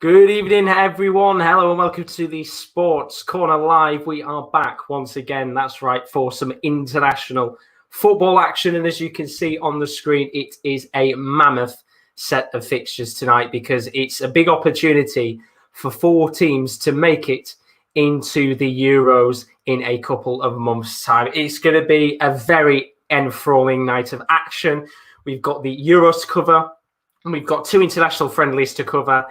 Good evening, everyone. Hello and welcome to the Sports Corner Live. We are back once again, that's right, for some international football action. And as you can see on the screen, it is a mammoth set of fixtures tonight because it's a big opportunity for 4 teams to make it into the Euros in a couple of months' time. It's going to be a very enthralling night of action. We've got the Euros to cover, and we've got 2 international friendlies to cover.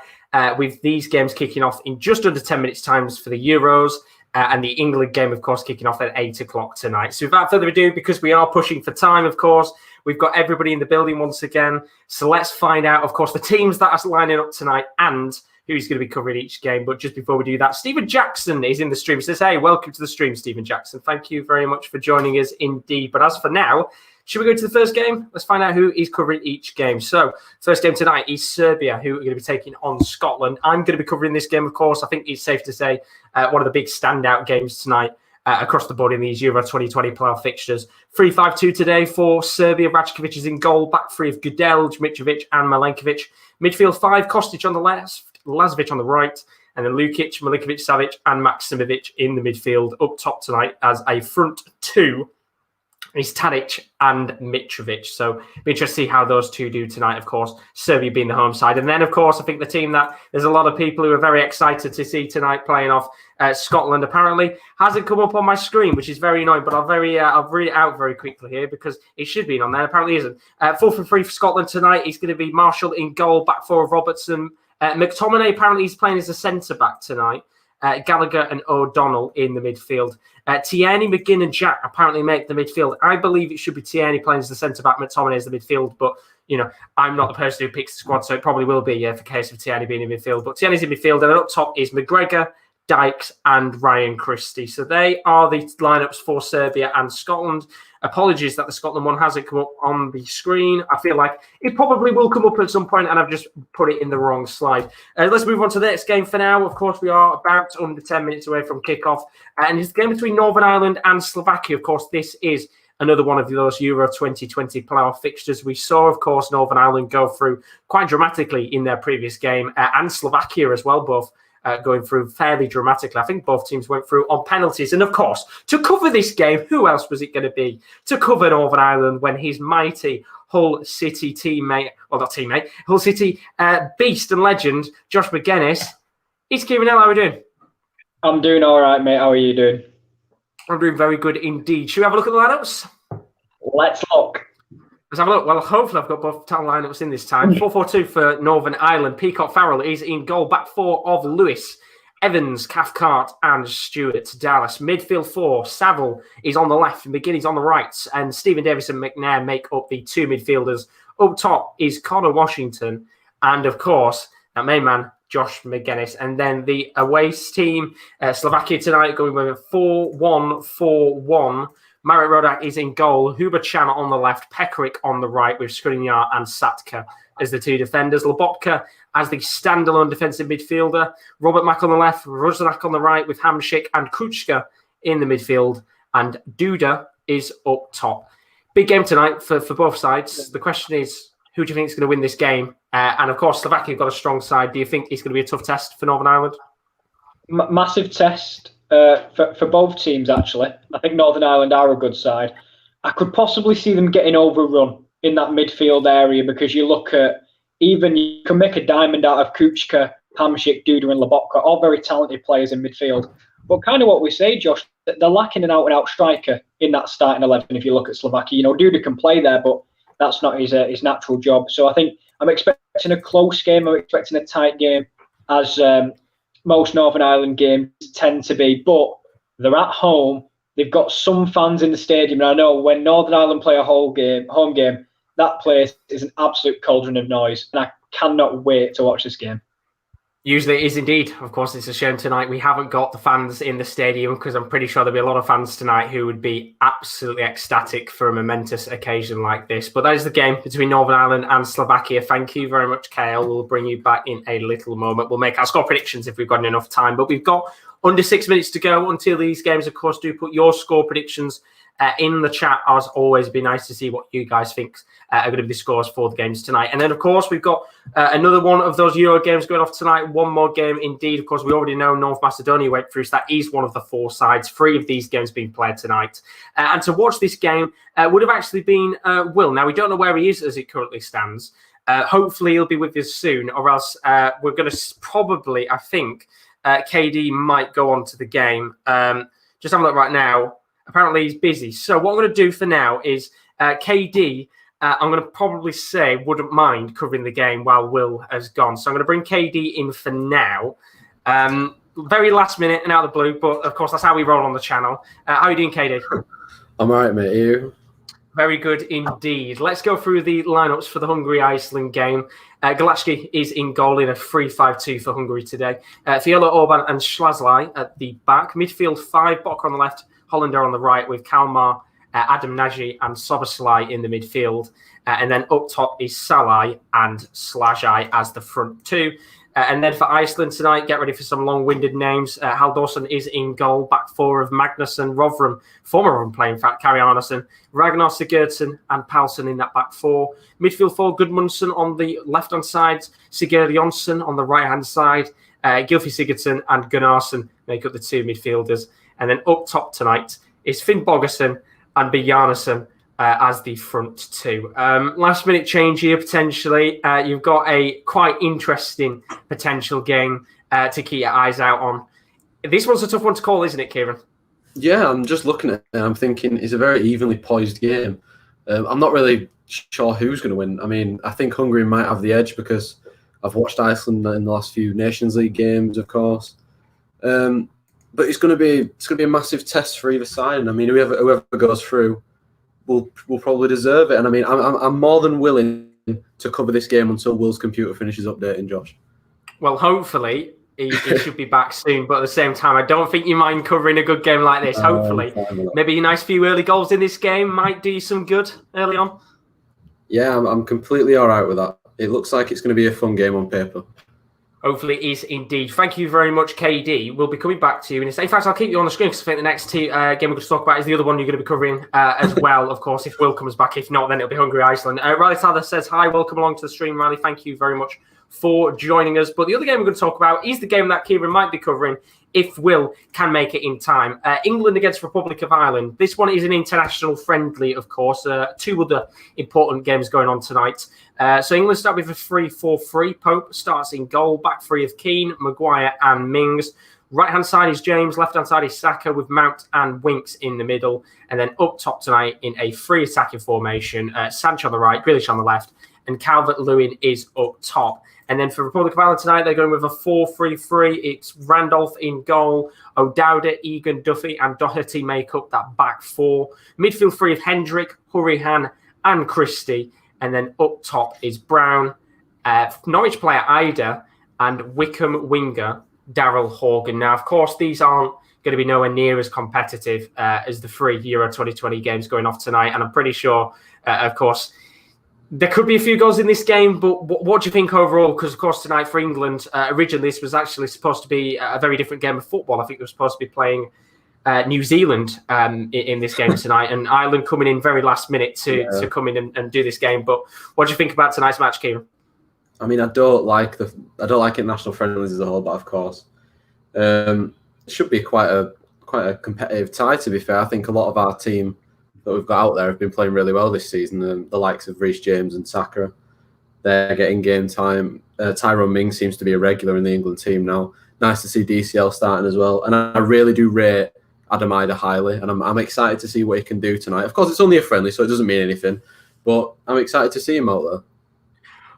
With these games kicking off in just under 10 minutes' time for the Euros, and the England game, of course, kicking off at 8 o'clock tonight. So without further ado, because we are pushing for time, of course, we've got everybody in the building once again. So let's find out, of course, the teams that are lining up tonight and who's going to be covering each game. But just before we do that, Stephen Jackson is in the stream. He says, hey, welcome to the stream, Stephen Jackson. Thank you very much for joining us indeed. But as for now, should we go to the first game? Let's find out who is covering each game. So, first game tonight is Serbia, who are going to be taking on Scotland. I'm going to be covering this game, of course. I think it's safe to say one of the big standout games tonight across the board in these Euro 2020 playoff fixtures. 3-5-2 today for Serbia. Rajkovic is in goal. Back 3 of Gudelj, Mitrovic and Milenkovic. Midfield 5, Kostic on the left, Lazovic on the right. And then Lukic, Milinkovic, Savic and Maksimovic in the midfield. Up top tonight as a front 2. Is Tadic and Mitrovic. So be interested to see how those two do tonight, of course, Serbia being the home side. And then, of course, I think the team that there's a lot of people who are very excited to see tonight playing off Scotland apparently hasn't come up on my screen, which is very annoying, but I'll read it out very quickly here because it should be on there. Apparently isn't. 4-3 for Scotland tonight is going to be Marshall in goal, back 4 of Robertson. McTominay apparently is playing as a centre-back tonight. Gallagher and O'Donnell in the midfield. Tierney, McGinn and Jack apparently make the midfield. I believe it should be Tierney playing as the centre-back, McTominay as the midfield, but, you know, I'm not the person who picks the squad, so it probably will be for case of Tierney being in midfield. But Tierney's in midfield, and then up top is McGregor, Dykes and Ryan Christie. So they are the lineups for Serbia and Scotland. Apologies that the Scotland one hasn't come up on the screen. I feel like it probably will come up at some point, and I've just put it in the wrong slide. Let's move on to the next game for now. Of course, we are about under 10 minutes away from kickoff, and it's the game between Northern Ireland and Slovakia. Of course, this is another one of those Euro 2020 playoff fixtures. We saw, of course, Northern Ireland go through quite dramatically in their previous game, and Slovakia as well, both going through fairly dramatically. I think both teams went through on penalties. And of course, to cover this game, who else was it going to be to cover Northern Ireland when his mighty Hull City Hull City beast and legend, Josh McGuinness. It's Kieran. How are we doing? I'm doing all right, mate. How are you doing? I'm doing very good indeed. Should we have a look at the lineups? Let's look. Let's have a look. Well, hopefully I've got both town lineups in this time. 4-4-2 for Northern Ireland. Peacock Farrell is in goal. Back 4 of Lewis, Evans, Cathcart and Stewart. Dallas. Midfield 4, Saville is on the left and McGinney's on the right. And Stephen Davis and McNair make up the 2 midfielders. Up top is Connor Washington. And, of course, that main man, Josh McGuinness. And then the away team, Slovakia tonight, going with a 4-1-4-1. Marek Rodak is in goal, Huber Chan on the left, Pekarik on the right with Skriniar and Satka as the 2 defenders. Lobotka as the standalone defensive midfielder. Robert Mack on the left, Rusnak on the right with Hamšík and Kučka in the midfield. And Duda is up top. Big game tonight for both sides. The question is, who do you think is going to win this game? And of course, Slovakia have got a strong side. Do you think it's going to be a tough test for Northern Ireland? Massive test. For both teams, actually. I think Northern Ireland are a good side. I could possibly see them getting overrun in that midfield area because you look at, even you can make a diamond out of Kučka, Hamšík, Duda and Lobotka, all very talented players in midfield. But kind of what we say, Josh, they're lacking an out-and-out striker in that starting 11 if you look at Slovakia. You know, Duda can play there, but that's not his natural job. So I think I'm expecting a close game. I'm expecting a tight game as most Northern Ireland games tend to be, but they're at home. They've got some fans in the stadium, and I know when Northern Ireland play a home game, that place is an absolute cauldron of noise, and I cannot wait to watch this game. Usually it is indeed. Of course, it's a shame tonight we haven't got the fans in the stadium because I'm pretty sure there'll be a lot of fans tonight who would be absolutely ecstatic for a momentous occasion like this. But that is the game between Northern Ireland and Slovakia. Thank you very much, Kale. We'll bring you back in a little moment. We'll make our score predictions if we've got enough time. But we've got under 6 minutes to go until these games, of course, do put your score predictions in the chat. As always, it'd be nice to see what you guys think are going to be the scores for the games tonight. And then, of course, we've got another one of those Euro games going off tonight. One more game indeed. Of course, we already know North Macedonia went through, so that is one of the 4 sides. 3 of these games being played tonight. And to watch this game would have actually been Will. Now, we don't know where he is as it currently stands. Hopefully, he'll be with us soon, or else we're going to probably, I think, KD might go on to the game. Just have a look right now. Apparently, he's busy. So what I'm going to do for now is KD, I'm going to probably say, wouldn't mind covering the game while Will has gone. So I'm going to bring KD in for now. Very last minute and out of the blue, but of course, that's how we roll on the channel. How are you doing, KD? I'm all right, mate. Are you? Very good indeed. Let's go through the lineups for the Hungary-Iceland game. Galacki is in goal in a 3-5-2 for Hungary today. Fiala, Orban and Szlazlai at the back. Midfield 5, Bock on the left, Hollander on the right with Kalmar, Adam Nagy and Soboslai in the midfield. And then up top is Salai and Slajai as the front 2. And then for Iceland tonight, get ready for some long-winded names. Halldórsson is in goal, back 4 of Magnusson, Rovrum, former Rovrum player, in fact, Kari Arnason, Ragnar Sigurdsson and Paulsen in that back 4. Midfield 4, Gudmundsson on the left-hand side, Sigurd Jonsson on the right-hand side, Gylfi Sigurdsson and Gunnarsson make up the 2 midfielders. And then up top tonight is Finn Bogason and Bjarnason as the front 2. Last minute change here, potentially. You've got a quite interesting potential game to keep your eyes out on. This one's a tough one to call, isn't it, Kieran? Yeah, I'm just looking at it. I'm thinking it's a very evenly poised game. I'm not really sure who's going to win. I mean, I think Hungary might have the edge because I've watched Iceland in the last few Nations League games, of course. But it's going to be a massive test for either side. And I mean, whoever goes through will probably deserve it. And I mean, I'm more than willing to cover this game until Will's computer finishes updating, Josh. Well, hopefully he should be back soon. But at the same time, I don't think you mind covering a good game like this. Hopefully, maybe a nice few early goals in this game might do you some good early on. Yeah, I'm completely all right with that. It looks like it's going to be a fun game on paper. Hopefully it is indeed. Thank you very much, KD. We'll be coming back to you. In fact, I'll keep you on the screen because I think the next 2 game we're going to talk about is the other one you're going to be covering as well, of course, if Will comes back. If not, then it'll be Hungary-Iceland. Riley Tyler says, hi, welcome along to the stream, Riley. Thank you very much for joining us. But the other game we're going to talk about is the game that Kieran might be covering if Will can make it in time. England against Republic of Ireland. This one is an international friendly, of course. 2 other important games going on tonight. So England start with a 3-4-3. Pope starts in goal. Back 3 of Keane, Maguire and Mings. Right-hand side is James. Left-hand side is Saka with Mount and Winks in the middle. And then up top tonight in a 3 attacking formation. Sancho on the right, Grealish on the left. And Calvert-Lewin is up top. And then for Republic of Ireland tonight, they're going with a 4-3-3. It's Randolph in goal. O'Dowda, Egan, Duffy and Doherty make up that back 4. Midfield 3 of Hendrick, Hurrihan and Christie. And then up top is Brown, Norwich player Ida and Wickham winger Daryl Horgan. Now, of course, these aren't going to be nowhere near as competitive as the 3 Euro 2020 games going off tonight. And I'm pretty sure, of course, there could be a few goals in this game, but what do you think overall? Because, of course, tonight for England, originally this was actually supposed to be a very different game of football. I think they were supposed to be playing New Zealand in this game tonight, and Ireland coming in very last minute to come in and do this game. But what do you think about tonight's match, Kieran? I mean, I don't like international friendlies as a whole, but of course, it should be quite a competitive tie. To be fair, I think a lot of our team that we've got out there have been playing really well this season. The likes of Reece James and Saka, they're getting game time. Tyrone Mings seems to be a regular in the England team now. Nice to see DCL starting as well, and I really do rate Adam Ida highly, and I'm excited to see what he can do tonight. Of course, it's only a friendly, so it doesn't mean anything, but I'm excited to see him out there.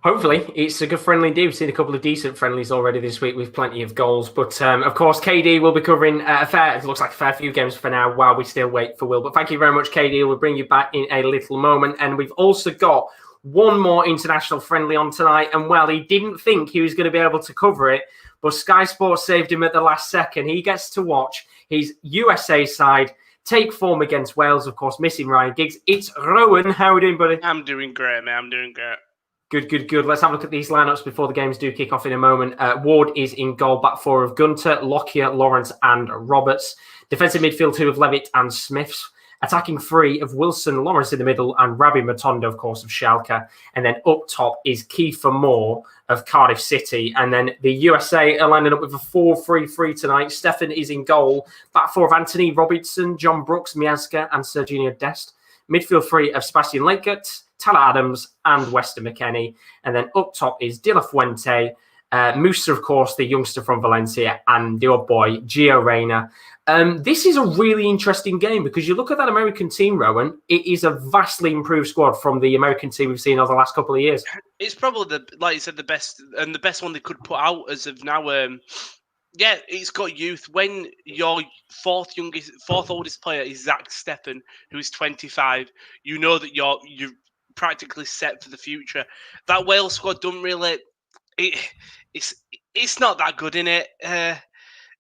Hopefully, it's a good friendly indeed. We've seen a couple of decent friendlies already this week with plenty of goals. But, of course, KD will be covering it looks like a fair few games for now while we still wait for Will. But thank you very much, KD. We'll bring you back in a little moment. And we've also got one more international friendly on tonight. And, well, he didn't think he was going to be able to cover it, but Sky Sports saved him at the last second. He gets to watch his USA side take form against Wales, of course, missing Ryan Giggs. It's Rowan. How are you doing, buddy? I'm doing great, man. I'm doing great. Good. Let's have a look at these lineups before the games do kick off in a moment. Ward is in goal, back 4 of Gunter, Lockyer, Lawrence and Roberts. Defensive midfield 2 of Levitt and Smiths. attacking three of Wilson Lawrence in the middle and Rabbi Matondo, of course, of Schalke. And then up top is Kiefer Moore of Cardiff City. And then the USA are lining up with a 4-3-3 tonight. Stefan is in goal. Back four of Anthony Robertson, John Brooks, Miazga, and Serginho Dest. Midfield three of Sebastian Lakert, Tyler Adams, and Weston McKennie. And then up top is De La Fuente, Musa, of course, the youngster from Valencia, and the old boy, Gio Reyna. This is a really interesting game because you look at that American team, Rowan, it is a vastly improved squad from the American team we've seen over the last couple of years. It's probably, like you said, the best one they could put out as of now. Yeah, it's got youth. When your fourth oldest player is Zach Steffen, who is 25, you know that you're practically set for the future. That Wales squad don't really. It's not that good, in it.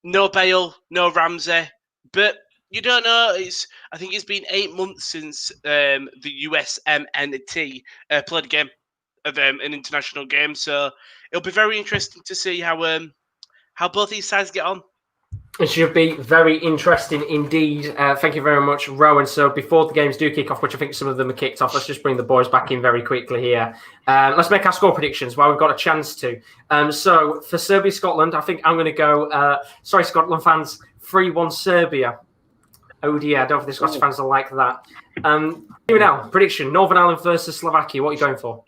No Bale, no Ramsey, but you don't know. I think it's been 8 months since the USMNT played a game of an international game, so it'll be very interesting to see how both these sides get on. It should be very interesting indeed. Thank you very much, Rowan. So before the games do kick off, which I think some of them are kicked off, let's just bring the boys back in very quickly here. Let's make our score predictions while we've got a chance to. So for Serbia-Scotland, I think I'm going to go, sorry, Scotland fans, 3-1 Serbia. Oh dear, I don't think the Scottish fans will like that. Here now, prediction, Northern Ireland versus Slovakia. What are you going for?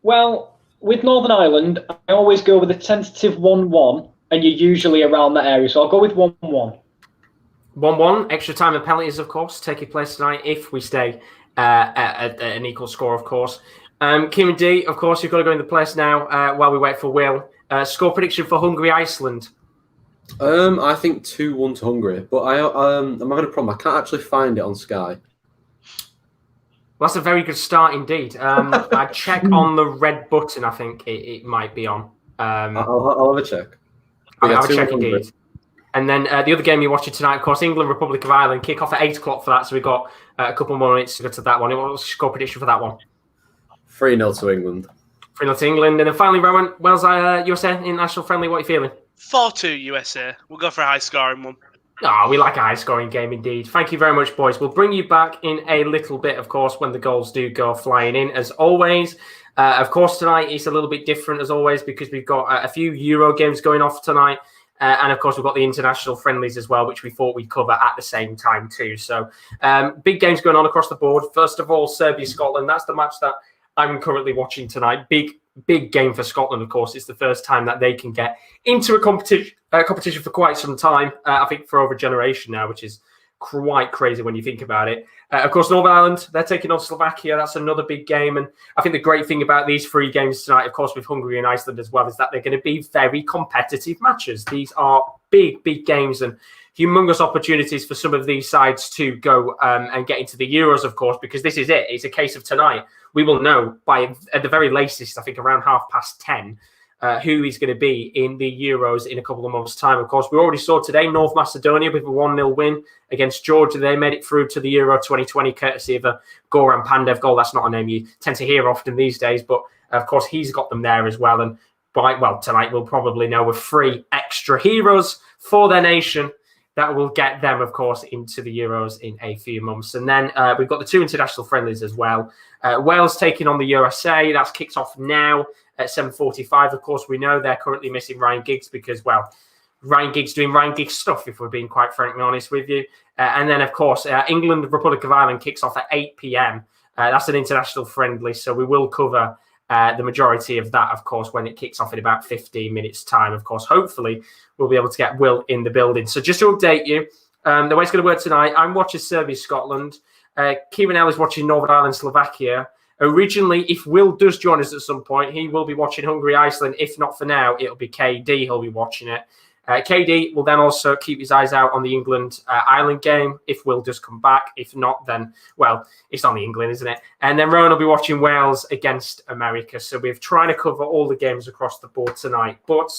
Well, with Northern Ireland, I always go with a tentative 1-1. And you're usually around that area. So I'll go with 1-1. 1-1. Extra time and penalties, of course, taking place tonight if we stay at an equal score, of course. Kieran D, of course, you've got to go in the place now while we wait for Will. Score prediction for Hungary, Iceland. I think 2-1 to Hungary. But I'm having a problem. I can't actually find it on Sky. Well, that's a very good start indeed. I check on the red button. I think it might be on. I'll have a check. I'll have a check indeed. And then the other game you're watching tonight, of course, England, Republic of Ireland, kick off at 8 o'clock for that. So we've got a couple more minutes to go to that one. What's your score prediction for that one? 3-0 to England. 3-0 to England. And then finally, Rowan, Wales, USA international friendly. What are you feeling? 4-2 USA. We'll go for a high-scoring one. We like a high-scoring game indeed. Thank you very much, boys. We'll bring you back in a little bit, of course, when the goals do go flying in, as always. Of course, tonight it's a little bit different, as always, because we've got a few Euro games going off tonight. And, of course, we've got the international friendlies as well, which we thought we'd cover at the same time too. So big games going on across the board. First of all, Serbia-Scotland. That's the match that I'm currently watching tonight. Big game for Scotland, of course. It's the first time that they can get into a competition for quite some time. I think for over a generation now, which is quite crazy when you think about it. Of course, Northern Ireland, they're taking on Slovakia. That's another big game. And I think the great thing about these three games tonight, of course, with Hungary and Iceland as well, is that they're going to be very competitive matches. These are big games and humongous opportunities for some of these sides to go and get into the Euros, of course, because this is it. It's a case of tonight. We will know by, at the very latest, I think around 10:30, who is going to be in the Euros in a couple of months' time. Of course, we already saw today North Macedonia with a 1-0 win against Georgia. They made it through to the Euro 2020 courtesy of a Goran Pandev goal. That's not a name you tend to hear often these days, but of course he's got them there as well. And tonight we'll probably know with 3 extra heroes for their nation that will get them, of course, into the Euros in a few months. And then we've got the 2 international friendlies as well. Wales taking on the USA. That's kicked off now at 7:45. Of course, we know they're currently missing Ryan Giggs because, Ryan Giggs doing Ryan Giggs stuff, if we're being quite frankly honest with you. And then, of course, England, Republic of Ireland kicks off at 8 p.m. That's an international friendly, so we will cover the majority of that, of course, when it kicks off in about 15 minutes' time. Of course, hopefully, we'll be able to get Will in the building. So just to update you, the way it's going to work tonight, I'm watching Serbia-Scotland. Kieran is watching Northern Ireland, Slovakia. Originally, if Will does join us at some point, he will be watching Hungary, Iceland. If not for now, it'll be KD. He'll be watching it. KD will then also keep his eyes out on the England-Ireland game if Will does come back. If not, then, it's only England, isn't it? And then Rowan will be watching Wales against America. So we're trying to cover all the games across the board tonight. But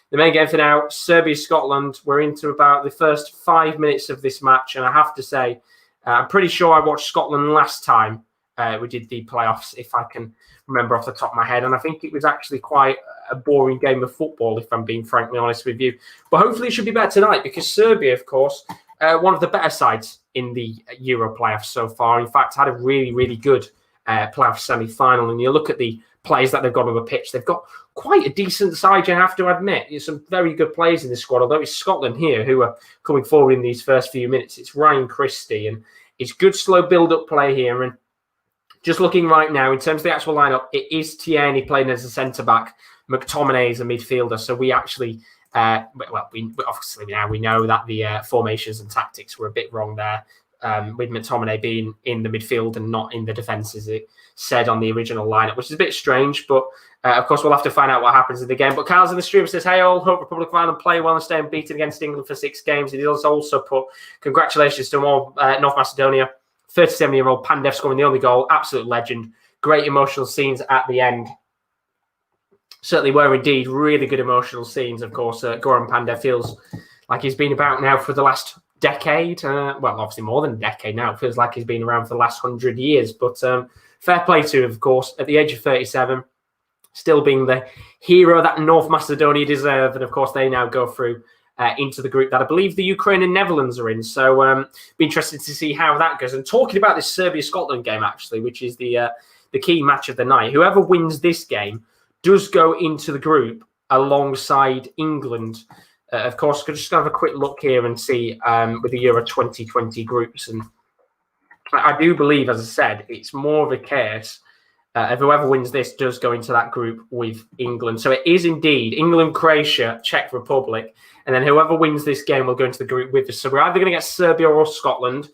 the main game for now, Serbia-Scotland. We're into about the first 5 minutes of this match. And I have to say, I'm pretty sure I watched Scotland last time we did the playoffs, if I can remember off the top of my head. And I think it was actually quite a boring game of football, if I'm being frankly honest with you. But hopefully it should be better tonight because Serbia, of course, one of the better sides in the Euro playoffs so far. In fact, had a really, really good playoff semi-final. And you look at the players that they've got on the pitch, they've got quite a decent side, you have to admit. There's some very good players in this squad, although it's Scotland here who are coming forward in these first few minutes. It's Ryan Christie, and it's good slow build-up play here. And just looking right now, in terms of the actual lineup, it is Tierney playing as a centre-back. McTominay is a midfielder. So we actually, we obviously now we know that the formations and tactics were a bit wrong there, with McTominay being in the midfield and not in the defence, as it said on the original lineup, which is a bit strange. But of course, we'll have to find out what happens in the game. But Carl's in the stream says, "Hey all, hope Republic of Ireland play well and stay unbeaten against England for 6 games." He does also put congratulations to all North Macedonia. 37-year-old Pandev scoring the only goal. Absolute legend. Great emotional scenes at the end. Certainly were indeed really good emotional scenes. Of course, Goran Pandev feels like he's been about now for the last decade. Well, obviously more than a decade now. It feels like he's been around for the last 100 years. But fair play to him, of course, at the age of 37, still being the hero that North Macedonia deserve. And of course, they now go through into the group that I believe the Ukraine and Netherlands are in. So be interested to see how that goes. And talking about this Serbia-Scotland game, actually, which is the key match of the night, whoever wins this game does go into the group alongside England. Of course, just going to have a quick look here and see with the Euro 2020 groups. And I do believe, as I said, it's more of a case of whoever wins this does go into that group with England. So it is indeed England, Croatia, Czech Republic, and then whoever wins this game will go into the group with us. So we're either going to get Serbia or Scotland.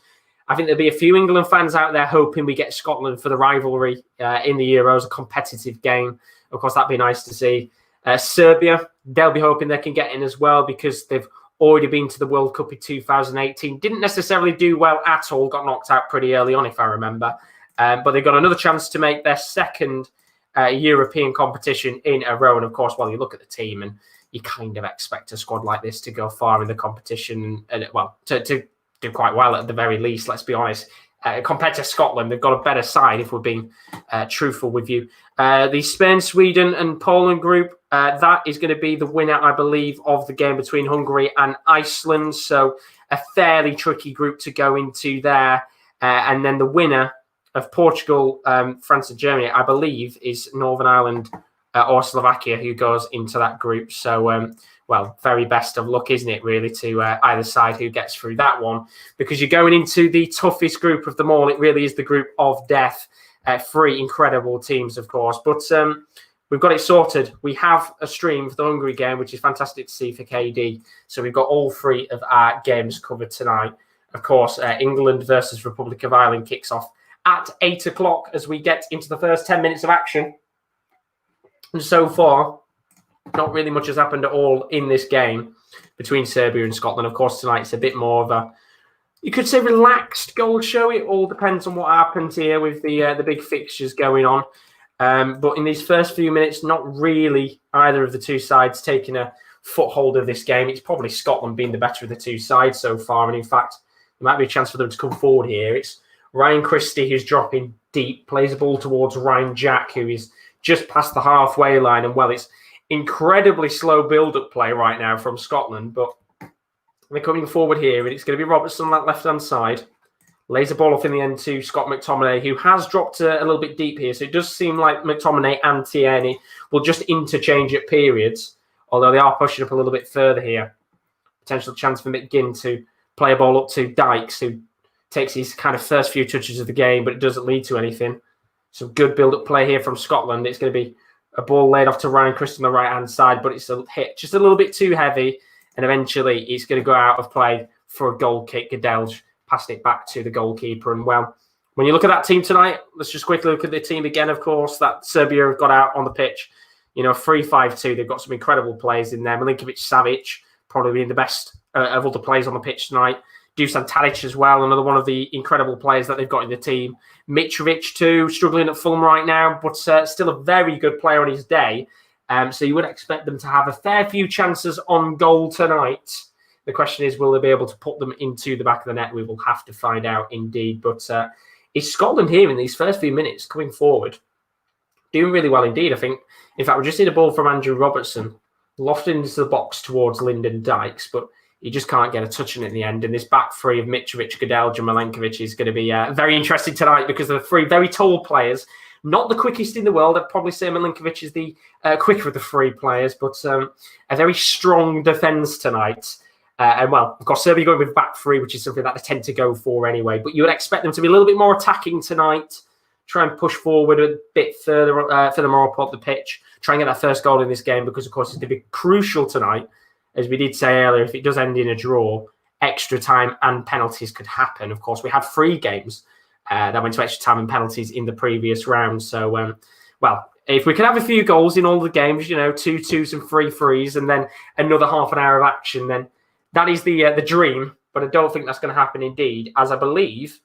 I think there'll be a few England fans out there hoping we get Scotland for the rivalry in the Euros, a competitive game. Of course, that'd be nice to see. Serbia, they'll be hoping they can get in as well because they've already been to the World Cup in 2018. Didn't necessarily do well at all. Got knocked out pretty early on, if I remember. But they've got another chance to make their second European competition in a row. And of course, you look at the team and you kind of expect a squad like this to go far in the competition and to do quite well at the very least, let's be honest. Compared to Scotland, they've got a better side, if we're being truthful with you. The Spain, Sweden and Poland group, that is going to be the winner, I believe, of the game between Hungary and Iceland. So a fairly tricky group to go into there. And then the winner of Portugal, France and Germany, I believe, is Northern Ireland or Slovakia who goes into that group. So, very best of luck, isn't it, really, to either side who gets through that one? Because you're going into the toughest group of them all. It really is the group of death. 3 incredible teams, of course. But we've got it sorted. We have a stream for the Hungary game, which is fantastic to see for KD. So we've got all 3 of our games covered tonight. Of course, England versus Republic of Ireland kicks off at 8 o'clock as we get into the first 10 minutes of action. And so far, not really much has happened at all in this game between Serbia and Scotland. Of course, tonight's a bit more of a, you could say, relaxed goal show. It all depends on what happens here with the big fixtures going on. But in these first few minutes, not really either of the two sides taking a foothold of this game. It's probably Scotland being the better of the two sides so far. And in fact, there might be a chance for them to come forward here. It's Ryan Christie who's dropping deep, plays the ball towards Ryan Jack, who is just past the halfway line. And it's incredibly slow build-up play right now from Scotland, but they're coming forward here, and it's going to be Robertson on that left-hand side. Lays the ball off in the end to Scott McTominay, who has dropped a little bit deep here. So it does seem like McTominay and Tierney will just interchange at periods, although they are pushing up a little bit further here. Potential chance for McGinn to play a ball up to Dykes, who takes his kind of first few touches of the game, but it doesn't lead to anything. Some good build-up play here from Scotland. It's going to be a ball laid off to Ryan Christie on the right-hand side, but it's a hit just a little bit too heavy, and eventually it's going to go out of play for a goal kick. Godelj passed it back to the goalkeeper. And, when you look at that team tonight, let's just quickly look at the team again, of course, that Serbia have got out on the pitch. 3-5-2. They've got some incredible players in there. Milinkovic-Savic, probably being the best of all the players on the pitch tonight. Dusan Tadic as well, another one of the incredible players that they've got in the team. Mitrovic too, struggling at Fulham right now, but still a very good player on his day. So you would expect them to have a fair few chances on goal tonight. The question is, will they be able to put them into the back of the net? We will have to find out indeed. But is Scotland here in these first few minutes coming forward? Doing really well indeed, I think. In fact, we just need a ball from Andrew Robertson, lofted into the box towards Lyndon Dykes, but you just can't get a touch in it in the end. And this back three of Mitrovic, Gadelja, Milenkovic is going to be very interesting tonight because they're three very tall players. Not the quickest in the world. I'd probably say Milenkovic is the quicker of the three players, but a very strong defence tonight. And well, of course, Serbia going with back three, which is something that they tend to go for anyway. But you would expect them to be a little bit more attacking tonight, try and push forward a bit further more up the pitch, try and get that first goal in this game because, of course, it's going to be crucial tonight. As we did say earlier, if it does end in a draw, extra time and penalties could happen. Of course, we had 3 games that went to extra time and penalties in the previous round. So, well, if we could have a few goals in all the games, 2-2s and 3-3s, and then another half an hour of action, then that is the dream. But I don't think that's going to happen indeed, as I believe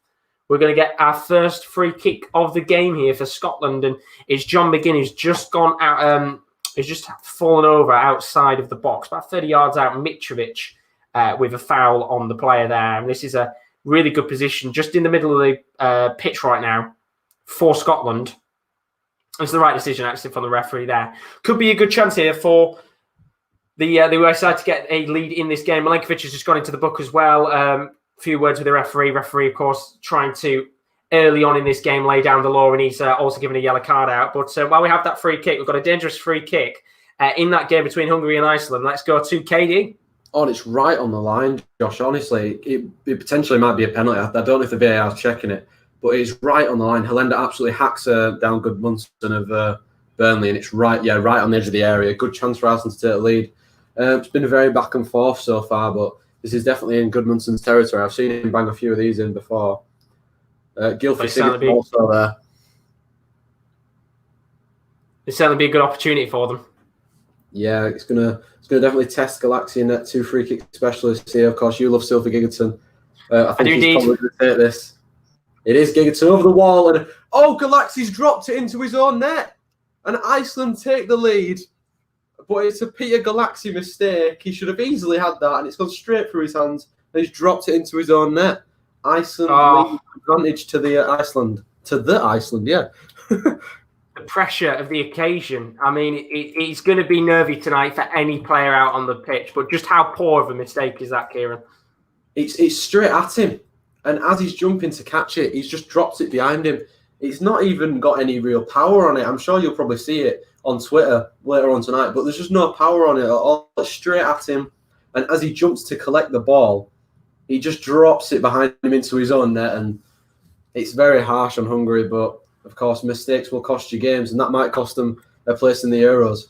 we're going to get our first free kick of the game here for Scotland. And it's John McGinn who's just gone out... He's just fallen over outside of the box, about 30 yards out. Mitrovic with a foul on the player there. And this is a really good position just in the middle of the pitch right now for Scotland. It's the right decision, actually, from the referee there. Could be a good chance here for the US side to get a lead in this game. Milenkovic has just gone into the book as well. A few words with the referee. Referee, of course, trying to early on in this game lay down the law, and he's also given a yellow card out. But while we have that free kick, we've got a dangerous free kick in that game between Hungary and Iceland. Let's go to KD. Oh, it's right on the line, Josh. Honestly, it potentially might be a penalty. I don't know if the VAR is checking it, but it's right on the line. Helenda absolutely hacks down Gudmundsson of Burnley, and it's right on the edge of the area. Good chance for Iceland to take the lead. It's been a very back and forth so far, but this is definitely in Gudmundsson's territory. I've seen him bang a few of these in before. Gylfi Sigurdsson also there. It'll certainly be a good opportunity for them. Yeah, it's gonna definitely test Galaxy in that 2 free kick specialists here. Of course, you love Sylvie Gigerton. I think he's probably going to take this. It is Gigerton over the wall, and Galaxy's dropped it into his own net, and Iceland take the lead. But it's a Peter Galaxy mistake. He should have easily had that, and it's gone straight through his hands, and he's dropped it into his own net. Iceland lead advantage to the Iceland. Yeah. The pressure of the occasion. I mean, it's going to be nervy tonight for any player out on the pitch, but just how poor of a mistake is that, Kieran? It's straight at him, and as he's jumping to catch it, he's just dropped it behind him. It's not even got any real power on it. I'm sure you'll probably see it on Twitter later on tonight, but there's just no power on it at all. It's straight at him, and as he jumps to collect the ball, he just drops it behind him into his own net, and it's very harsh on Hungary, but of course, mistakes will cost you games, and that might cost them a place in the Euros.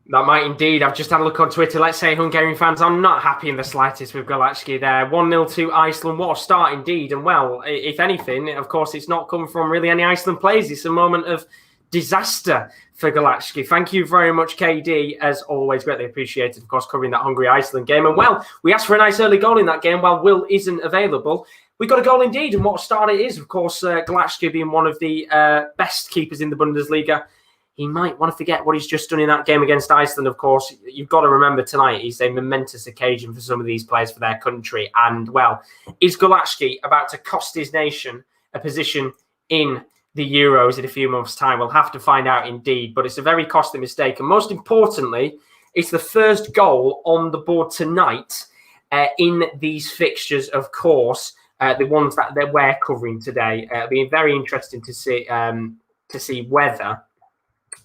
That might indeed. I've just had a look on Twitter. Let's say Hungarian fans are not happy in the slightest with Galaxy there. 1-0 to Iceland. What a start indeed. And well, if anything, of course, it's not come from really any Iceland players. It's a moment of disaster for Galaxy. Thank you very much, KD. As always, greatly appreciated, of course, covering that Hungary-Iceland game. And well, we asked for a nice early goal in that game while Will isn't available. We got a goal indeed, and what a start it is. Of course, Galaxy being one of the best keepers in the Bundesliga. He might want to forget what he's just done in that game against Iceland, of course. You've got to remember tonight is a momentous occasion for some of these players for their country. And, well, is Galaxy about to cost his nation a position in the Euros in a few months' time? We'll have to find out indeed, but it's a very costly mistake. And most importantly, it's the first goal on the board tonight in these fixtures, of course. The ones that we're covering today. It'll be very interesting to see whether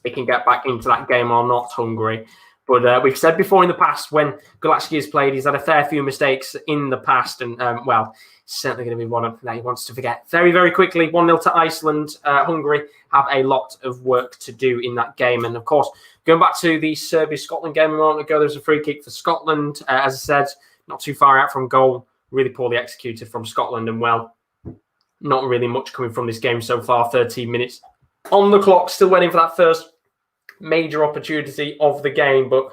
they can get back into that game or not, Hungary. But we've said before in the past, when Galaxy has played, he's had a fair few mistakes in the past. And, well, certainly going to be one of that he wants to forget. Very, very quickly, 1-0 to Iceland. Hungary have a lot of work to do in that game. And, of course, going back to the Serbia-Scotland game a moment ago, there was a free kick for Scotland. As I said, not too far out from goal. Really poorly executed from Scotland. And, well, not really much coming from this game so far. 13 minutes on the clock. Still waiting for that first major opportunity of the game. But,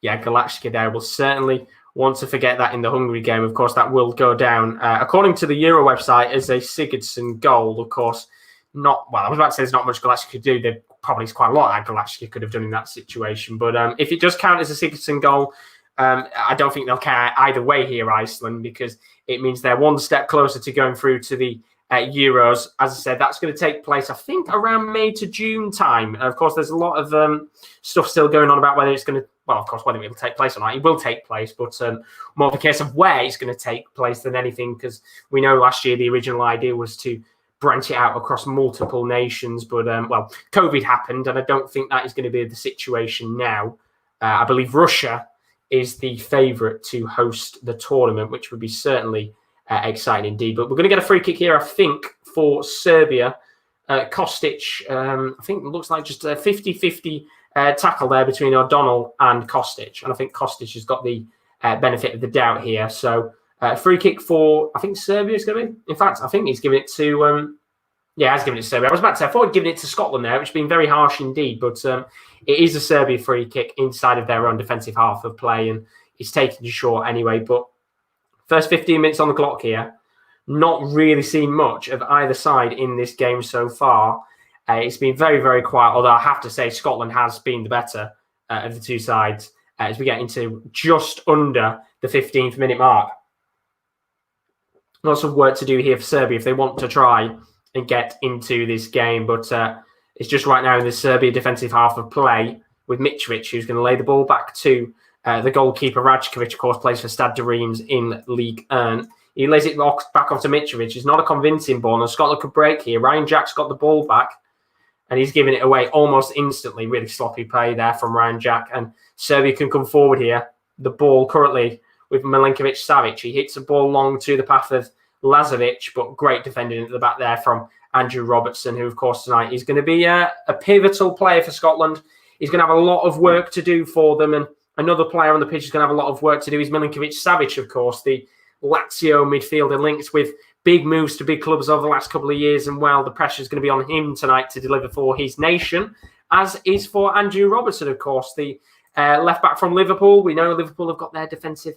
yeah, Galaxy there will certainly want to forget that in the Hungary game. Of course, that will go down, according to the Euro website, as a Sigurdsson goal. Of course, not... Well, I was about to say there's not much Galaxy could do. There probably is quite a lot that Galaxy could have done in that situation. But if it does count as a Sigurdsson goal... I don't think they'll care either way here, Iceland, because it means they're one step closer to going through to the Euros. As I said, that's going to take place, I think, around May to June time. Of course, there's a lot of stuff still going on about whether it's going to well, of course, whether it will take place or not, it will take place, but more of a case of where it's going to take place than anything, because we know last year the original idea was to branch it out across multiple nations, but, well, COVID happened, and I don't think that is going to be the situation now. I believe Russia is the favourite to host the tournament, which would be certainly exciting indeed. But we're going to get a free kick here, I think, for Serbia. Kostic, I think it looks like just a 50-50 tackle there between O'Donnell and Kostic. And I think Kostic has got the benefit of the doubt here. So free kick for, I think Serbia is going to be. In fact, I think he's giving it to, yeah, he's giving it to Serbia. I was about to say, I thought he'd given it to Scotland there, which has been very harsh indeed. But it is a Serbia free kick inside of their own defensive half of play. And it's taken short anyway. But first 15 minutes on the clock here. Not really seen much of either side in this game so far. It's been very, very quiet, although I have to say Scotland has been the better of the two sides as we get into just under the 15th minute mark. Lots of work to do here for Serbia if they want to try and get into this game, but it's just right now in the Serbia defensive half of play with Mitrovic, who's going to lay the ball back to the goalkeeper. Rajkovic, of course, plays for Stade de Reims in Ligue 1. He lays it back off to Mitrovic. It's not a convincing ball, and Scotland could break here. Ryan Jack's got the ball back, and he's giving it away almost instantly. Really sloppy play there from Ryan Jack, and Serbia can come forward here. The ball currently with Milinkovic-Savic. He hits a ball long to the path of Lazovic, but great defending at the back there from Andrew Robertson, who, of course, tonight is going to be a pivotal player for Scotland. He's going to have a lot of work to do for them, and another player on the pitch is going to have a lot of work to do is Milinkovic-Savic, of course, the Lazio midfielder linked with big moves to big clubs over the last couple of years. And, well, the pressure is going to be on him tonight to deliver for his nation, as is for Andrew Robertson, of course, the left-back from Liverpool. We know Liverpool have got their defensive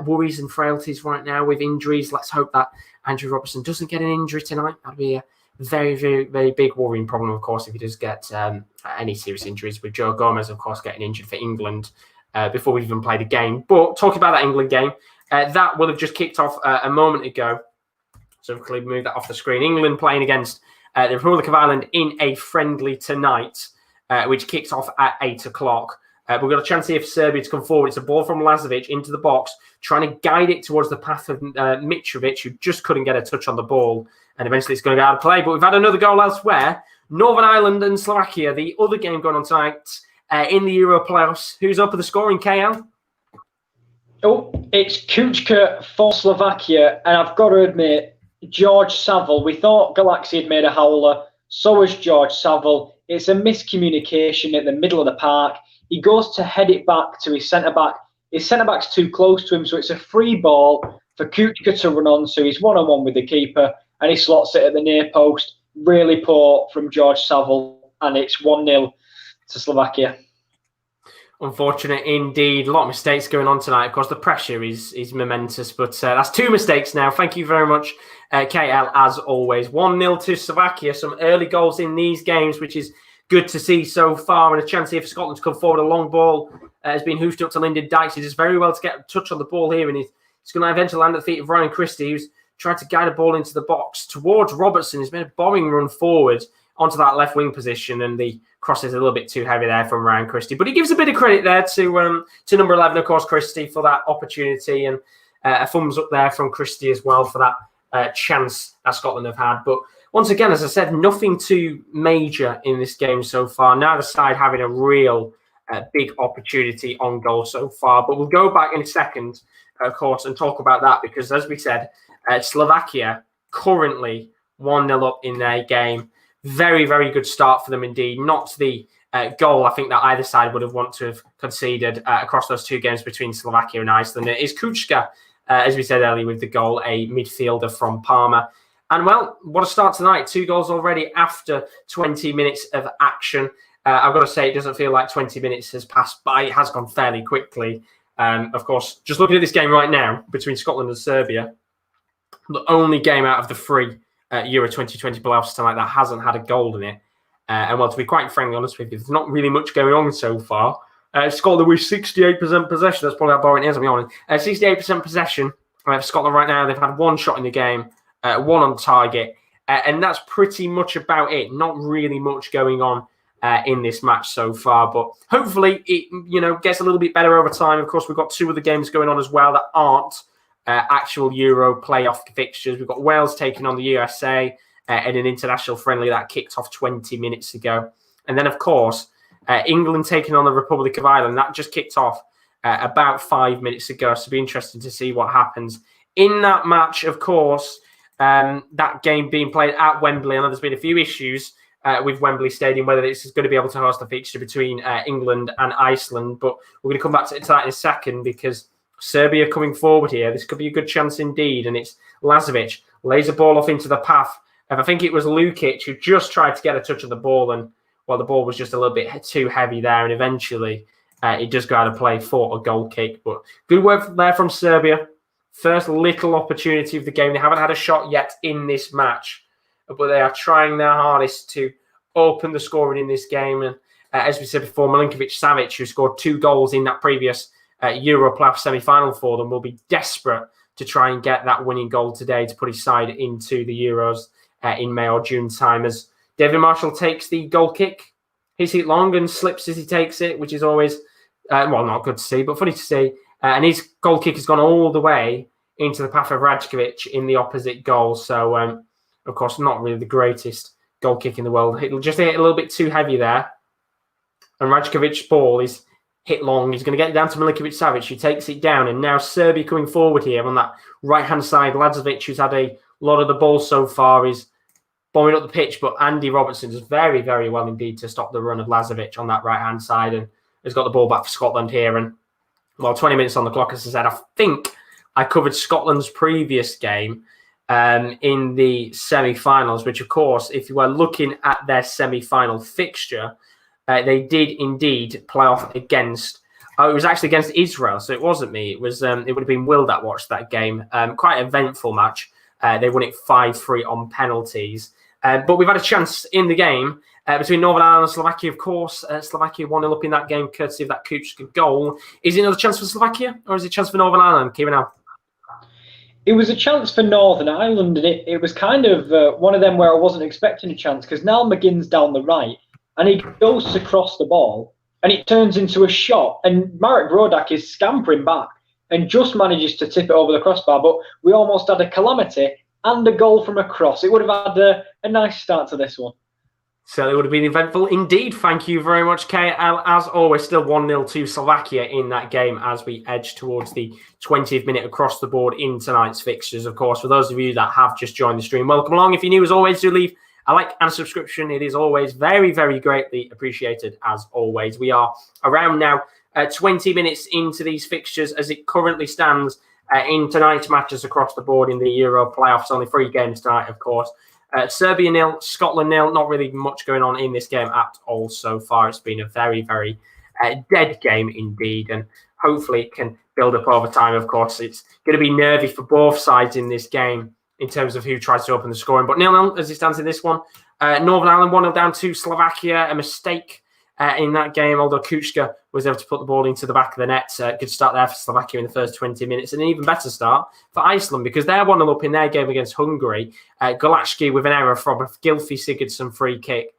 worries and frailties right now with injuries. Let's hope that Andrew Robertson doesn't get an injury tonight. That'd be a very, very, very big worrying problem, of course, if he does get any serious injuries, with Joe Gomez, of course, getting injured for England before we even played the game. But talking about that England game, that will have just kicked off a moment ago. So we'll move that off the screen. England playing against the Republic of Ireland in a friendly tonight, which kicks off at 8 o'clock. We've got a chance here for Serbia to come forward. It's a ball from Lazovic into the box, trying to guide it towards the path of Mitrovic, who just couldn't get a touch on the ball. And eventually it's going to go out of play. But we've had another goal elsewhere. Northern Ireland and Slovakia, the other game going on tonight in the Euro playoffs. Who's up at the scoring, KL? Oh, it's Kuchka for Slovakia, and I've got to admit, George Saville, we thought Galaxy had made a howler, so has George Saville. It's a miscommunication at the middle of the park. He goes to head it back to his centre-back. His centre-back's too close to him, so it's a free ball for Kuchka to run on, so he's one-on-one with the keeper, and he slots it at the near post. Really poor from George Saville, and it's 1-0 to Slovakia. Unfortunate indeed. A lot of mistakes going on tonight. Of course, the pressure is momentous, but that's two mistakes now. Thank you very much, KL, as always. 1-0 to Slovakia. Some early goals in these games, which is good to see so far, and a chance here for Scotland to come forward. A long ball has been hoofed up to Lyndon Dykes. He does very well to get a touch on the ball here, and he's going to eventually land at the feet of Ryan Christie, who's tried to guide a ball into the box towards Robertson. He's made a bombing run forward onto that left wing position, and the cross is a little bit too heavy there from Ryan Christie. But he gives a bit of credit there to number 11, of course, Christie, for that opportunity, and a thumbs up there from Christie as well for that chance that Scotland have had. But once again, as I said, nothing too major in this game so far. Neither side having a real big opportunity on goal so far. But we'll go back in a second, of course, and talk about that, because as we said, Slovakia currently 1-0 up in their game. Very, very good start for them indeed. Not the goal I think that either side would have wanted to have conceded across those two games between Slovakia and Iceland. It is Kuchka, as we said earlier, with the goal, a midfielder from Parma. And, well, what a start tonight. 2 goals already after 20 minutes of action. I've got to say, it doesn't feel like 20 minutes has passed by. It has gone fairly quickly. Of course, just looking at this game right now between Scotland and Serbia, the only game out of the 3 Euro 2020 playoffs tonight that hasn't had a goal in it. And, well, to be quite frankly honest with you, there's not really much going on so far. Scotland with 68% possession. That's probably how boring it is, I'll be honest. 68% possession. Scotland right now, they've had 1 shot in the game, 1 on target. And that's pretty much about it. Not really much going on in this match so far. But hopefully it gets a little bit better over time. Of course, we've got two other games going on as well that aren't actual Euro playoff fixtures. We've got Wales taking on the USA in an international friendly that kicked off 20 minutes ago. And then, of course, England taking on the Republic of Ireland. That just kicked off about 5 minutes ago. So it'll be interesting to see what happens in that match. Of course, that game being played at Wembley. I know there's been a few issues with Wembley Stadium, whether it's going to be able to host a fixture between England and Iceland. But we're going to come back to that in a second, because Serbia coming forward here. This could be a good chance indeed. And it's Lazovic lays the ball off into the path of, I think it was Lukic, who just tried to get a touch of the ball. And the ball was just a little bit too heavy there. And eventually it does go out of play for a goal kick. But good work there from Serbia. First little opportunity of the game. They haven't had a shot yet in this match, but they are trying their hardest to open the scoring in this game. And as we said before, Milinkovic-Savic, who scored 2 goals in that previous Euro playoff semi-final for them, will be desperate to try and get that winning goal today to put his side into the Euros in May or June time. As David Marshall takes the goal kick, hits it long and slips as he takes it, which is always, not good to see, but funny to see. And his goal kick has gone all the way into the path of Rajkovic in the opposite goal. So, of course, not really the greatest goal kick in the world. It'll just hit a little bit too heavy there. And Rajkovic's ball is hit long. He's going to get it down to Milinkovic-Savic, who takes it down. And now Serbia coming forward here on that right-hand side. Lazovic, who's had a lot of the ball so far, is bombing up the pitch. But Andy Robertson does very, very well indeed to stop the run of Lazovic on that right-hand side, and has got the ball back for Scotland here. And 20 minutes on the clock, as I said. I think I covered Scotland's previous game in the semi-finals, which, of course, if you were looking at their semi-final fixture, they did indeed play off against... it was actually against Israel, so it wasn't me. It was. It would have been Will that watched that game. Quite an eventful match. They won it 5-3 on penalties. But we've had a chance in the game between Northern Ireland and Slovakia, of course. Slovakia 1-0 up in that game, courtesy of that Kuchka goal. Is it another chance for Slovakia, or is it a chance for Northern Ireland? Kieran? It was a chance for Northern Ireland, and it was kind of one of them where I wasn't expecting a chance, because Niall McGinn's down the right, and he goes across the ball, and it turns into a shot, and Marek Rodak is scampering back and just manages to tip it over the crossbar, but we almost had a calamity and a goal from a cross. It would have had a nice start to this one. So it would have been eventful indeed. Thank you very much, Kay. As always, still 1-0 to Slovakia in that game as we edge towards the 20th minute across the board in tonight's fixtures. Of course, for those of you that have just joined the stream, welcome along. If you're new, as always, do leave a like and a subscription. It is always very, very greatly appreciated, as always. We are around now 20 minutes into these fixtures as it currently stands in tonight's matches across the board in the Euro playoffs. Only 3 games tonight, of course. Serbia 0, Scotland 0. Not really much going on in this game at all so far. It's been a very, very dead game indeed, and hopefully it can build up over time. Of course, it's going to be nervy for both sides in this game in terms of who tries to open the scoring. But 0-0 as it stands in this one. Northern Ireland 1-0 down to Slovakia. A mistake in that game, although Kuchka was able to put the ball into the back of the net. Good start there for Slovakia in the first 20 minutes, and an even better start for Iceland, because they're 1-0 up in their game against Hungary. Golacki with an error from a Gylfi Sigurdsson free kick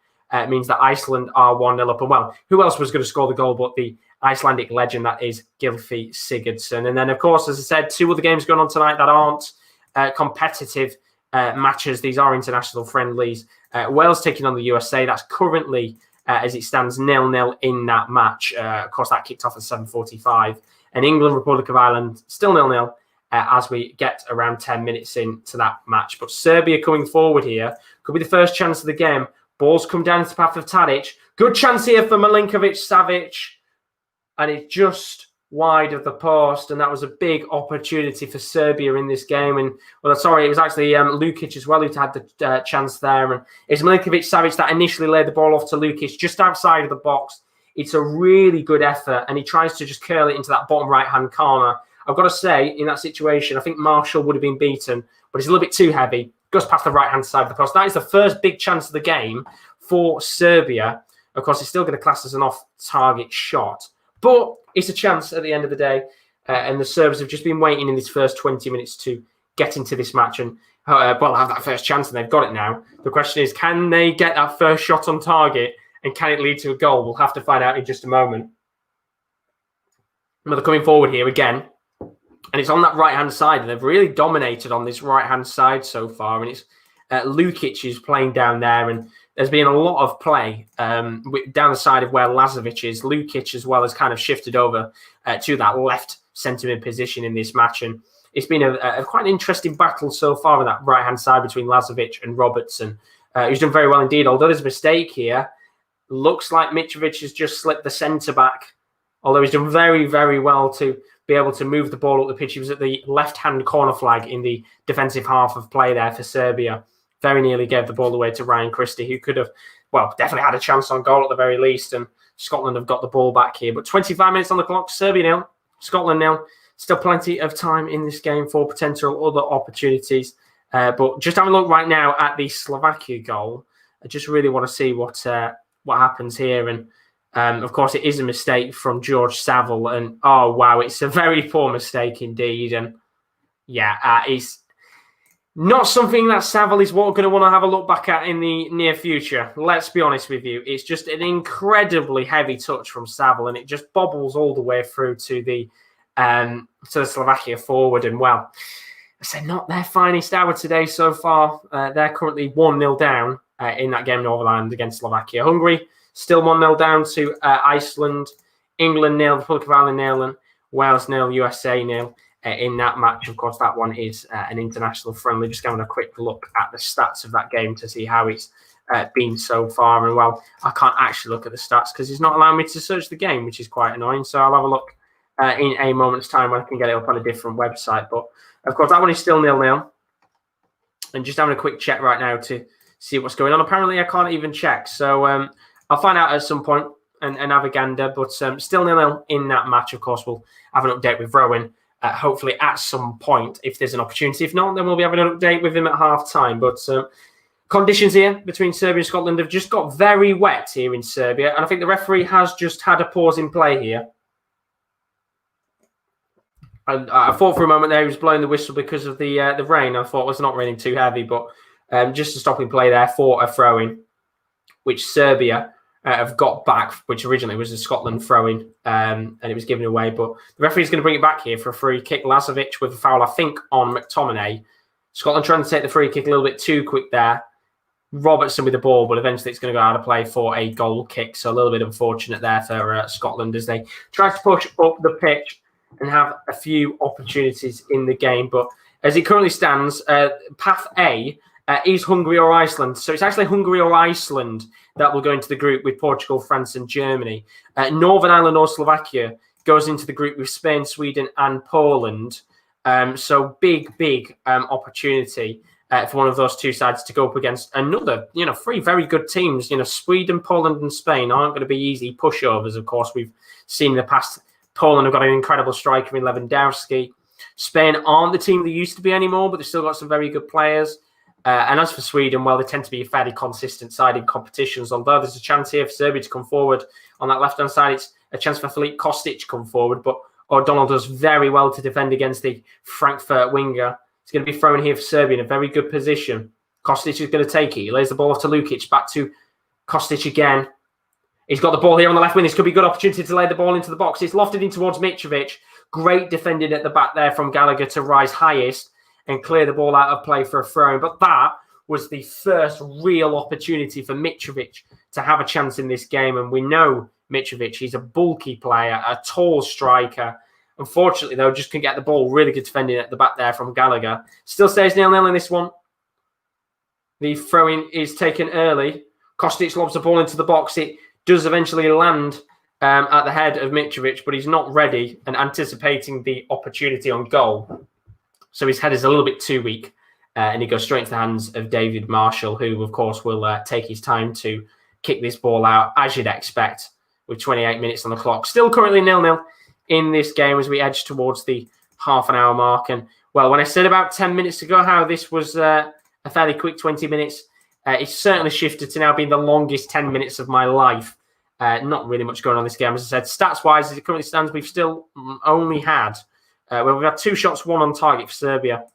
means that Iceland are 1-0 up. And well, who else was going to score the goal but the Icelandic legend that is Gylfi Sigurdsson? And then, of course, as I said, 2 other games going on tonight that aren't competitive matches. These are international friendlies. Wales taking on the USA. That's currently... as it stands 0-0 in that match. Of course, that kicked off at 7:45. And England, Republic of Ireland, still 0-0 as we get around 10 minutes into that match. But Serbia coming forward here could be the first chance of the game. Ball's come down to the path of Tadic. Good chance here for Milinkovic-Savic. And it's just wide of the post. And that was a big opportunity for Serbia in this game. And, well, sorry, it was actually Lukic as well who had the chance there. And it's Milinkovic-Savic that initially laid the ball off to Lukic just outside of the box. It's a really good effort. And he tries to just curl it into that bottom right-hand corner. I've got to say, in that situation, I think Marshall would have been beaten, but it's a little bit too heavy. Goes past the right-hand side of the post. That is the first big chance of the game for Serbia. Of course, it's still going to class as an off-target shot. But it's a chance at the end of the day. And the Serbs have just been waiting in these first 20 minutes to get into this match and, have that first chance, and they've got it now. The question is, can they get that first shot on target And can it lead to a goal? We'll have to find out in just a moment. But they're coming forward here again. And it's on that right-hand side. And they've really dominated on this right-hand side so far. And it's Lukic is playing down there. And there's been a lot of play down the side of where Lazovic is. Lukic as well has kind of shifted over to that left centre-mid position in this match. And it's been a quite an interesting battle so far on that right-hand side between Lazovic and Robertson. He's done very well indeed. Although there's a mistake here, looks like Mitrovic has just slipped the centre-back. Although he's done very, very well to be able to move the ball up the pitch. He was at the left-hand corner flag in the defensive half of play there for Serbia. Very nearly gave the ball away to Ryan Christie, who could have, well, definitely had a chance on goal at the very least. And Scotland have got the ball back here. But 25 minutes on the clock, Serbia nil, Scotland nil. Still plenty of time in this game for potential other opportunities. But just having a look right now at the Slovakia goal, I just really want to see what happens here. And of course, it is a mistake from George Saville. And oh, wow, it's a very poor mistake indeed. And yeah, it's not something that Saville is going to want to have a look back at in the near future. Let's be honest with you. It's just an incredibly heavy touch from Saville, and it just bobbles all the way through to the Slovakia forward. And well, I say not their finest hour today so far. They're currently 1-0 down in that game in Northern Ireland against Slovakia. Hungary still 1-0 down to Iceland. England 0, Republic of Ireland 0, and Wales 0, USA 0. In that match, of course, that one is an international friendly. Just having a quick look at the stats of that game to see how it's been so far. And well, I can't actually look at the stats because it's not allowing me to search the game, which is quite annoying. So I'll have a look in a moment's time when I can get it up on a different website. But of course, that one is still 0-0. And just having a quick check right now to see what's going on. Apparently, I can't even check. So I'll find out at some point and have a gander. But still 0-0 in that match. Of course, we'll have an update with Rowan. Hopefully at some point, if there's an opportunity. If not, then we'll be having an update with him at half-time. But conditions here between Serbia and Scotland have just got very wet here in Serbia. And I think the referee has just had a pause in play here. I thought for a moment there he was blowing the whistle because of the rain. I thought it was not raining too heavy. But just to stop in play there for a throw-in, which Serbia have got back, which originally was a Scotland throw-in, and it was given away. But the referee's going to bring it back here for a free kick. Lazovic with a foul, I think, on McTominay. Scotland trying to take the free kick a little bit too quick there. Robertson with the ball, but eventually it's going to go out of play for a goal kick. So a little bit unfortunate there for Scotland as they try to push up the pitch and have a few opportunities in the game. But as it currently stands, path A is Hungary or Iceland. So it's actually Hungary or Iceland that will go into the group with Portugal, France and Germany. Northern Ireland or Slovakia goes into the group with Spain, Sweden and Poland. So big opportunity for one of those two sides to go up against another, three very good teams. Sweden, Poland and Spain aren't going to be easy pushovers. Of course, we've seen in the past, Poland have got an incredible striker in Lewandowski. Spain aren't the team they used to be anymore, but they've still got some very good players. And as for Sweden, well, they tend to be a fairly consistent side in competitions, although there's a chance here for Serbia to come forward. On that left-hand side, it's a chance for Filip Kostic to come forward, but O'Donnell does very well to defend against the Frankfurt winger. He's going to be thrown here for Serbia in a very good position. Kostic is going to take it. He lays the ball off to Lukic, back to Kostic again. He's got the ball here on the left wing. This could be a good opportunity to lay the ball into the box. It's lofted in towards Mitrovic. Great defending at the back there from Gallagher to rise highest and clear the ball out of play for a throw. But that was the first real opportunity for Mitrovic to have a chance in this game. And we know Mitrovic, he's a bulky player, a tall striker. Unfortunately, though, just couldn't get the ball. Really good defending at the back there from Gallagher. Still stays 0-0 in this one. The throw-in is taken early. Kostic lobs the ball into the box. It does eventually land at the head of Mitrovic, but he's not ready and anticipating the opportunity on goal. So his head is a little bit too weak, and he goes straight into the hands of David Marshall, who, of course, will take his time to kick this ball out, as you'd expect, with 28 minutes on the clock. Still currently 0-0 in this game as we edge towards the half-an-hour mark. And, well, when I said about 10 minutes ago how this was a fairly quick 20 minutes, it's certainly shifted to now being the longest 10 minutes of my life. Not really much going on in this game. As I said, stats-wise, as it currently stands, we've still only had... we've had 2 shots, 1 on target for Serbia.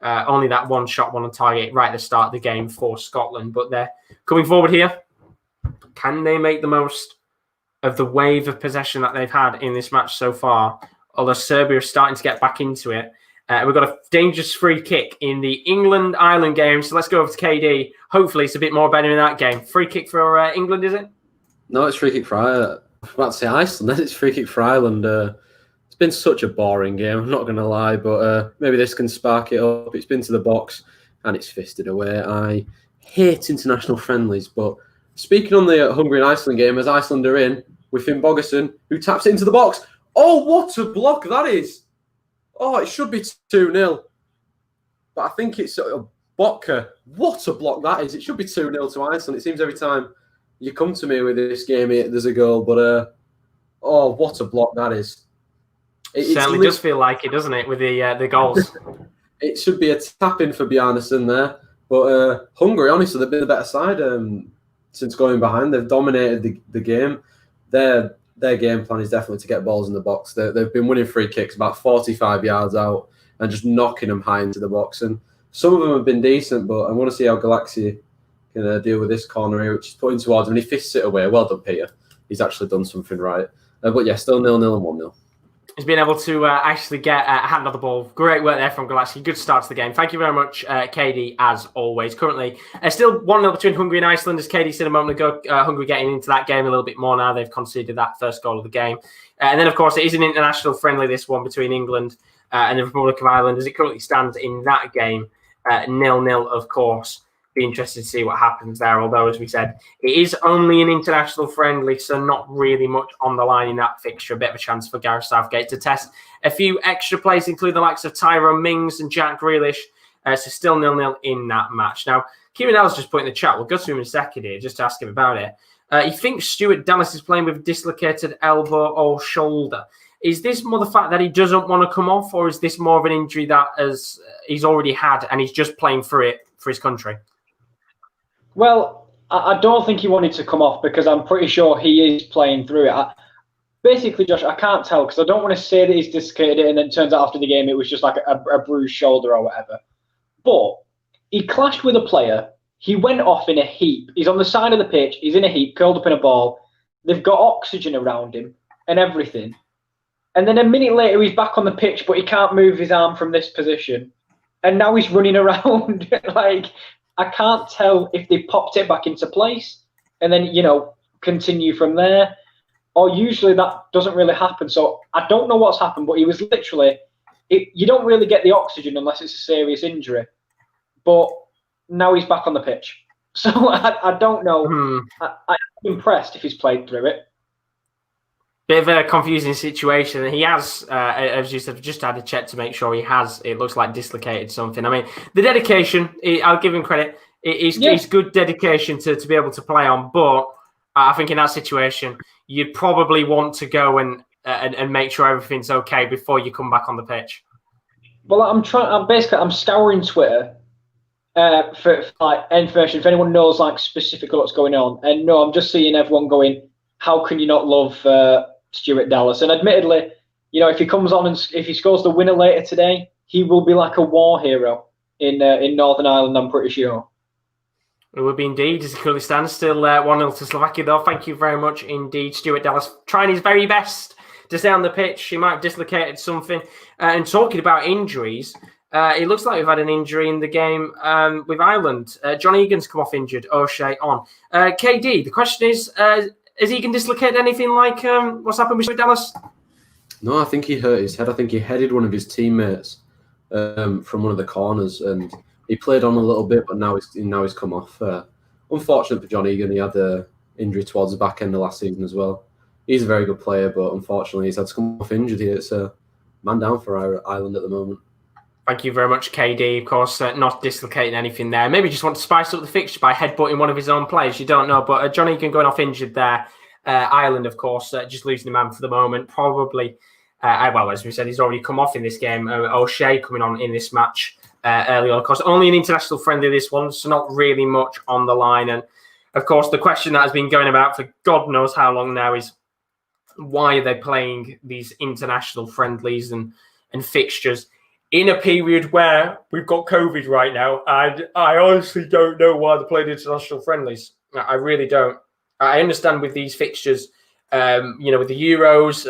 Only that 1 shot, 1 on target right at the start of the game for Scotland. But they're coming forward here. Can they make the most of the wave of possession that they've had in this match so far? Although Serbia is starting to get back into it. We've got a dangerous free kick in the England-Ireland game. So let's go over to KD. Hopefully it's a bit more better in that game. Free kick for England, is it? No, it's free kick for Ireland. I was about to say Iceland, then it's free kick for Ireland. It's been such a boring game, I'm not going to lie, but maybe this can spark it up. It's been to the box and it's fisted away. I hate international friendlies, but speaking on the Hungary and Iceland game, as Iceland are in, with Finn Bogason, who taps it into the box. Oh, what a block that is! Oh, it should be 2-0. But I think it's Botka. What a block that is. It should be 2-0 to Iceland. It seems every time you come to me with this game, there's a goal. But, oh, what a block that is. It certainly does feel like it, doesn't it, with the goals? It should be a tap-in for Bjarnason there. But Hungary, honestly, they've been the better side since going behind. They've dominated the game. Their game plan is definitely to get balls in the box. They've been winning free kicks about 45 yards out and just knocking them high into the box. And some of them have been decent, but I want to see how Galaxy can deal with this corner here, which is putting towards him. And he fists it away. Well done, Peter. He's actually done something right. But yeah, still 0-0 and 1-0. He's been able to actually get a hand on the ball. Great work there from Galaxy. Good start to the game. Thank you very much, KD, as always. Currently, still 1-0 between Hungary and Iceland. As KD said a moment ago, Hungary getting into that game a little bit more now. They've conceded that first goal of the game. And then, of course, it is an international friendly, this one, between England and the Republic of Ireland. As it currently stands in that game, 0-0, of course. Be interested to see what happens there. Although, as we said, it is only an international friendly, so not really much on the line in that fixture. A bit of a chance for Gareth Southgate to test a few extra players, including the likes of Tyrone Mings and Jack Grealish. So still 0-0 in that match. Now, Kieran Ellis just put in the chat. We'll go to him in a second here, just to ask him about it. He thinks Stuart Dallas is playing with a dislocated elbow or shoulder. Is this more the fact that he doesn't want to come off, or is this more of an injury that he's already had and he's just playing through it for his country? Well, I don't think he wanted to come off because I'm pretty sure he is playing through it. Basically, Josh, I can't tell because I don't want to say that he's dislocated it and then it turns out after the game it was just like a bruised shoulder or whatever. But he clashed with a player. He went off in a heap. He's on the side of the pitch. He's in a heap, curled up in a ball. They've got oxygen around him and everything. And then a minute later, he's back on the pitch, but he can't move his arm from this position. And now he's running around like... I can't tell if they popped it back into place and then, continue from there. Or usually that doesn't really happen. So I don't know what's happened, but he was literally... you don't really get the oxygen unless it's a serious injury. But now he's back on the pitch. So I don't know. I'm impressed if he's played through it. Bit of a confusing situation. He has, as you said, just had a check to make sure he has, it looks like, dislocated something. I mean, the dedication, I'll give him credit. It's good dedication to be able to play on. But I think in that situation, you'd probably want to go and make sure everything's okay before you come back on the pitch. Well, I'm scouring Twitter for like information. If anyone knows like specifically what's going on. And no, I'm just seeing everyone going, how can you not love Stuart Dallas? And admittedly, if he comes on and if he scores the winner later today, he will be like a war hero in Northern Ireland, I'm pretty sure. It would be indeed, as it currently stands, still 1-0 to Slovakia, though. Thank you very much indeed, Stuart Dallas, trying his very best to stay on the pitch. He might have dislocated something. And talking about injuries, it looks like we've had an injury in the game with Ireland. John Egan's come off injured, O'Shea on. KD, the question is... has Egan dislocated anything like what's happened with Dallas? No, I think he hurt his head. I think he headed one of his teammates from one of the corners, and he played on a little bit, but now he's come off. Unfortunate for John Egan, he had an injury towards the back end of last season as well. He's a very good player, but unfortunately he's had to come off injured here. It's a man down for Ireland at the moment. Thank you very much, KD. Of course, not dislocating anything there. Maybe just want to spice up the fixture by headbutting one of his own players. You don't know. But John Egan going off injured there. Ireland, of course, just losing the man for the moment. Probably, as we said, he's already come off in this game. O'Shea coming on in this match early on. Of course, only an international friendly this one, so not really much on the line. And, of course, the question that has been going about for God knows how long now is why are they playing these international friendlies and fixtures in a period where we've got COVID right now, and I honestly don't know why they're playing international friendlies. I really don't. I understand with these fixtures, with the Euros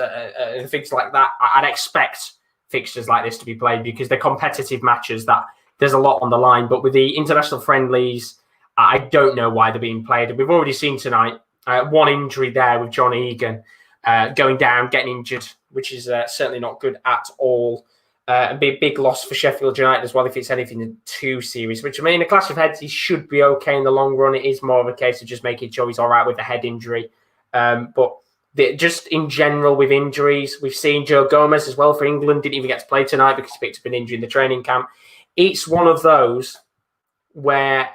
and things like that, I'd expect fixtures like this to be played because they're competitive matches that there's a lot on the line. But with the international friendlies, I don't know why they're being played. We've already seen tonight one injury there with John Egan going down, getting injured, which is certainly not good at all. And be a big loss for Sheffield United as well if it's anything too serious. Which, I mean, in a clash of heads, he should be okay in the long run. It is more of a case of just making sure he's all right with the head injury. But just in general with injuries, we've seen Joe Gomez as well for England. Didn't even get to play tonight because he picked up an injury in the training camp. It's one of those where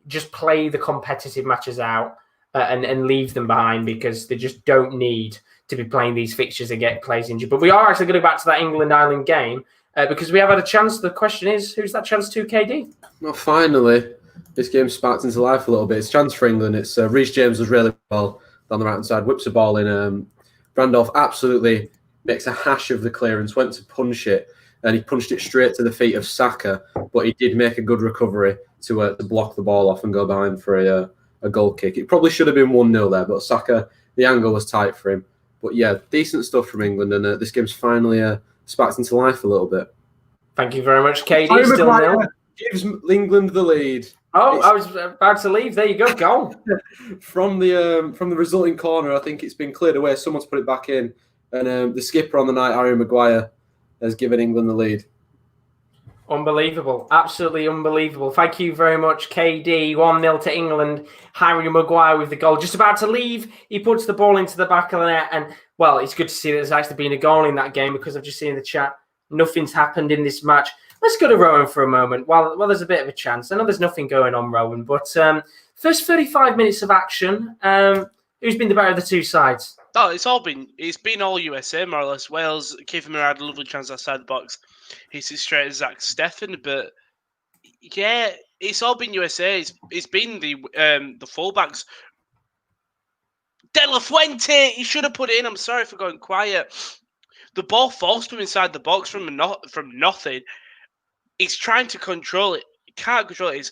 just play the competitive matches out and leave them behind because they just don't need to be playing these fixtures and get players injured. But we are actually going to go back to that England-Ireland game because we have had a chance. The question is, who's that chance to, KD? Well, finally, this game sparked into life a little bit. It's a chance for England. It's Reece James was really well down the right-hand side, whips a ball in. Randolph absolutely makes a hash of the clearance, went to punch it, and he punched it straight to the feet of Saka, but he did make a good recovery to block the ball off and go behind for a goal kick. It probably should have been 1-0 there, but Saka, the angle was tight for him. But yeah, decent stuff from England, and this game's finally sparked into life a little bit. Thank you very much, KD. Still nil. Gives England the lead. Oh, I was about to leave. There you go. Goal. From the resulting corner, I think it's been cleared away. Someone's put it back in, and the skipper on the night, Harry Maguire, has given England the lead. Unbelievable. Absolutely unbelievable. Thank you very much, KD. 1-0 to England. Harry Maguire with the goal. Just about to leave, he puts the ball into the back of the net. And, well, it's good to see that there's actually been a goal in that game because I've just seen in the chat, nothing's happened in this match. Let's go to Rowan for a moment. Well, there's a bit of a chance. I know there's nothing going on, Rowan, but first 35 minutes of action, who's been the better of the two sides? Oh, it's been all USA more or less. Wales, Kieran had a lovely chance outside the box. He's straight as Zach Steffen, but yeah, it's all been USA. It's been the fullbacks. De La Fuente, he should have put it in. I'm sorry for going quiet. The ball falls from inside the box from nothing. He's trying to control it. He can't control it.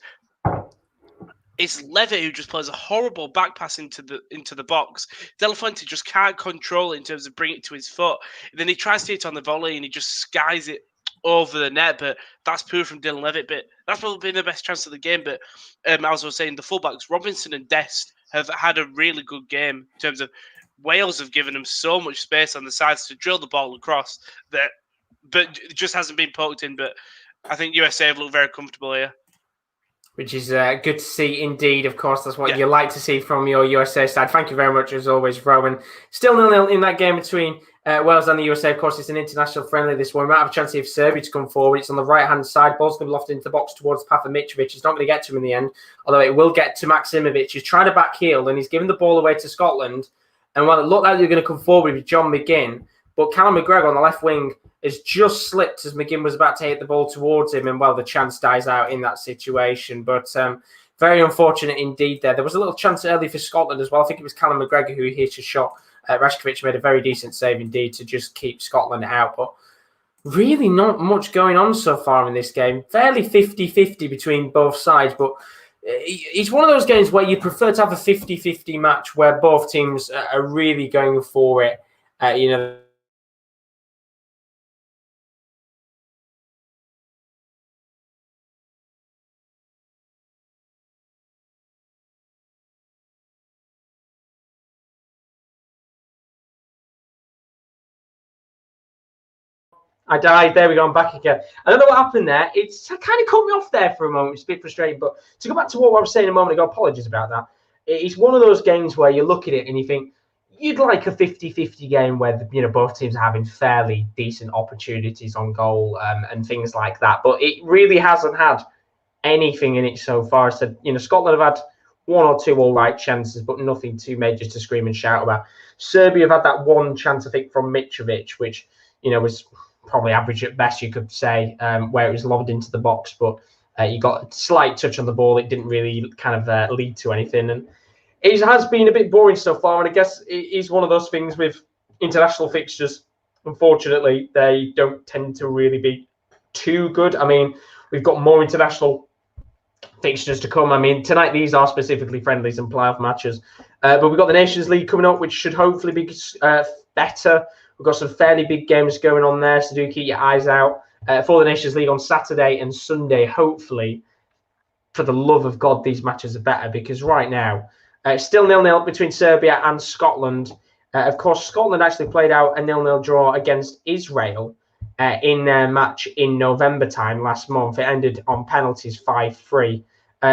It's Levitt who just plays a horrible back pass into the box. De La Fuente just can't control it in terms of bringing it to his foot. And then he tries to hit it on the volley and he just skies it over the net. But that's poor from Dylan Levitt. But that's probably been the best chance of the game. But as I was saying, the fullbacks, Robinson and Dest, have had a really good game in terms of Wales have given them so much space on the sides to drill the ball across but it just hasn't been poked in. But I think USA have looked very comfortable here. Which is good to see indeed. Of course, that's what you like to see from your USA side. Thank you very much, as always, Rowan. Still 0-0 in that game between Wales and the USA. Of course, it's an international friendly this one. We might have a chance of Serbia to come forward. It's on the right-hand side. Ball's going to be lofted into the box towards Pafa Mitrovic. He's not going to get to him in the end, although it will get to Maximovic. He's trying to back heel, and he's giving the ball away to Scotland. And while it looked like they were going to come forward with John McGinn, but Callum McGregor on the left wing has just slipped as McGinn was about to hit the ball towards him, and, well, the chance dies out in that situation. But very unfortunate indeed there. There was a little chance early for Scotland as well. I think it was Callum McGregor who hit a shot. Rashkovic made a very decent save indeed to just keep Scotland out. But really not much going on so far in this game. Fairly 50-50 between both sides, but it's one of those games where you prefer to have a 50-50 match where both teams are really going for it. I died. There we go. I'm back again. I don't know what happened there. It's kind of caught me off there for a moment. It's a bit frustrating. But to go back to what I was saying a moment ago, apologies about that. It's one of those games where you look at it and you think you'd like a 50-50 game where both teams are having fairly decent opportunities on goal and things like that. But it really hasn't had anything in it so far. So Scotland have had one or two all right chances, but nothing too major to scream and shout about. Serbia have had that one chance, I think, from Mitrovic, which was probably average at best, you could say, where it was lobbed into the box, but you got a slight touch on the ball. It didn't really kind of lead to anything. And it has been a bit boring so far. And I guess it is one of those things with international fixtures. Unfortunately, they don't tend to really be too good. I mean, we've got more international fixtures to come. I mean, tonight these are specifically friendlies and playoff matches. But we've got the Nations League coming up, which should hopefully be better. We've got some fairly big games going on there, so do keep your eyes out for the Nations League on Saturday and Sunday. Hopefully, for the love of God, these matches are better, because right now, still 0-0 between Serbia and Scotland. Of course, Scotland actually played out a 0-0 draw against Israel in their match in November time last month. It ended on penalties 5-3.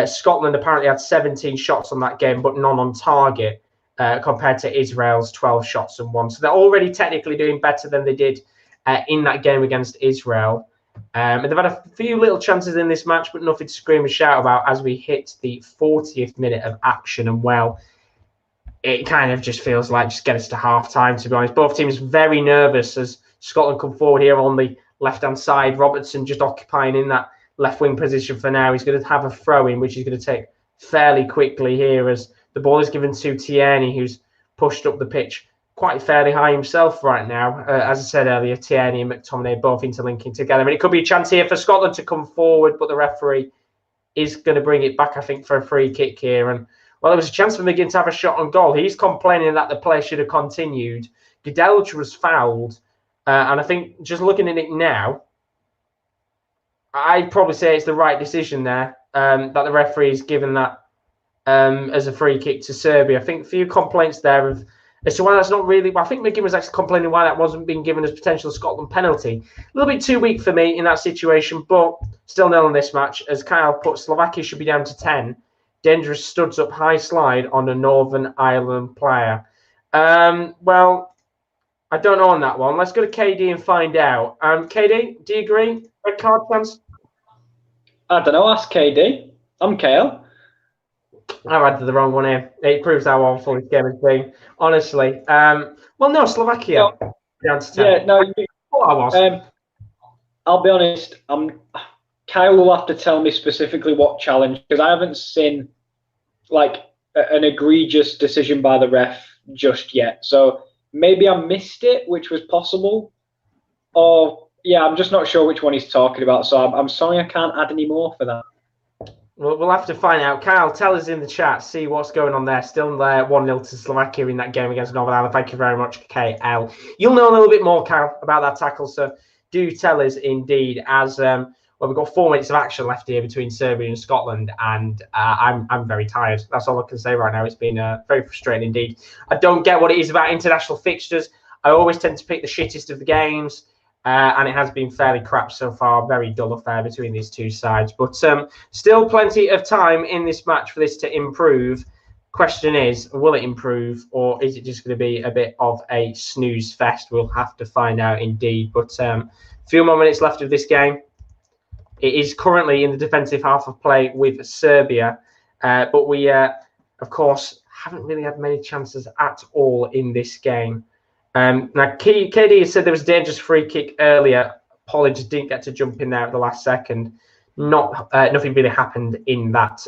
Scotland apparently had 17 shots on that game, but none on target, compared to Israel's 12 shots and 1. So they're already technically doing better than they did in that game against Israel. And they've had a few little chances in this match, but nothing to scream and shout about as we hit the 40th minute of action. And well, it kind of just feels like just get us to half time, to be honest. Both teams very nervous as Scotland come forward here on the left-hand side. Robertson just occupying in that left wing position for now. He's going to have a throw in, which he's going to take fairly quickly here as the ball is given to Tierney, who's pushed up the pitch quite fairly high himself right now. As I said earlier, Tierney and McTominay both interlinking together. And it could be a chance here for Scotland to come forward, but the referee is going to bring it back, I think, for a free kick here. And well, there was a chance for McGinn to have a shot on goal. He's complaining that the play should have continued. Gidelj was fouled. And I think just looking at it now, I'd probably say it's the right decision there, that the referee's given that as a free kick to Serbia. I think a few complaints there of as to why that's not really. I think McGinn was actually complaining why that wasn't being given as potential Scotland penalty. A little bit too weak for me in that situation, but still nil in this match. As Kyle put, Slovakia should be down to 10. Dangerous studs up high slide on a Northern Ireland player. Well, I don't know on that one. Let's go to KD and find out. KD, do you agree? Red card chance? I don't know. Ask KD. I'm Kale. I read the wrong one here. It proves how awful this game has been. Honestly. Well, no, Slovakia. No. Down to 10. Yeah, no. I was. I'll be honest. Kyle will have to tell me specifically what challenge, because I haven't seen like an egregious decision by the ref just yet. So maybe I missed it, which was possible. Or, yeah, I'm just not sure which one he's talking about. So I'm sorry I can't add any more for that. Well, we'll have to find out. Kyle, tell us in the chat, see what's going on there. Still there, 1-0 to Slovakia in that game against Northern Ireland. Thank you very much, KL. You'll know a little bit more, Kyle, about that tackle, so do tell us indeed. As well, we've got 4 minutes of action left here between Serbia and Scotland, and I'm very tired. That's all I can say right now. It's been very frustrating indeed. I don't get what it is about international fixtures. I always tend to pick the shittest of the games. And it has been fairly crap so far. Very dull affair between these two sides. But still plenty of time in this match for this to improve. Question is, will it improve, or is it just going to be a bit of a snooze fest? We'll have to find out indeed. But a few more minutes left of this game. It is currently in the defensive half of play with Serbia. But we, of course, haven't really had many chances at all in this game. Now, KD said there was a dangerous free kick earlier. Polly just didn't get to jump in there at the last second. Nothing really happened in that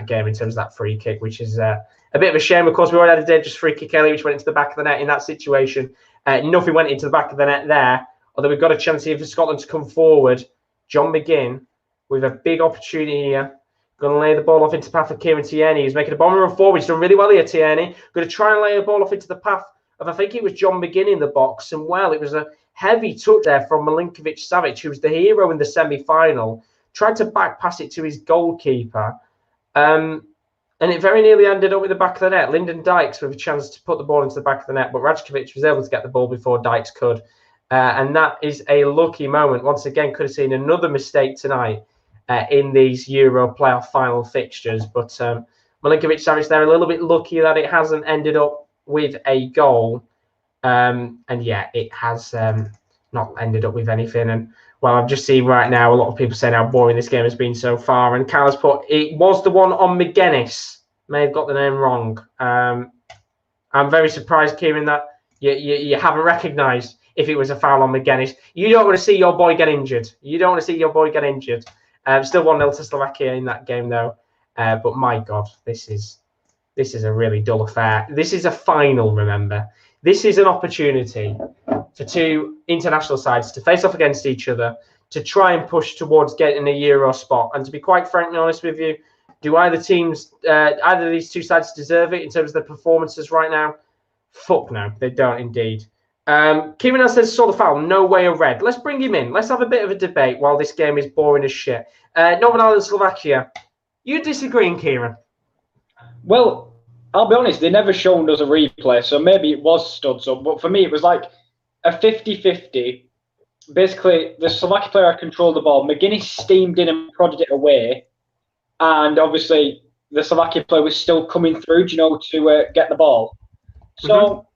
game in terms of that free kick, which is a bit of a shame. Of course, we already had a dangerous free kick earlier, which went into the back of the net in that situation. Nothing went into the back of the net there, although we've got a chance here for Scotland to come forward. John McGinn with a big opportunity here. Going to lay the ball off into the path of Kieran Tierney. He's making a bomber run forward. He's done really well here, Tierney. Going to try and lay the ball off into the path of, I think it was John McGinn in the box. And, well, it was a heavy touch there from Milinkovic-Savic, who was the hero in the semi-final. Tried to back pass it to his goalkeeper. And it very nearly ended up with the back of the net. Lyndon Dykes with a chance to put the ball into the back of the net, but Rajkovic was able to get the ball before Dykes could. And that is a lucky moment. Once again, could have seen another mistake tonight in these Euro playoff final fixtures. But Milinkovic-Savic there a little bit lucky that it hasn't ended up with a goal. And yeah, it has not ended up with anything. And well, I've just seen right now a lot of people saying how boring this game has been so far. And Carlos put, it was the one on McGuinness. May have got the name wrong. I'm very surprised, Kieran, that you haven't recognised if it was a foul on McGuinness. You don't want to see your boy get injured. You don't want to see your boy get injured. Still 1-0 to Slovakia in that game, though. But my God, this is a really dull affair. This is a final, remember. This is an opportunity for two international sides to face off against each other, to try and push towards getting a Euro spot. And to be quite frankly honest with you, do either of these two sides deserve it in terms of their performances right now? Fuck no, they don't indeed. Kieran says, saw the foul, no way a red. Let's bring him in. Let's have a bit of a debate while this game is boring as shit. Northern Ireland, Slovakia. You disagreeing, Kieran? Well, I'll be honest, they never shown us a replay, so maybe it was studs up. But for me, it was like a 50-50. Basically, the Slovakia player had controlled the ball. McGuinness steamed in and prodded it away. And obviously, the Slovakia player was still coming through, to get the ball. So,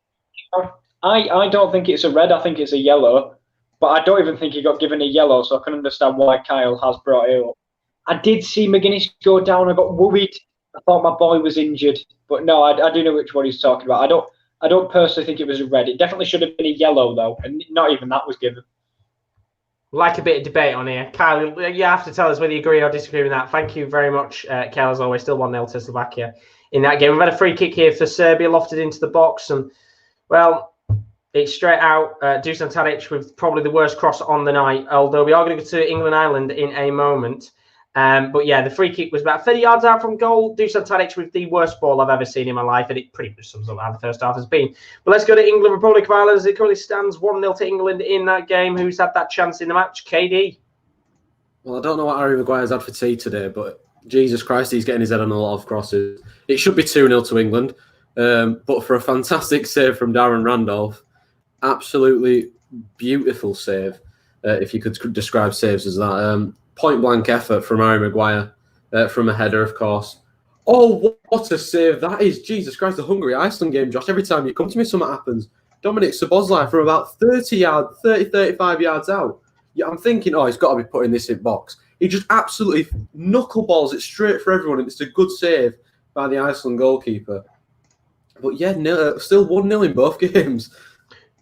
I don't think it's a red. I think it's a yellow. But I don't even think he got given a yellow, so I can understand why Kyle has brought it up. I did see McGuinness go down. I got worried. I thought my boy was injured. But no, I do know which one he's talking about. I don't personally think it was a red. It definitely should have been a yellow, though. And not even that was given. Like a bit of debate on here. Kyle, you have to tell us whether you agree or disagree with that. Thank you very much, Kyle, as always. Still 1-0 to Slovakia in that game. We've had a free kick here for Serbia, lofted into the box. And, well, it's straight out. Dusan Tadic with probably the worst cross on the night, although we are going to go to England-Ireland in a moment. But yeah, the free kick was about 30 yards out from goal. Dusan Tadic with the worst ball I've ever seen in my life, and it pretty much sums up how the first half has been. But let's go to England, Republic of Ireland, as it currently stands 1-0 to England in that game. Who's had that chance in the match? KD. Well, I don't know what Harry Maguire's had for tea today, but Jesus Christ, he's getting his head on a lot of crosses. It should be 2-0 to England, but for a fantastic save from Darren Randolph, absolutely beautiful save, if you could describe saves as that. Point-blank effort from Harry Maguire, from a header, of course. Oh, what a save that is. Jesus Christ, the Hungary-Iceland game, Josh. Every time you come to me, something happens. Dominic Szoboszlai from about 35 yards out. Yeah, I'm thinking, he's got to be putting this in box. He just absolutely knuckleballs it straight for everyone, and it's a good save by the Iceland goalkeeper. But yeah, still 1-0 in both games.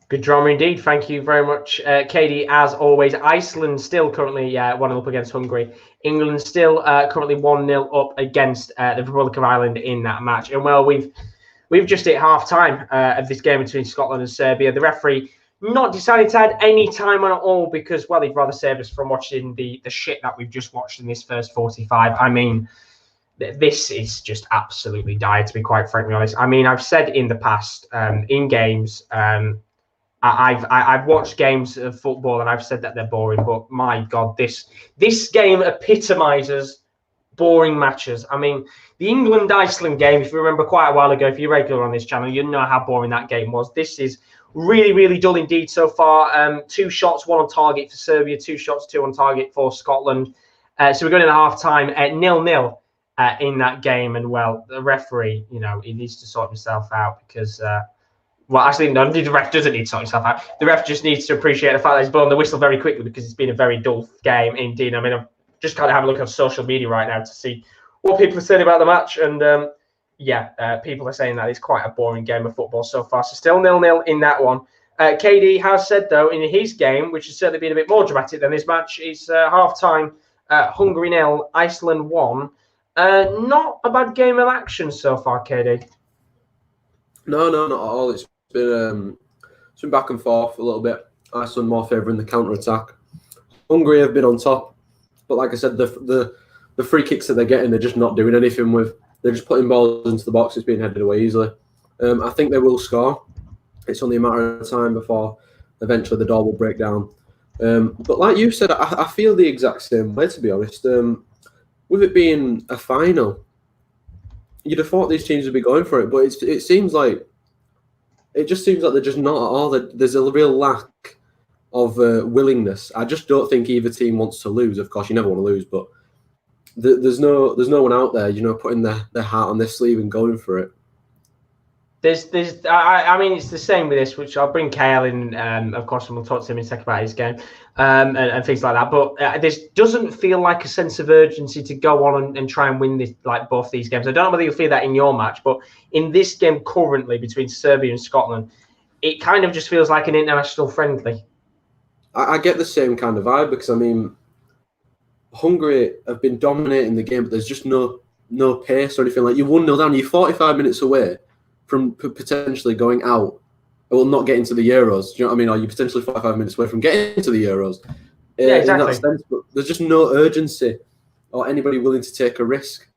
Good drama indeed. Thank you very much, Katie. As always, Iceland still currently 1-0 up against Hungary. England still currently 1-0 up against the Republic of Ireland in that match. And well, we've just hit half time of this game between Scotland and Serbia. The referee not decided to add any time on it all because, well, he'd rather save us from watching the shit that we've just watched in this first 45. I mean, this is just absolutely dire, to be quite frankly honest. I mean, I've said in the past in games. I've watched games of football and I've said that they're boring, but my God, this game epitomizes boring matches. I mean, the England-Iceland game, if you remember quite a while ago, if you're regular on this channel, you know how boring that game was. This is really, really dull indeed so far. 2 shots, 1 on target for Serbia, 2 shots, 2 on target for Scotland. So we're going into half-time at 0-0 in that game. And, well, the referee, he needs to sort himself out because... well, actually, no, the ref doesn't need to sort himself out. The ref just needs to appreciate the fact that he's blown the whistle very quickly because it's been a very dull game indeed. I mean, I'm just kind of having a look on social media right now to see what people are saying about the match. And, people are saying that it's quite a boring game of football so far. So still 0-0 in that one. KD has said, though, in his game, which has certainly been a bit more dramatic than this match, is half-time, Hungary 0, Iceland 1. Not a bad game of action so far, KD. No, not at all. It's been back and forth a little bit. Iceland more favouring the counter-attack. Hungary have been on top, but like I said, the free kicks that they're getting, they're just not doing anything with. They're just putting balls into the box. It's being headed away easily. I think they will score. It's only a matter of time before eventually the door will break down. But like you said, I feel the exact same way, to be honest. With it being a final, you'd have thought these teams would be going for it, but it just seems like they're just not at all. There's a real lack of willingness. I just don't think either team wants to lose. Of course, you never want to lose, but there's no one out there, putting their heart on their sleeve and going for it. I mean, it's the same with this, which I'll bring Kale in, of course, and we'll talk to him in a second about his game and things like that. But this doesn't feel like a sense of urgency to go on and try and win this, like both these games. I don't know whether you'll feel that in your match, but in this game currently between Serbia and Scotland, it kind of just feels like an international friendly. I get the same kind of vibe because, I mean, Hungary have been dominating the game, but there's just no pace or anything. Like, you're 1-0 down, you're 45 minutes away from potentially going out, not getting to the Euros. Do you know what I mean? Or you're potentially 45 minutes away from getting to the Euros. in that sense, but there's just no urgency or anybody willing to take a risk.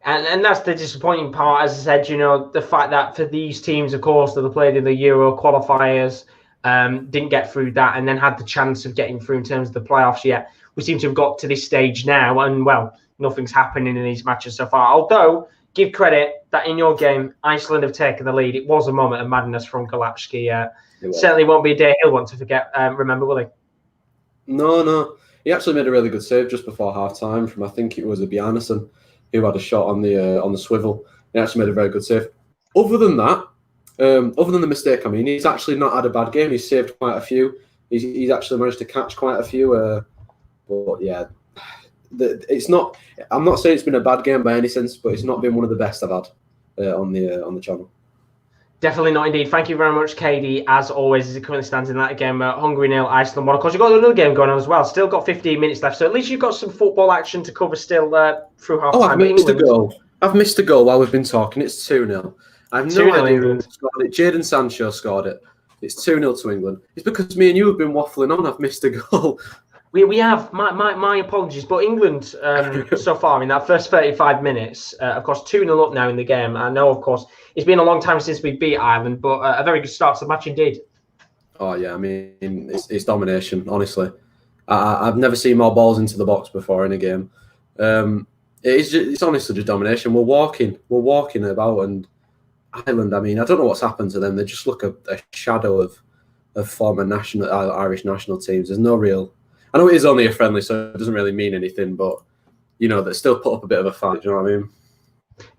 And that's the disappointing part, as I said, the fact that for these teams, of course, that have played in the Euro qualifiers, didn't get through that and then had the chance of getting through in terms of the playoffs yet. We seem to have got to this stage now, and, well, nothing's happening in these matches so far. Although, give credit that in your game, Iceland have taken the lead. It was a moment of madness from Galacki. Certainly won't be a day he'll want to forget, remember, will he? No. He actually made a really good save just before half-time from, I think it was a Bjarnason, who had a shot on the swivel. He actually made a very good save. Other than that, other than the mistake, I mean, he's actually not had a bad game. He's saved quite a few. He's actually managed to catch quite a few. But yeah, it's not. I'm not saying it's been a bad game by any sense, but it's not been one of the best I've had on the channel. Definitely not indeed. Thank you very much, KD, as always, as it currently stands in that game. Hungary 0, Iceland 1. Of course, you've got another game going on as well. Still got 15 minutes left, so at least you've got some football action to cover still through half time. I've missed a goal while we've been talking. It's 2-0. I have no idea who scored it. Jadon Sancho scored it. It's 2-0 to England. It's because me and you have been waffling on. I've missed a goal. We have. My apologies. But England, so far, in that first 35 minutes, of course, 2-0 up now in the game. I know, of course, it's been a long time since we beat Ireland, but a very good start to the match indeed. Oh, yeah. I mean, it's domination, honestly. I've never seen more balls into the box before in a game. It's honestly just domination. We're walking about, and Ireland, I mean, I don't know what's happened to them. They just look a shadow of former Irish national teams. There's no real... I know it is only a friendly, so it doesn't really mean anything, but, they still put up a bit of a fight. Do you know what I mean?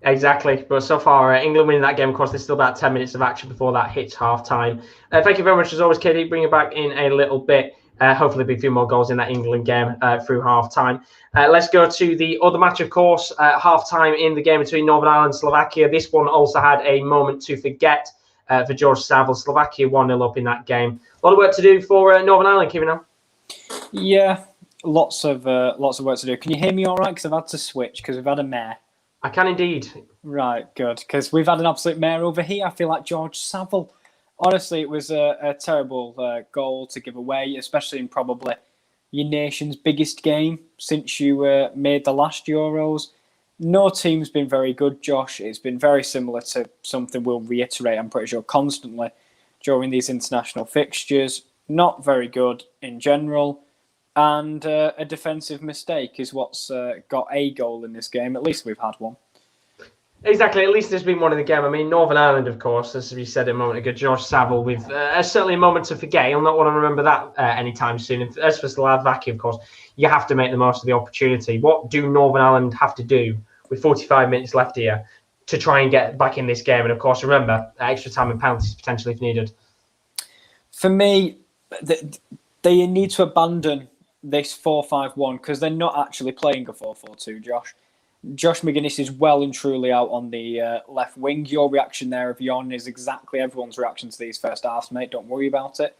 Exactly. But so far, England winning that game. Of course, there's still about 10 minutes of action before that hits half-time. Thank you very much, as always, KD. Bring it back in a little bit. Hopefully, there'll be a few more goals in that England game through half-time. Let's go to the other match, of course, half-time in the game between Northern Ireland and Slovakia. This one also had a moment to forget for George Saville. Slovakia 1-0 up in that game. A lot of work to do for Northern Ireland, Kieran. Yeah, lots of work to do. Can you hear me all right? Because I've had to switch because we've had a mare. I can indeed. Right, good. Because we've had an absolute mare over here. I feel like George Saville. Honestly, it was a terrible goal to give away, especially in probably your nation's biggest game since you made the last Euros. No team's been very good, Josh. It's been very similar to something we'll reiterate, I'm pretty sure, constantly during these international fixtures. Not very good in general. And a defensive mistake is what's got a goal in this game. At least we've had one. Exactly. At least there's been one in the game. I mean, Northern Ireland, of course, as we said a moment ago, George Saville with certainly a moment to forget. He'll not want to remember that anytime soon. And as for Slovakia, of course, you have to make the most of the opportunity. What do Northern Ireland have to do with 45 minutes left here to try and get back in this game? And, of course, remember, extra time and penalties potentially if needed. For me, they need to abandon this 4-5-1 because they're not actually playing a 4-4-2, Josh. Josh McGuinness is well and truly out on the left wing. Your reaction there of Jon is exactly everyone's reaction to these first halves, mate. Don't worry about it.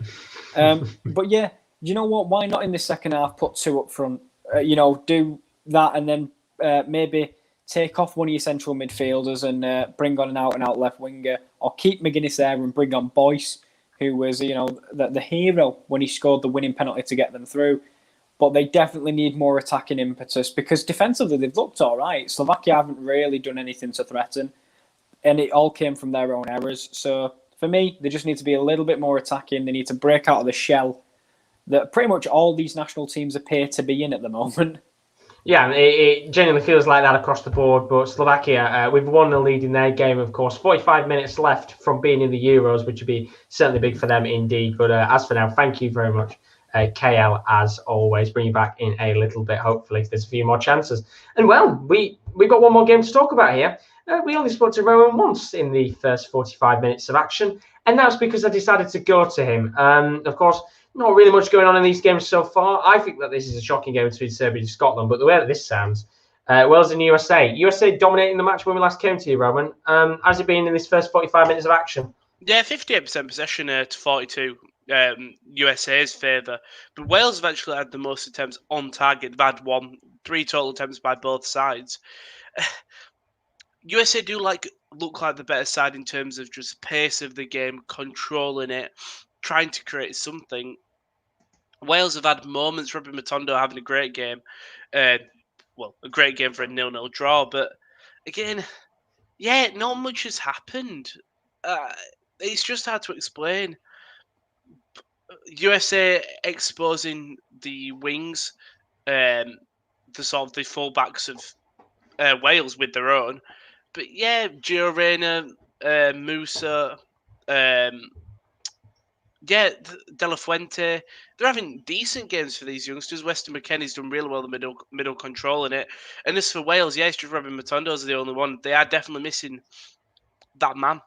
But yeah, you know what? Why not in the second half put two up front? Do that and then maybe take off one of your central midfielders and bring on an out-and-out left winger, or keep McGuinness there and bring on Boyce, who was the hero when he scored the winning penalty to get them through. But they definitely need more attacking impetus because defensively they've looked all right. Slovakia haven't really done anything to threaten, and it all came from their own errors. So for me, they just need to be a little bit more attacking. They need to break out of the shell that pretty much all these national teams appear to be in at the moment. Yeah, it genuinely feels like that across the board. But Slovakia, we've won the lead in their game, of course. 45 minutes left from being in the Euros, which would be certainly big for them indeed. But as for now, thank you very much. KL, as always, bring you back in a little bit, hopefully, if there's a few more chances. And, well, we've got one more game to talk about here. We only spoke to Rowan once in the first 45 minutes of action, and that's because I decided to go to him. Of course, not really much going on in these games so far. I think that this is a shocking game between Serbia and Scotland, but the way that this sounds, Wales and USA. USA dominating the match when we last came to you, Rowan. How's it been in this first 45 minutes of action? Yeah, 58% possession to 42. USA's favour, but Wales have actually had the most attempts on target. They've had 3 total attempts by both sides. USA do look like the better side in terms of just pace of the game, controlling it, trying to create something. Wales have had moments. Robin Matondo having a great game. A great game for a 0-0 draw. But again, yeah, not much has happened. It's just hard to explain. USA exposing the wings, the sort of the fullbacks of Wales with their own. But yeah, Gio Reyna, Musa, De La Fuente, they're having decent games for these youngsters. Weston McKennie's done really well the middle control in it. And as for Wales, it's just Robin Matondo's the only one. They are definitely missing that man.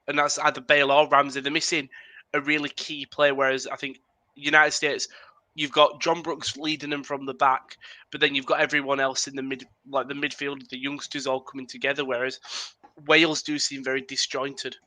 And that's either Bale or Ramsey. They're missing a really key player, whereas I think United States, you've got John Brooks leading them from the back, but then you've got everyone else in the midfield, the youngsters all coming together, whereas Wales do seem very disjointed.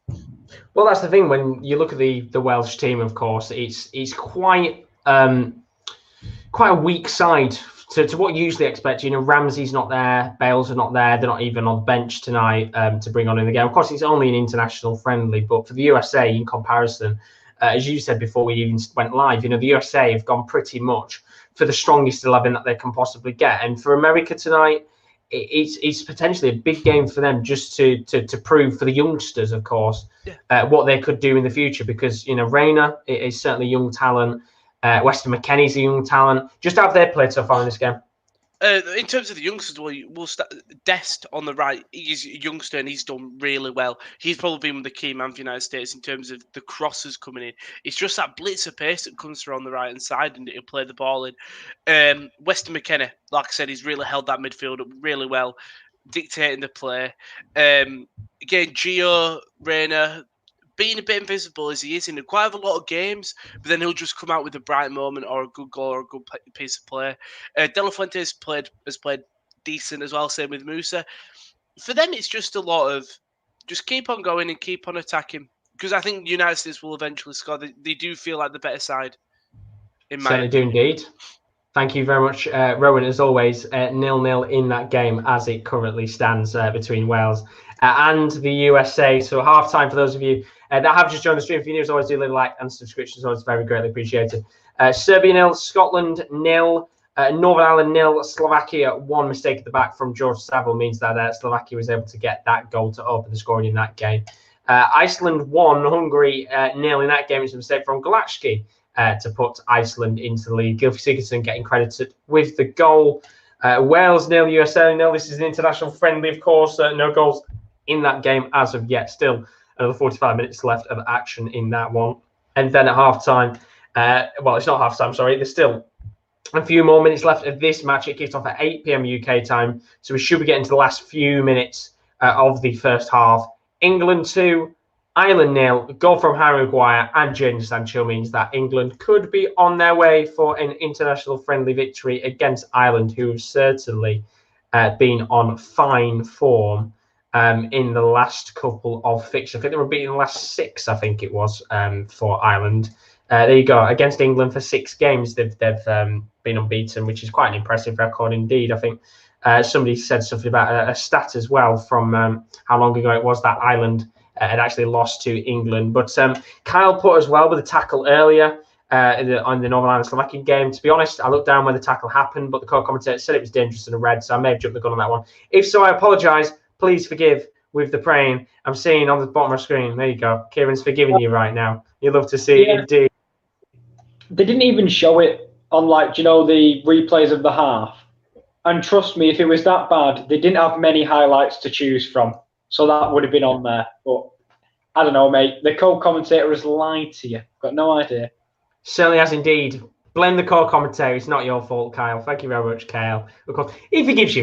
Well, that's the thing. When you look at the Welsh team, of course, it's quite a weak side to what you usually expect. You know, Ramsey's not there, Bales are not there. They're not even on the bench tonight to bring on in the game. Of course, it's only an international friendly, but for the USA, in comparison, as you said before we even went live, you know, the USA have gone pretty much for the strongest 11 that they can possibly get. And for America tonight, it's potentially a big game for them, just to prove for the youngsters, of course, what they could do in the future. Because, you know, Reyna is certainly young talent. Weston McKennie's a young talent. Just how have they played so far in this game? In terms of the youngsters, we'll start Dest on the right. He's a youngster and he's done really well. He's probably been the key man for the United States in terms of the crosses coming in. It's just that blitz of pace that comes through on the right hand side and he'll play the ball in. Weston McKennie, like I said, he's really held that midfield up really well, dictating the play. Again, Gio Reyna, being a bit invisible as he is in quite a lot of games, but then he'll just come out with a bright moment or a good goal or a good piece of play. De La Fuente has played decent as well, same with Musa. For them, it's just a lot of just keep on going and keep on attacking, because I think the United States will eventually score. They do feel like the better side, in my opinion. Certainly do indeed. Thank you very much, Rowan, as always. 0-0 in that game as it currently stands between Wales and the USA. So half-time for those of you that have just joined the stream. For you, as always, do leave a like and subscription. It's always very greatly appreciated. Serbia 0, Scotland 0, Northern Ireland 0, Slovakia 1. Mistake at the back from George Saville means that Slovakia was able to get that goal to open the scoring in that game. Iceland 1, Hungary 0 in that game. It's a mistake from Galacki to put Iceland into the lead. Gylfi Sigurdsson getting credited with the goal. Wales 0, USA 0. This is an international friendly, of course. No goals in that game as of yet. Still another 45 minutes left of action in that one. And then at half-time, it's not half-time, sorry. There's still a few more minutes left of this match. It kicks off at 8 p.m. UK time. So we should be getting to the last few minutes of the first half. England 2, Ireland 0. Goal from Harry Maguire and Jadon Sancho means that England could be on their way for an international friendly victory against Ireland, who have certainly been on fine form in the last couple of fixtures. I think they were beating the last 6, I think it was, for Ireland. There you go. Against England for 6 games, they've been unbeaten, which is quite an impressive record indeed. I think somebody said something about a stat as well from how long ago it was that Ireland had actually lost to England. But Kyle put as well with a tackle earlier on the Northern Ireland-Slovakia game. To be honest, I looked down when the tackle happened, but the co-commentator said it was dangerous and a red, so I may have jumped the gun on that one. If so, I apologise. Please forgive with the praying. I'm seeing on the bottom of the screen. There you go. Kieran's forgiving you right now. You love to see it indeed. They didn't even show it on, the replays of the half. And trust me, if it was that bad, they didn't have many highlights to choose from. So that would have been on there. But I don't know, mate. The co-commentator has lied to you. Got no idea. Certainly has indeed. Blame the co-commentator. It's not your fault, Kyle. Thank you very much, Kyle. Of course, if he gives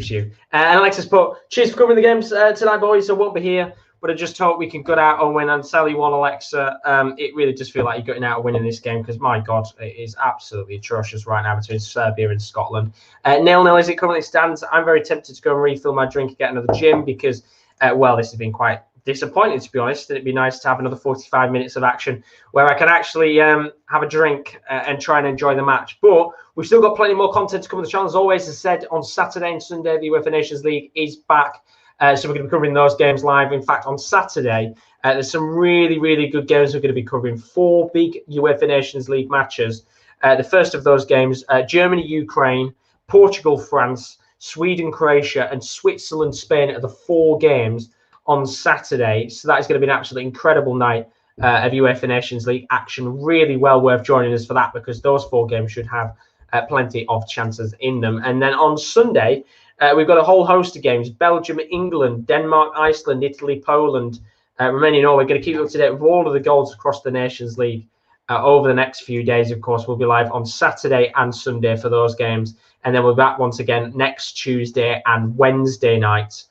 you. And Alexis put, cheers for covering the games tonight, boys. I won't be here, but I just hope we can gut out a win. And Sally won, Alexa. It really does feel like you're gutting out a win in this game because, my God, it is absolutely atrocious right now between Serbia and Scotland. 0-0 as it currently stands. I'm very tempted to go and refill my drink and get another gym because, this has been quite disappointing, to be honest. It'd be nice to have another 45 minutes of action where I can actually have a drink and try and enjoy the match. But we've still got plenty more content to come on the channel. As always, as I said, on Saturday and Sunday, the UEFA Nations League is back. So we're going to be covering those games live. In fact, on Saturday, there's some really, really good games we're going to be covering. 4 big UEFA Nations League matches. The first of those games, Germany, Ukraine, Portugal, France, Sweden, Croatia, and Switzerland, Spain are the 4 games on Saturday. So that is going to be an absolutely incredible night of UEFA Nations League action. Really well worth joining us for that, because those 4 games should have plenty of chances in them. And then on Sunday, we've got a whole host of games: Belgium, England, Denmark, Iceland, Italy, Poland, Romania, Norway. We're going to keep you up to date with all of the goals across the Nations League over the next few days. Of course, we'll be live on Saturday and Sunday for those games. And then we'll be back once again next Tuesday and Wednesday night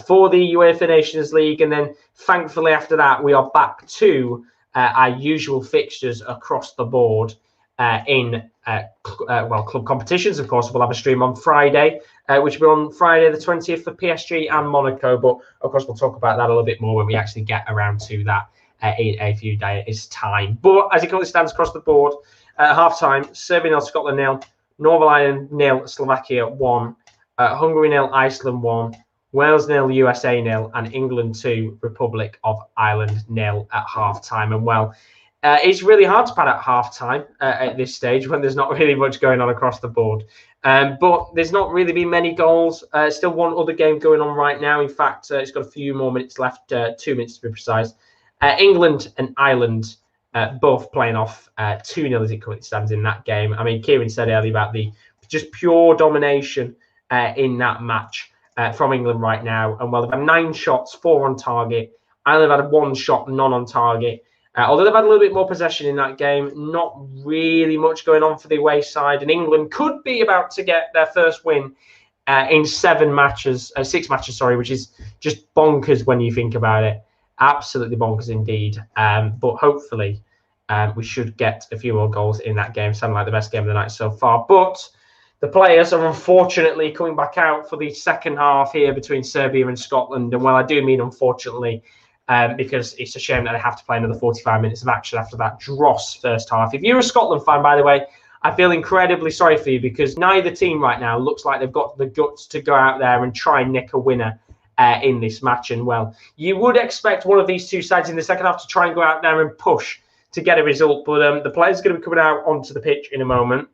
for the UEFA Nations League. And then thankfully after that, we are back to our usual fixtures across the board in club competitions. Of course, we'll have a stream on Friday, which will be on Friday the 20th for PSG and Monaco. But of course, we'll talk about that a little bit more when we actually get around to that in a few days' time. But as it currently stands across the board, at half-time, Serbia 0, Scotland 0, Northern Ireland 0, Slovakia 1, Hungary 0, Iceland 1, Wales 0, USA 0, and England 2, Republic of Ireland 0 at half-time. And well, it's really hard to pad at half-time at this stage when there's not really much going on across the board. But there's not really been many goals. Still one other game going on right now. In fact, it's got a few more minutes left, 2 minutes to be precise. England and Ireland both playing off 2-0 as it currently stands in that game. I mean, Kieran said earlier about the just pure domination in that match from England right now. And well, they've had 9 shots, 4 on target. Ireland have had 1 shot, none on target. Although they've had a little bit more possession in that game, not really much going on for the away side. And England could be about to get their first win in 6 matches, which is just bonkers when you think about it. Absolutely bonkers indeed. But hopefully we should get a few more goals in that game. Sounding like the best game of the night so far. But the players are unfortunately coming back out for the second half here between Serbia and Scotland. And well, I do mean unfortunately, because it's a shame that they have to play another 45 minutes of action after that dross first half. If you're a Scotland fan, by the way, I feel incredibly sorry for you, because neither team right now looks like they've got the guts to go out there and try and nick a winner in this match. And well, you would expect one of these two sides in the second half to try and go out there and push to get a result. But the players are going to be coming out onto the pitch in a moment.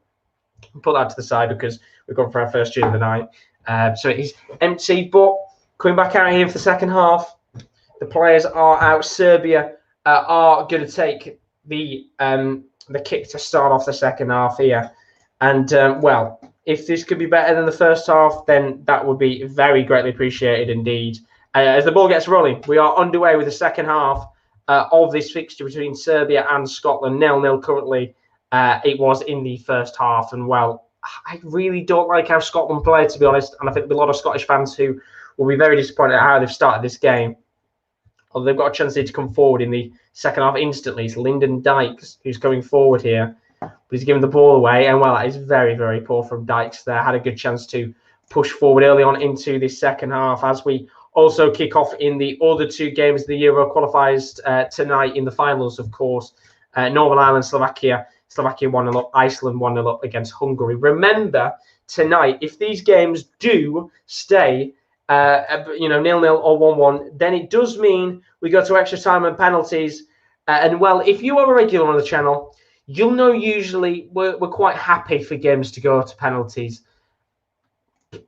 I'll put that to the side because we've gone for our first tune of the night. So it is empty. But coming back out here for the second half, the players are out. Serbia are going to take the kick to start off the second half here. And, well, if this could be better than the first half, then that would be very greatly appreciated indeed. As the ball gets rolling, we are underway with the second half of this fixture between Serbia and Scotland. 0-0 currently. It was in the first half. And, well, I really don't like how Scotland played, to be honest. And I think there'll be a lot of Scottish fans who will be very disappointed at how they've started this game. Although they've got a chance here to come forward in the second half instantly. It's Lyndon Dykes who's coming forward here. But he's giving the ball away. And, well, that is very, very poor from Dykes there. Had a good chance to push forward early on into the second half as we also kick off in the other 2 games of the Euro qualifiers tonight in the finals, of course. Northern Ireland, Slovakia 1-0 up, Iceland 1-0 up against Hungary. Remember, tonight, if these games do stay 0-0 or 1-1, then it does mean we go to extra time and penalties. And well, if you are a regular on the channel, you'll know usually we're quite happy for games to go to penalties.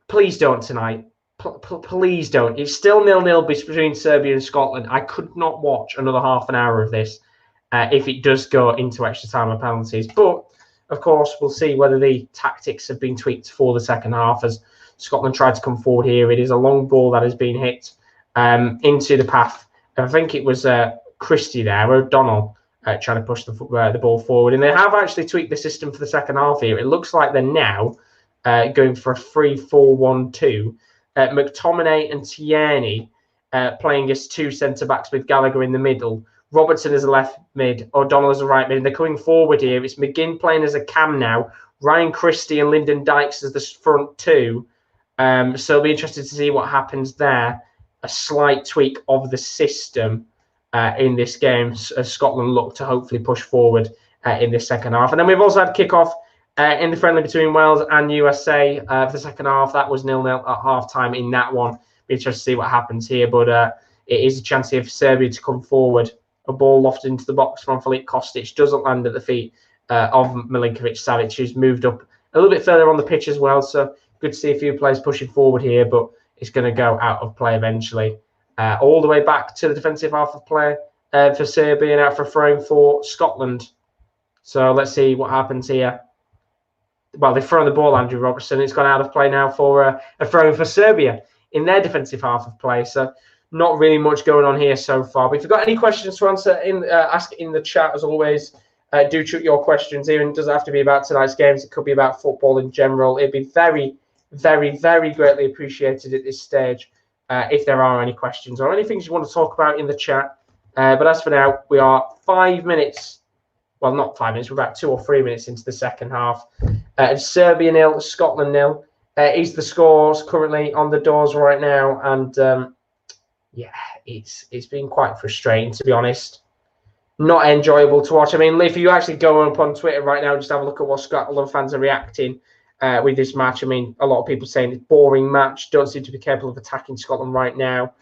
Please don't tonight. Please don't. It's still 0-0 between Serbia and Scotland. I could not watch another half an hour of this if it does go into extra time and penalties. But of course, we'll see whether the tactics have been tweaked for the second half as Scotland tried to come forward here. It is a long ball that has been hit into the path. I think it was Christie there, O'Donnell, trying to push the ball forward. And they have actually tweaked the system for the second half here. It looks like they're now going for a 3-4-1-2. McTominay and Tierney playing as 2 centre-backs with Gallagher in the middle. Robertson as a left mid, O'Donnell as a right mid. And they're coming forward here. It's McGinn playing as a cam now. Ryan Christie and Lyndon Dykes as the front 2. So it'll be interesting to see what happens there. A slight tweak of the system in this game as Scotland look to hopefully push forward in this second half. And then we've also had kick-off in the friendly between Wales and USA for the second half. That was 0-0 at half-time in that one. Be interested to see what happens here. But it is a chance here for Serbia to come forward. A ball lofted into the box from Filip Kostic doesn't land at the feet of Milinkovic-Savic, who's moved up a little bit further on the pitch as well. So good to see a few players pushing forward here, but it's going to go out of play eventually. All the way back to the defensive half of play for Serbia and out for throwing for Scotland. So let's see what happens here. Well, they've thrown the ball, Andrew Robertson. It's gone out of play now for a throw for Serbia in their defensive half of play. So not really much going on here so far. But if you've got any questions to answer, ask in the chat as always. Do shoot your questions here, and it doesn't have to be about tonight's games. It could be about football in general. It'd be very, very, very greatly appreciated at this stage if there are any questions or anything you want to talk about in the chat. But as for now, we are 5 minutes. Well, not 5 minutes. We're about 2 or 3 minutes into the second half. Serbia 0, Scotland 0 is the scores currently on the doors right now, and yeah, it's been quite frustrating, to be honest. Not enjoyable to watch. I mean, if you actually go up on Twitter right now, just have a look at what Scotland fans are reacting with this match. I mean, a lot of people saying it's a boring match, don't seem to be capable of attacking Scotland right now.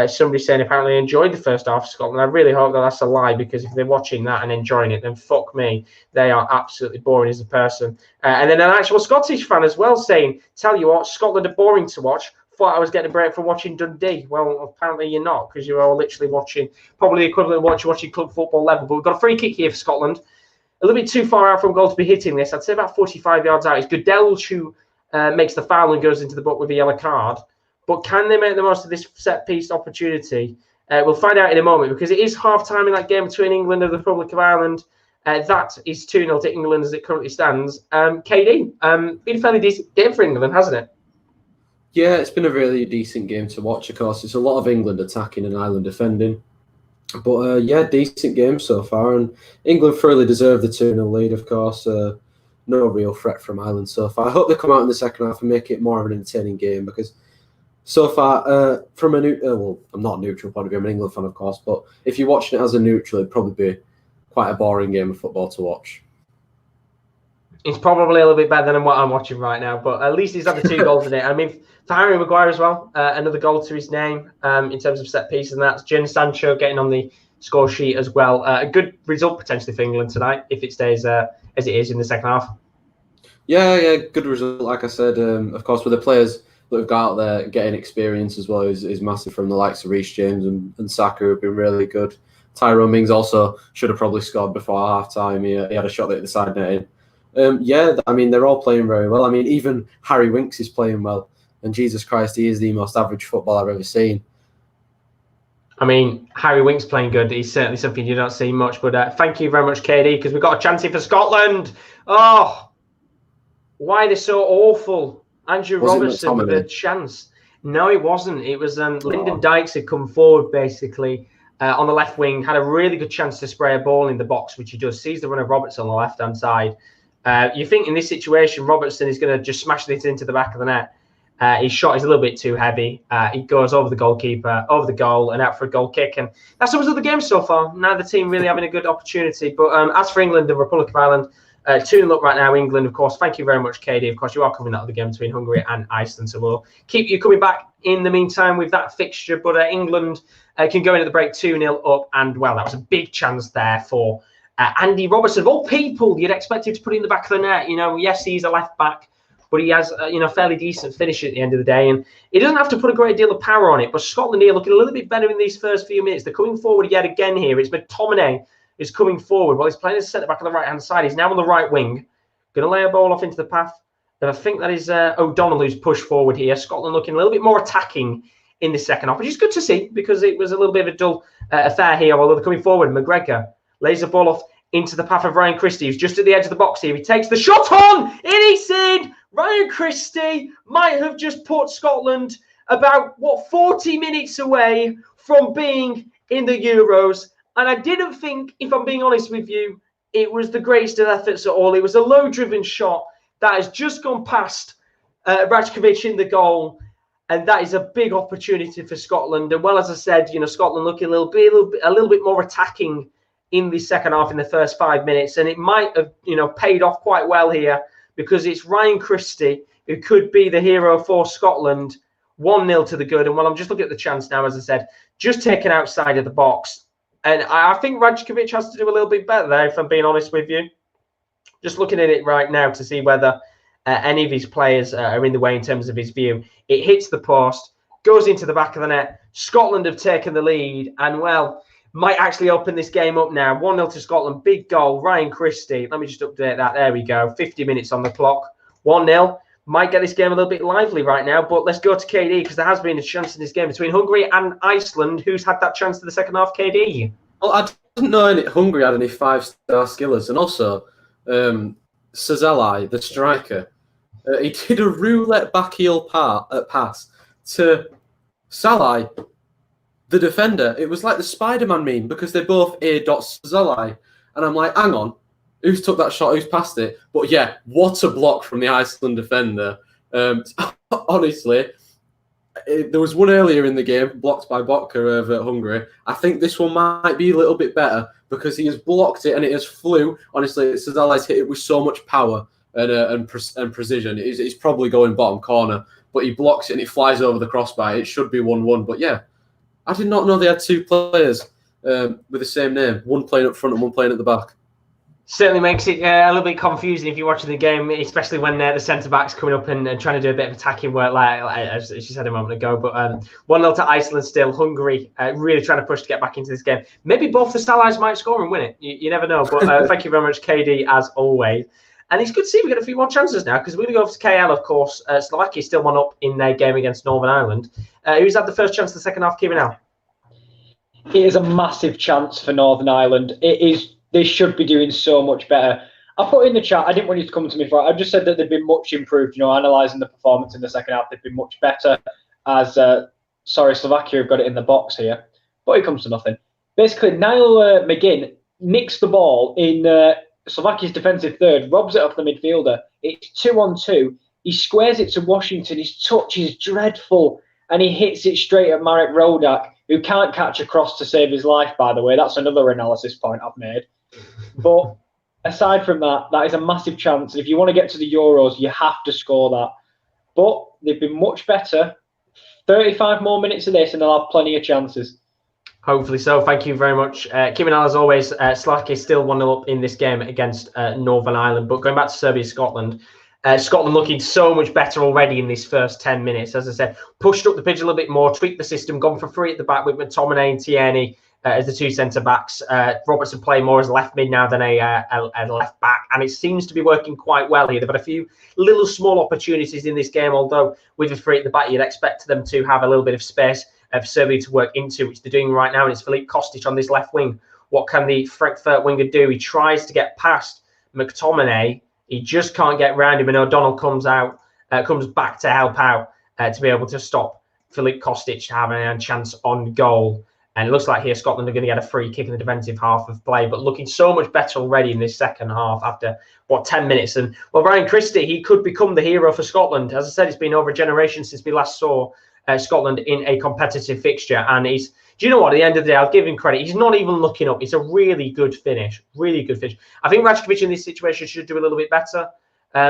Somebody saying apparently enjoyed the first half of Scotland. I really hope that that's a lie, because if they're watching that and enjoying it, then fuck me. They are absolutely boring as a person. And then an actual Scottish fan as well saying, tell you what, Scotland are boring to watch. Thought I was getting a break from watching Dundee. Well, apparently you're not, because you're all literally watching probably the equivalent of what you're watching club football level. But we've got a free kick here for Scotland. A little bit too far out from goal to be hitting this. I'd say about 45 yards out. It's Goodell who makes the foul and goes into the book with a yellow card. But can they make the most of this set-piece opportunity? We'll find out in a moment, because it is half-time in that game between England and the Republic of Ireland. That is 2-0 to England as it currently stands. KD, been a fairly decent game for England, hasn't it? Yeah, it's been a really decent game to watch, of course. It's a lot of England attacking and Ireland defending. But, yeah, decent game so far. And England thoroughly deserved the 2-0 lead, of course. No real threat from Ireland so far. I hope they come out in the second half and make it more of an entertaining game, because so far, from a well, I'm not a neutral point of view, I'm an England fan, of course, but if you're watching it as a neutral, it'd probably be quite a boring game of football to watch. It's probably a little bit better than what I'm watching right now, but at least he's had the 2 goals in it. I mean, for Harry Maguire as well, another goal to his name in terms of set pieces, and that's Jadon Sancho getting on the score sheet as well. A good result potentially for England tonight if it stays as it is in the second half. Yeah, good result. Like I said, of course, with the players that we've got out there getting experience as well is massive, from the likes of Reece James and Saka, who've been really good. Tyrone Mings also should have probably scored before half-time. He had a shot at the side netting. Yeah, I mean, they're all playing very well. I mean, even Harry Winks is playing well. And Jesus Christ, he is the most average footballer I've ever seen. I mean, Harry Winks playing good. He's certainly something you don't see much. But thank you very much, KD, because we've got a chance here for Scotland. Oh, why they're so awful. Andrew Robertson with a chance. No, it wasn't. It was Lyndon Dykes had come forward, basically, on the left wing, had a really good chance to spray a ball in the box, which he does. Sees the run of Robertson on the left-hand side. You think in this situation, Robertson is going to just smash this into the back of the net. His shot is a little bit too heavy. He goes over the goalkeeper, over the goal, and out for a goal kick. And that's the result of the game so far. Neither team really having a good opportunity. But as for England and Republic of Ireland, 2-0 up right now. England, of course. Thank you very much, KD. Of course, you are coming out of the game between Hungary and Iceland. So we'll keep you coming back in the meantime with that fixture. But England can go in at the break 2-0 up. And, well, that was a big chance there for Andy Robertson. Of all people, you'd expect him to put it in the back of the net. You know, yes, he's a left back, but he has fairly decent finish at the end of the day, and he doesn't have to put a great deal of power on it. But Scotland here looking a little bit better in these first few minutes. They're coming forward yet again here. It's McTominay is coming forward. Well, he's playing as a centre back on the right hand side. He's now on the right wing, going to lay a ball off into the path. And I think that is O'Donnell who's pushed forward here. Scotland looking a little bit more attacking in the second half, which is good to see, because it was a little bit of a dull affair here. Although they're coming forward, McGregor lays the ball off into the path of Ryan Christie, who's just at the edge of the box here. He takes the shot on, and he's in. Ryan Christie might have just put Scotland about, 40 minutes away from being in the Euros. And I didn't think, if I'm being honest with you, it was the greatest of efforts at all. It was a low-driven shot that has just gone past Rajkovic in the goal. And that is a big opportunity for Scotland. And, well, as I said, Scotland looking a little bit more attacking in the second half in the first 5 minutes. And it might have, paid off quite well here, because it's Ryan Christie who could be the hero for Scotland. 1-0 to the good. And, well, I'm just looking at the chance now, as I said, just taken outside of the box. And I think Rajkovic has to do a little bit better there, if I'm being honest with you. just looking at it right now to see whether any of his players are in the way in terms of his view. It hits the post, goes into the back of the net. Scotland have taken the lead and, well, might actually open this game up now. 1-0 to Scotland. Big goal. Ryan Christie. Let me just update that. There we go. 50 minutes on the clock. 1-0. Might get this game a little bit lively right now, but let's go to KD because there has been a chance in this game between Hungary and Iceland. Who's had that chance to the second half, KD? Well, I didn't know Hungary had any 5-star skillers. And also, Sazali, the striker, he did a roulette backheel pass to Salai, the defender. It was like the Spider-Man meme because they're both A.Sazali. And I'm like, hang on, who's took that shot? Who's passed it? But yeah, what a block from the Iceland defender. Honestly, there was one earlier in the game, blocked by Botka over Hungary. I think this one might be a little bit better because he has blocked it and it has flew. Honestly, Sazali's hit it with so much power and precision. It's probably going bottom corner, but he blocks it and it flies over the crossbar. It should be 1-1. But yeah, I did not know they had two players with the same name, one playing up front and one playing at the back. Certainly makes it a little bit confusing if you're watching the game, especially when the centre-back's coming up and trying to do a bit of attacking work, like as you said a moment ago. But 1-0 to Iceland still. Hungary really trying to push to get back into this game. Maybe both the Allies might score and win it. You never know. But thank you very much, KD, as always. And it's good to see we get a few more chances now because we're going to go over to KL, of course. Slovakia still 1-up in their game against Northern Ireland. Who's had the first chance of the second half, Kieran? It is a massive chance for Northern Ireland. It is. They should be doing so much better. I put in the chat, I didn't want you to come to me for it. I just said that they've been much improved, analysing the performance in the second half. They've been much better as, Slovakia have got it in the box here. But it comes to nothing. Basically, Niall McGinn nicks the ball in Slovakia's defensive third, robs it off the midfielder. It's 2-on-2. He squares it to Washington. His touch is dreadful. And he hits it straight at Marek Rodak, who can't catch a cross to save his life, by the way. That's another analysis point I've made. But aside from that, that is a massive chance. And if you want to get to the Euros, you have to score that. But they've been much better. 35 more minutes of this and they'll have plenty of chances. Hopefully so. Thank you very much. Kieran, as always, Slovakia still 1-0 up in this game against Northern Ireland. But going back to Serbia, Scotland, Scotland looking so much better already in these first 10 minutes. As I said, pushed up the pitch a little bit more, tweaked the system, gone for free at the back with McTominay and Tierney as the two centre-backs. Robertson playing more as left mid now than a left back. And it seems to be working quite well here. They've had a few little small opportunities in this game, although with a free at the back, you'd expect them to have a little bit of space for Serbia to work into, which they're doing right now. And it's Filip Kostic on this left wing. What can the Frankfurt winger do? He tries to get past McTominay. He just can't get round him, and O'Donnell comes back to help out to be able to stop Filip Kostic having a chance on goal. And it looks like here Scotland are going to get a free kick in the defensive half of play, but looking so much better already in this second half after, 10 minutes. And, well, Ryan Christie, he could become the hero for Scotland. As I said, it's been over a generation since we last saw Scotland in a competitive fixture. And do you know what? At the end of the day, I'll give him credit. He's not even looking up. It's a really good finish. Really good finish. I think Rajkovic in this situation should do a little bit better.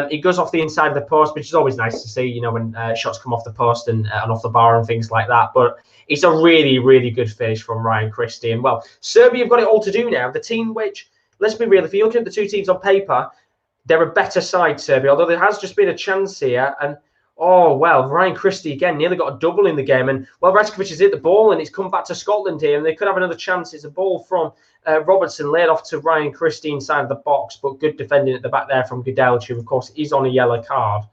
He goes off the inside of the post, which is always nice to see, when shots come off the post and off the bar and things like that. But it's a really, really good finish from Ryan Christie. And, well, Serbia have got it all to do now. The team which, let's be real, if you look at the two teams on paper, they're a better side, Serbia, although there has just been a chance here. And, Ryan Christie again nearly got a double in the game. And, Rajkovic has hit the ball and it's come back to Scotland here. And they could have another chance. It's a ball from Robertson laid off to Ryan Christie inside the box, but good defending at the back there from Gudelj, who, of course, is on a yellow card.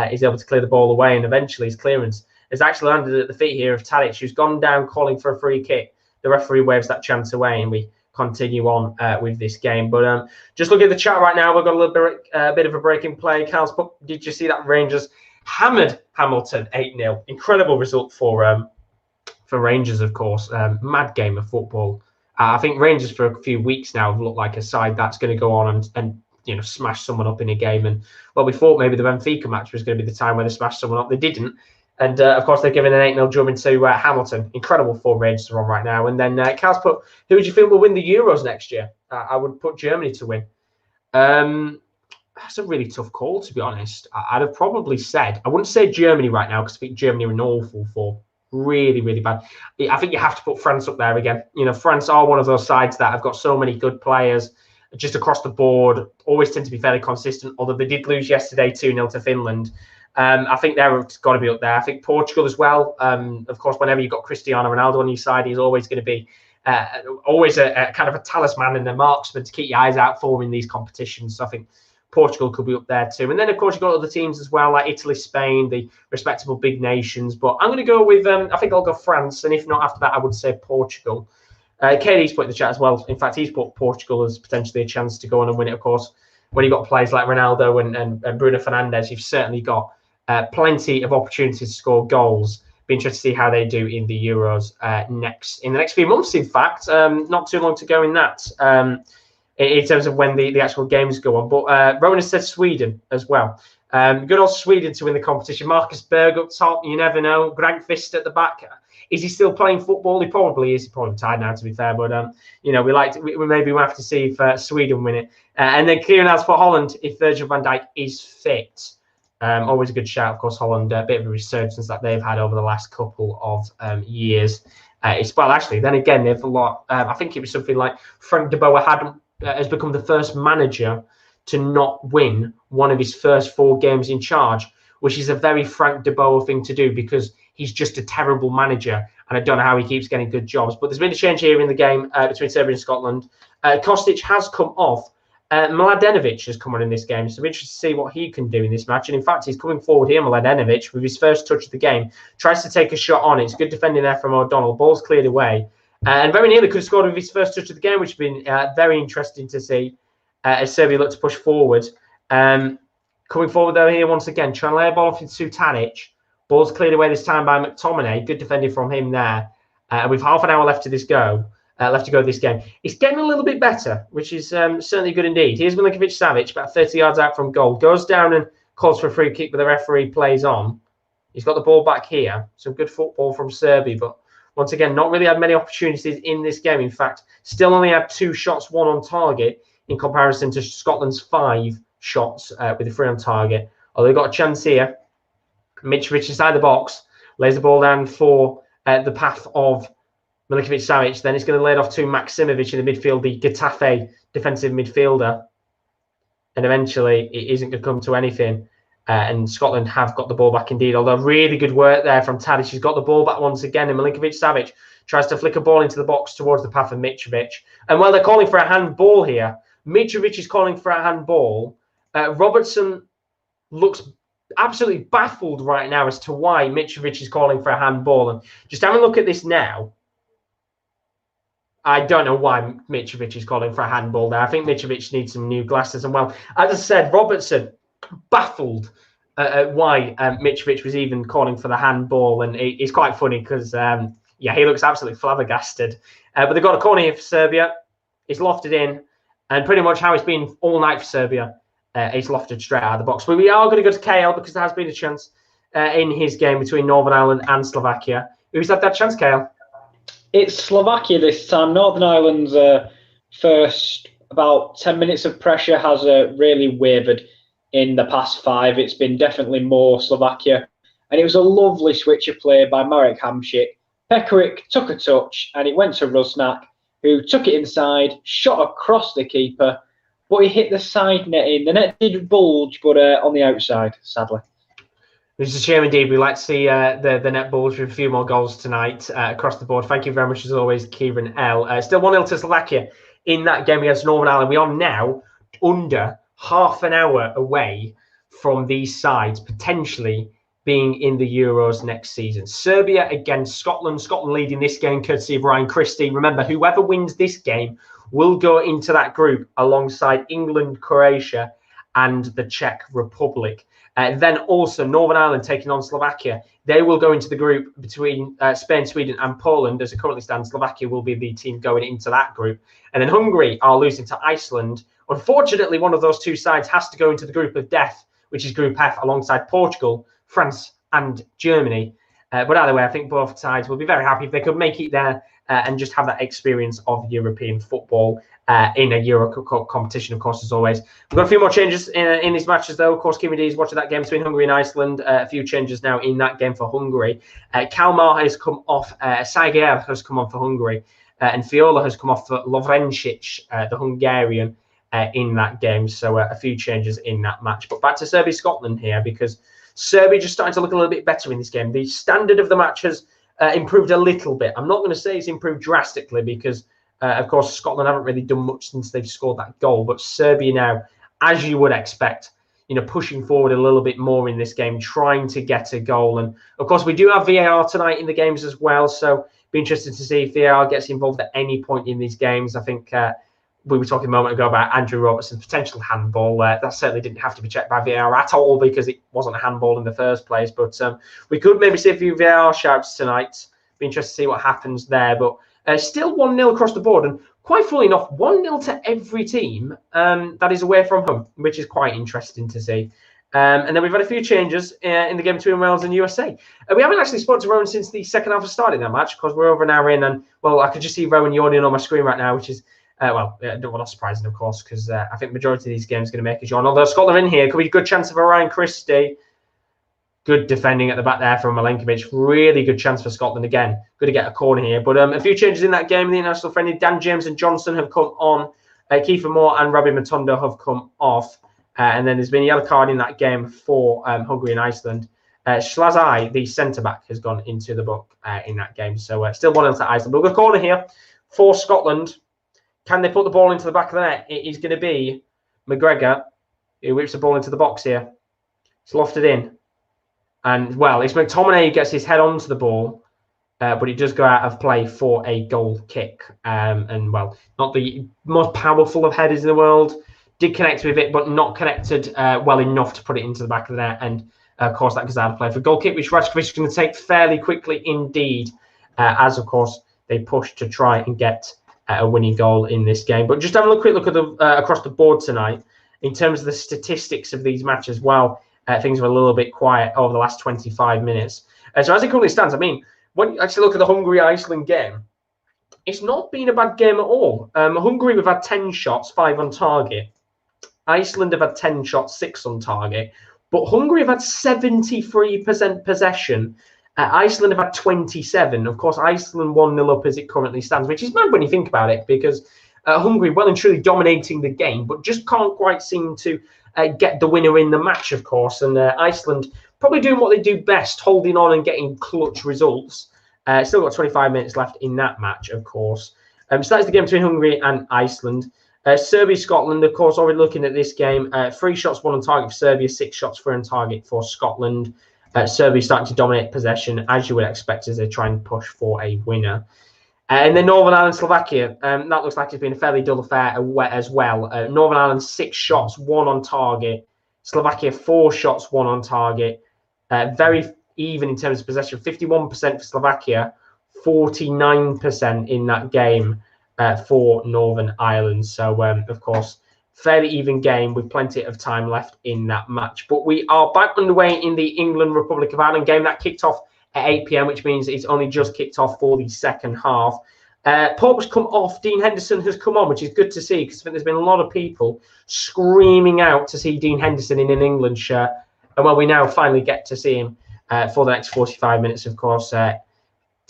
He's able to clear the ball away, and eventually his clearance has actually landed at the feet here of Tadic, who's gone down calling for a free kick. The referee waves that chance away, and we continue on with this game. But just looking at the chat right now, we've got a little bit of a break in play. Carl's put, did you see that Rangers hammered Hamilton 8-0? Incredible result for Rangers, of course. Mad game of football. I think Rangers for a few weeks now have looked like a side that's going to go on and smash someone up in a game. And, we thought maybe the Benfica match was going to be the time where they smashed someone up. They didn't. And, of course, they're giving an 8-0 drubbing to Hamilton. Incredible for Rangers are on right now. And then Carl's put, who would you feel will win the Euros next year? I would put Germany to win. That's a really tough call, to be honest. I'd have probably said, I wouldn't say Germany right now because I think Germany are in awful form. Really, really bad. I think you have to put France up there again. France are one of those sides that have got so many good players. just across the board, always tend to be fairly consistent, although they did lose yesterday 2-0 to Finland. I think they've got to be up there. I think Portugal as well. Of course, whenever you've got Cristiano Ronaldo on your side, he's always going to be always a kind of a talisman and a marksman to keep your eyes out for in these competitions. So I think Portugal could be up there too. And then, of course, you've got other teams as well, like Italy, Spain, the respectable big nations. But I'm going to go with, I think I'll go France. And if not after that, I would say Portugal. KD's put in the chat as well. In fact, he's put Portugal as potentially a chance to go on and win it, of course. When you've got players like Ronaldo and Bruno Fernandes, you've certainly got plenty of opportunities to score goals. Be interested to see how they do in the Euros in the next few months. In fact, not too long to go in that. In terms of when the actual games go on. But Rowan has said Sweden as well. Good old Sweden to win the competition. Marcus Berg up top, you never know. Greg Fist at the back. Is he still playing football? He probably is. He's probably tired now, to be fair. But, we maybe we'll have to see if Sweden win it. And then Kieran has for Holland if Virgil van Dijk is fit. Always a good shout, of course, Holland. A bit of a resurgence that they've had over the last couple of years. Actually, then again, they've a lot. I think it was something like Frank de Boer has become the first manager to not win one of his first 4 games in charge, which is a very Frank de Boer thing to do because he's just a terrible manager, and I don't know how he keeps getting good jobs. But there's been a change here in the game between Serbia and Scotland. Kostic has come off. Mladenovic has come on in this game, so I'm interested to see what he can do in this match. And in fact, he's coming forward here, Mladenovic, with his first touch of the game. Tries to take a shot on. It's good defending there from O'Donnell. Ball's cleared away. And very nearly could have scored with his first touch of the game, which has been very interesting to see as Serbia look to push forward. Coming forward, though, here once again, trying to lay a ball off into Tadic. Ball's cleared away this time by McTominay. Good defending from him there. With half an hour left to go this game. It's getting a little bit better, which is certainly good indeed. Here's Milinkovic-Savic, about 30 yards out from goal. Goes down and calls for a free kick, but the referee plays on. He's got the ball back here. Some good football from Serbia, but once again, not really had many opportunities in this game. In fact, still only had 2 shots, 1 on target, in comparison to Scotland's 5 shots with a 3 on target. Although they've got a chance here. Mitrovic inside the box, lays the ball down for the path of Milinkovic-Savic. Then it's going to lay it off to Maksimovic in the midfield, the Getafe defensive midfielder. And eventually, it isn't going to come to anything. And Scotland have got the ball back indeed. Although really good work there from Tadic. He's got the ball back once again. And Milinkovic-Savic tries to flick a ball into the box towards the path of Mitrovic. And while they're calling for a handball here, Mitrovic is calling for a handball. Robertson looks absolutely baffled right now as to why Mitrovic is calling for a handball. And just having a look at this now, I don't know why Mitrovic is calling for a handball there. I think Mitrovic needs some new glasses. And well, as I said, Robertson baffled at why Mitrovic was even calling for the handball. And it's quite funny because, he looks absolutely flabbergasted. But they've got a corner here for Serbia. It's lofted in. And pretty much how it's been all night for Serbia. It's lofted straight out of the box. But we are going to go to KL because there has been a chance in his game between Northern Ireland and Slovakia. Who's had that chance, KL? It's Slovakia this time. Northern Ireland's first about 10 minutes of pressure has really wavered in the past 5. It's been definitely more Slovakia. And it was a lovely switch of play by Marek Hamšík. Pekarik took a touch and it went to Rusnak, who took it inside, shot across the keeper, but he hit the side netting. The net did bulge, but on the outside, sadly. It's a shame indeed. We'd like to see the net bulge with a few more goals tonight across the board. Thank you very much, as always, Kieren L. Still 1-0 to Slovakia in that game against Northern Ireland. We are now under half an hour away from these sides potentially being in the Euros next season. Serbia against Scotland. Scotland leading this game courtesy of Ryan Christie. Remember, whoever wins this game will go into that group alongside England, Croatia, and the Czech Republic. Then also Northern Ireland taking on Slovakia. They will go into the group between Spain, Sweden, and Poland. As it currently stands, Slovakia will be the team going into that group. And then Hungary are losing to Iceland. Unfortunately, one of those 2 sides has to go into the group of death, which is Group F, alongside Portugal, France, and Germany. But either way, I think both sides will be very happy if they could make it there and just have that experience of European football in a Euro Cup competition, of course, as always. We've got a few more changes in these matches, though. Of course, Kieran is watching that game between Hungary and Iceland. A few changes now in that game for Hungary. Kalmar has come off. Siger has come on for Hungary. And Fiola has come off for Lovrencic, the Hungarian. in that game. So a few changes in that match. But back to Serbia-Scotland here, because Serbia just starting to look a little bit better in this game. The standard of the match has improved a little bit. I'm not going to say it's improved drastically because, of course, Scotland haven't really done much since they've scored that goal. But Serbia now, as you would expect, pushing forward a little bit more in this game, trying to get a goal. And, of course, we do have VAR tonight in the games as well. So be interested to see if VAR gets involved at any point in these games. I think we were talking a moment ago about Andrew Robertson's potential handball. That certainly didn't have to be checked by VAR at all because it wasn't a handball in the first place. But we could maybe see a few VAR shouts tonight. Be interested to see what happens there. But still 1-0 across the board. And quite funnily enough, 1-0 to every team that is away from home, which is quite interesting to see. And then we've had a few changes in the game between Wales and USA. We haven't actually spoken to Rowan since the second half has started that match because we're over an hour in. And, well, I could just see Rowan yawning on my screen right now, which is, not surprising, of course, because I think the majority of these games are going to make us yawn. Although Scotland in here, could be a good chance of Ryan Christie. Good defending at the back there from Milenkovic. Really good chance for Scotland again. Good to get a corner here. But a few changes in that game in the international friendly. Dan James and Johnson have come on. Kiefer Moore and Rabbi Matondo have come off. And then there's been a yellow card in that game for Hungary and Iceland. Schlazai, the centre-back, has gone into the book in that game. So still 1-0 to Iceland. But we've got a corner here for Scotland. Can they put the ball into the back of the net? It is going to be McGregor who whips the ball into the box here. It's lofted in. And, well, it's McTominay who gets his head onto the ball, but it does go out of play for a goal kick. And, well, not the most powerful of headers in the world. Did connect with it, but not connected well enough to put it into the back of the net. And, of course, that goes out of play for a goal kick, which Ratchkovic is going to take fairly quickly indeed, as, of course, they push to try and get a winning goal in this game. But just having a quick look at the across the board tonight, in terms of the statistics of these matches, well, things were a little bit quiet over the last 25 minutes. So as it currently stands, I mean, when you actually look at the Hungary-Iceland game, it's not been a bad game at all. Hungary, we've had 10 shots, 5 on target. Iceland have had 10 shots, 6 on target. But Hungary have had 73% possession. Iceland have had 27. Of course, Iceland 1-0 up as it currently stands, which is mad when you think about it, because Hungary well and truly dominating the game, but just can't quite seem to get the winner in the match, of course. And Iceland probably doing what they do best, holding on and getting clutch results. Still got 25 minutes left in that match, of course. So that's the game between Hungary and Iceland. Serbia, Scotland, of course, already looking at this game. 3 shots, 1 on target for Serbia, 6 shots, 4 on target for Scotland. Serbia starting to dominate possession, as you would expect, as they try and push for a winner. And then Northern Ireland, Slovakia. That looks like it's been a fairly dull affair as well. Northern Ireland, 6 shots, 1 on target. Slovakia, 4 shots, 1 on target. Very even in terms of possession. 51% for Slovakia, 49% in that game for Northern Ireland. So, of course, fairly even game with plenty of time left in that match. But we are back underway in the England-Republic of Ireland game. That kicked off at 8 p.m, which means it's only just kicked off for the second half. Pope's come off. Dean Henderson has come on, which is good to see, because I think there's been a lot of people screaming out to see Dean Henderson in an England shirt. And, well, we now finally get to see him for the next 45 minutes, of course.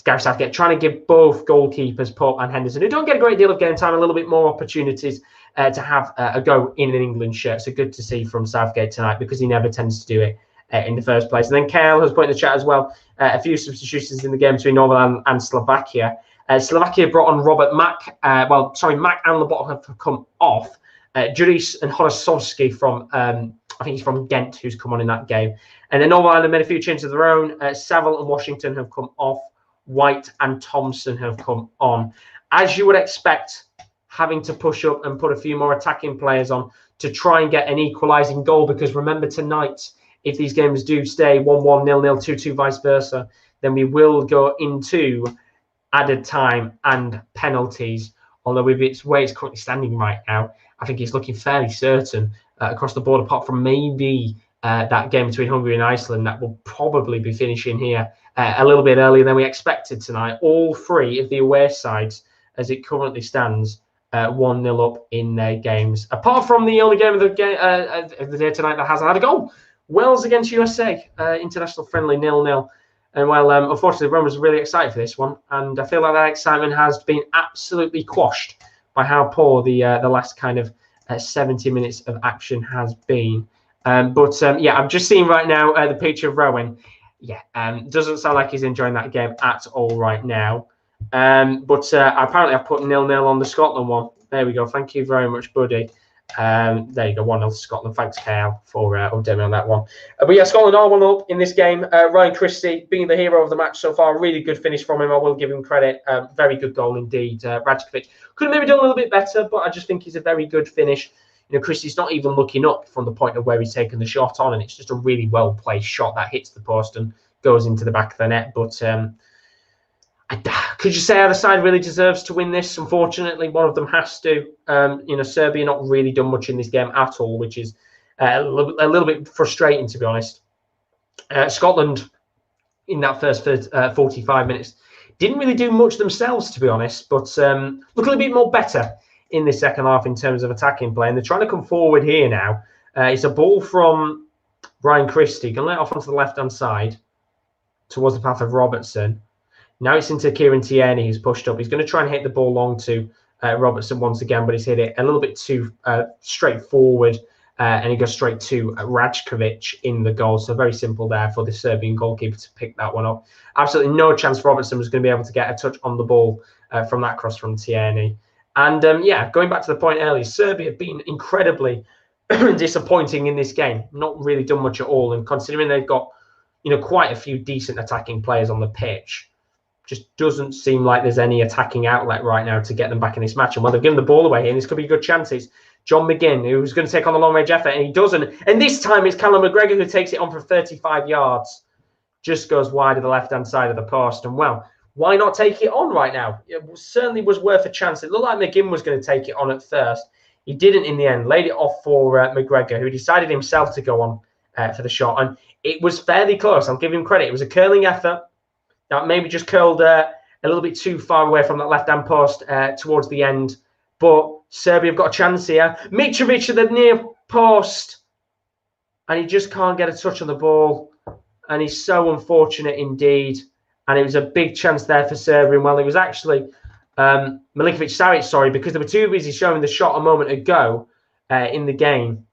Gareth Southgate trying to give both goalkeepers, Pope and Henderson, who don't get a great deal of game time, a little bit more opportunities to have a go in an England shirt. So good to see from Southgate tonight, because he never tends to do it in the first place. And then Kale has put in the chat as well a few substitutions in the game between Northern Ireland and Slovakia. Slovakia brought on Robert Mack. Mack and Lobotka have come off. Juris and Horosovsky from, I think he's from Ghent, who's come on in that game. And then Northern Ireland made a few changes of their own. Saville and Washington have come off. White and Thompson have come on. As you would expect, having to push up and put a few more attacking players on to try and get an equalising goal, because remember tonight, if these games do stay 1-1, 0-0, 2-2, vice versa, then we will go into added time and penalties. Although with its way it's currently standing right now, I think it's looking fairly certain across the board, apart from maybe that game between Hungary and Iceland that will probably be finishing here a little bit earlier than we expected tonight. All 3 of the away sides, as it currently stands, 1-0 up in their games. Apart from the only game of the day tonight that hasn't had a goal, Wales against USA, international friendly 0-0. And, well, unfortunately, Rome was really excited for this one, and I feel like that excitement has been absolutely quashed by how poor the last kind of 70 minutes of action has been. Yeah, I'm just seeing right now the picture of Rowan. Yeah, doesn't sound like he's enjoying that game at all right now. Apparently I've put 0-0 on the Scotland one. There we go. Thank you very much, buddy. There you go, 1-0 to Scotland. Thanks, Kyle, for updating on that one. But yeah, Scotland are 1-up in this game. Ryan Christie being the hero of the match so far. Really good finish from him. I will give him credit. Very good goal indeed. Radkovic could have maybe done a little bit better, but I just think he's a very good finish. You know, Christie's not even looking up from the point of where he's taken the shot on, and it's just a really well-placed shot that hits the post and goes into the back of the net. But could you say either side really deserves to win this? Unfortunately, one of them has to. Serbia not really done much in this game at all, which is a little bit frustrating, to be honest. Scotland, in that first 45 minutes, didn't really do much themselves, to be honest, but look a little bit more better in the second half in terms of attacking play. And they're trying to come forward here now. It's a ball from Ryan Christie. Can let it off onto the left-hand side towards the path of Robertson. Now it's into Kieran Tierney, who's pushed up. He's going to try and hit the ball long to Robertson once again, but he's hit it a little bit too straightforward, and he goes straight to Radkovic in the goal. So very simple there for the Serbian goalkeeper to pick that one up. Absolutely no chance Robertson was going to be able to get a touch on the ball from that cross from Tierney. And going back to the point earlier, Serbia have been incredibly disappointing in this game. Not really done much at all, and considering they've got quite a few decent attacking players on the pitch, just doesn't seem like there's any attacking outlet right now to get them back in this match. And they've given the ball away here, and this could be good chances. John McGinn, who's going to take on the long-range effort, and he doesn't. And this time it's Callum McGregor who takes it on for 35 yards. Just goes wide of the left-hand side of the post. And, well, why not take it on right now? It certainly was worth a chance. It looked like McGinn was going to take it on at first. He didn't in the end. Laid it off for McGregor, who decided himself to go on for the shot. And it was fairly close. I'll give him credit. It was a curling effort. That maybe just curled a little bit too far away from that left-hand post towards the end. But Serbia have got a chance here. Mitrovic at the near post. And he just can't get a touch on the ball. And he's so unfortunate indeed. And it was a big chance there for Serbia. Well, it was actually Milinkovic-Savic, because they were too busy showing the shot a moment ago in the game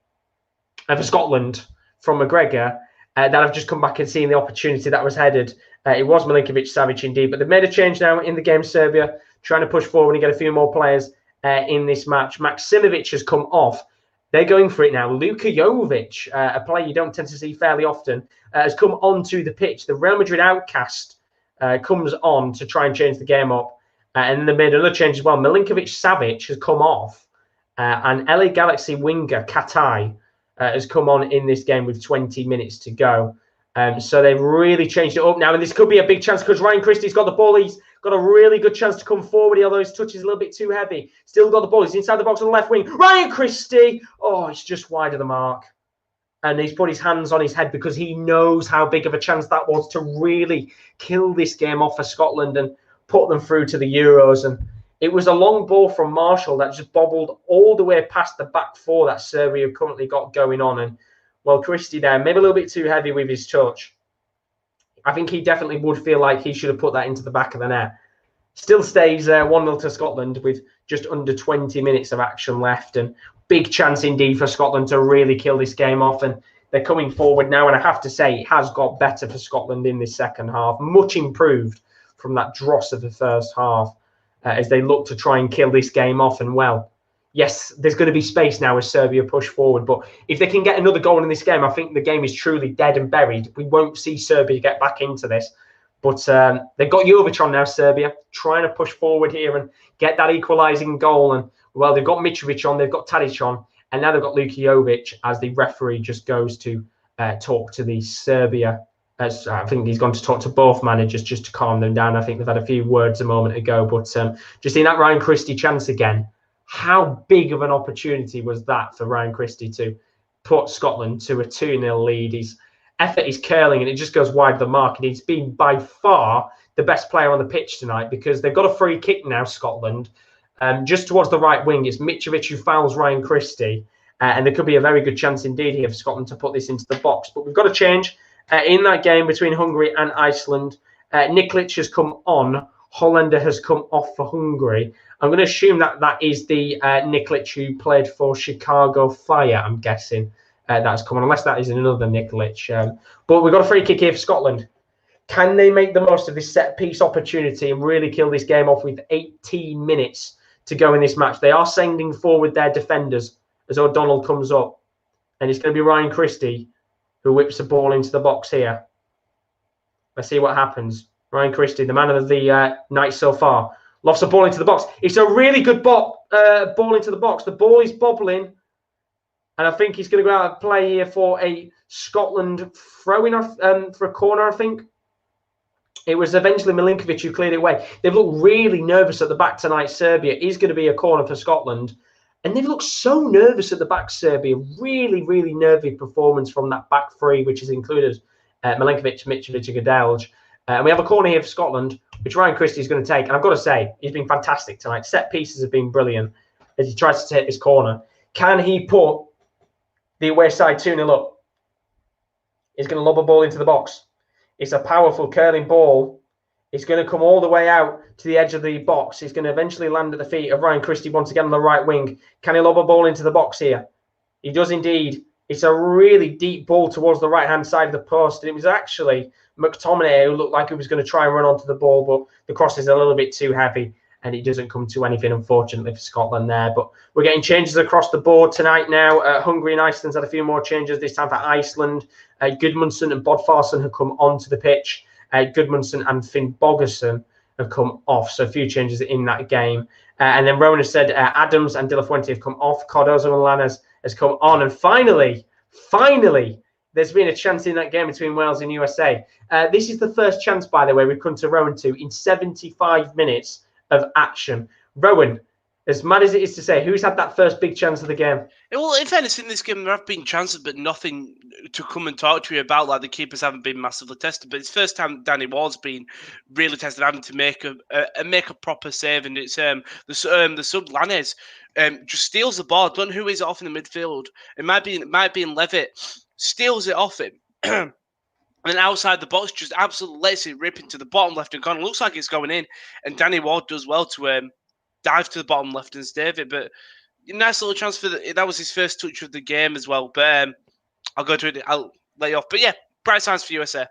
for Scotland from McGregor. That I've just come back and seen the opportunity that was headed. It was Milinkovic-Savic indeed, but they've made a change now in the game. Serbia trying to push forward and get a few more players in this match. Maksimovic has come off. They're going for it now. Luka Jovic, a player you don't tend to see fairly often, has come onto the pitch. The Real Madrid outcast comes on to try and change the game up. And they made another change as well. Milinkovic-Savic has come off. And LA Galaxy winger Katai has come on in this game with 20 minutes to go. So they've really changed it up now. And this could be a big chance because Ryan Christie's got the ball. He's got a really good chance to come forward, although his touch is a little bit too heavy. Still got the ball. He's inside the box on the left wing. Ryan Christie. Oh, it's just wide of the mark. And he's put his hands on his head because he knows how big of a chance that was to really kill this game off for Scotland and put them through to the Euros. And it was a long ball from Marshall that just bobbled all the way past the back four that Serbia have currently got going on. And, well, Christie there, maybe a little bit too heavy with his touch. I think he definitely would feel like he should have put that into the back of the net. Still stays 1-0 to Scotland with just under 20 minutes of action left. And big chance indeed for Scotland to really kill this game off. And they're coming forward now. And I have to say, it has got better for Scotland in this second half. Much improved from that dross of the first half as they look to try and kill this game off. And, well, yes, there's going to be space now as Serbia push forward. But if they can get another goal in this game, I think the game is truly dead and buried. We won't see Serbia get back into this. But they've got Jovic on now, Serbia, trying to push forward here and get that equalising goal. And, well, they've got Mitrovic on, they've got Tadic on, and now they've got Luka Jovic as the referee just goes to talk to the Serbia. As I think he's gone to talk to both managers just to calm them down. I think they've had a few words a moment ago. But just in that Ryan Christie chance again, how big of an opportunity was that for Ryan Christie to put Scotland to a 2-0 lead? His effort is curling and it just goes wide of the mark. And he's been by far the best player on the pitch tonight because they've got a free kick now, Scotland. Just towards the right wing, it's Mitrovic who fouls Ryan Christie. And there could be a very good chance indeed here for Scotland to put this into the box. But we've got a change in that game between Hungary and Iceland. Nikolic has come on. Hollander has come off for Hungary. I'm going to assume that that is the Nikolic who played for Chicago Fire, I'm guessing. That's come on, unless that is another Nikolic. But we've got a free kick here for Scotland. Can they make the most of this set-piece opportunity and really kill this game off with 18 minutes to go in this match? They are sending forward their defenders as O'Donnell comes up. And it's going to be Ryan Christie who whips the ball into the box here. Let's see what happens. Ryan Christie, the man of the night so far, lofts the ball into the box. It's a really good ball into the box. The ball is bobbling. And I think he's going to go out and play here for a Scotland throw-in for a corner, I think. It was eventually Milinkovic who cleared it away. They've looked really nervous at the back tonight. Serbia is going to be a corner for Scotland. And they've looked so nervous at the back, Serbia. Really, really nervy performance from that back three, which has included Milinkovic, Mitrovic and Gadelj. And we have a corner here for Scotland, which Ryan Christie is going to take. And I've got to say, he's been fantastic tonight. Set pieces have been brilliant as he tries to take this corner. Can he put the away side 2-0 up? He's going to lob a ball into the box. It's a powerful curling ball. It's going to come all the way out to the edge of the box. It's going to eventually land at the feet of Ryan Christie once again on the right wing. Can he lob a ball into the box here? He does indeed. It's a really deep ball towards the right-hand side of the post. And it was actually McTominay who looked like he was going to try and run onto the ball, but the cross is a little bit too heavy and it doesn't come to anything, unfortunately, for Scotland there. But we're getting changes across the board tonight now. Hungary and Iceland's had a few more changes, this time for Iceland. Gudmundsson and Bodvarsson have come onto the pitch. Gudmundsson and Finn Bogerson have come off. So a few changes in that game. And then Rowan has said Adams and De La Fuente have come off. Cardozo and Lanas has come on. And finally, there's been a chance in that game between Wales and USA. This is the first chance, by the way, we've come to Rowan to in 75 minutes of action. Rowan, as mad as it is to say, who's had that first big chance of the game? Well, in fairness, in this game, there have been chances, but nothing to come and talk to you about. Like, the keepers haven't been massively tested. But it's the first time Danny Ward's been really tested, having to make a proper save. And it's the sub Lanes just steals the ball. Don't know who is it off in the midfield. It might be in Levitt. Steals it off him. And then outside the box, just absolutely lets it rip into the bottom left-hand corner. Looks like it's going in. And Danny Ward does well to dive to the bottom left and save it. But nice little chance for that was his first touch of the game as well. But I'll go to it. I'll let you off. But yeah, bright signs for USA.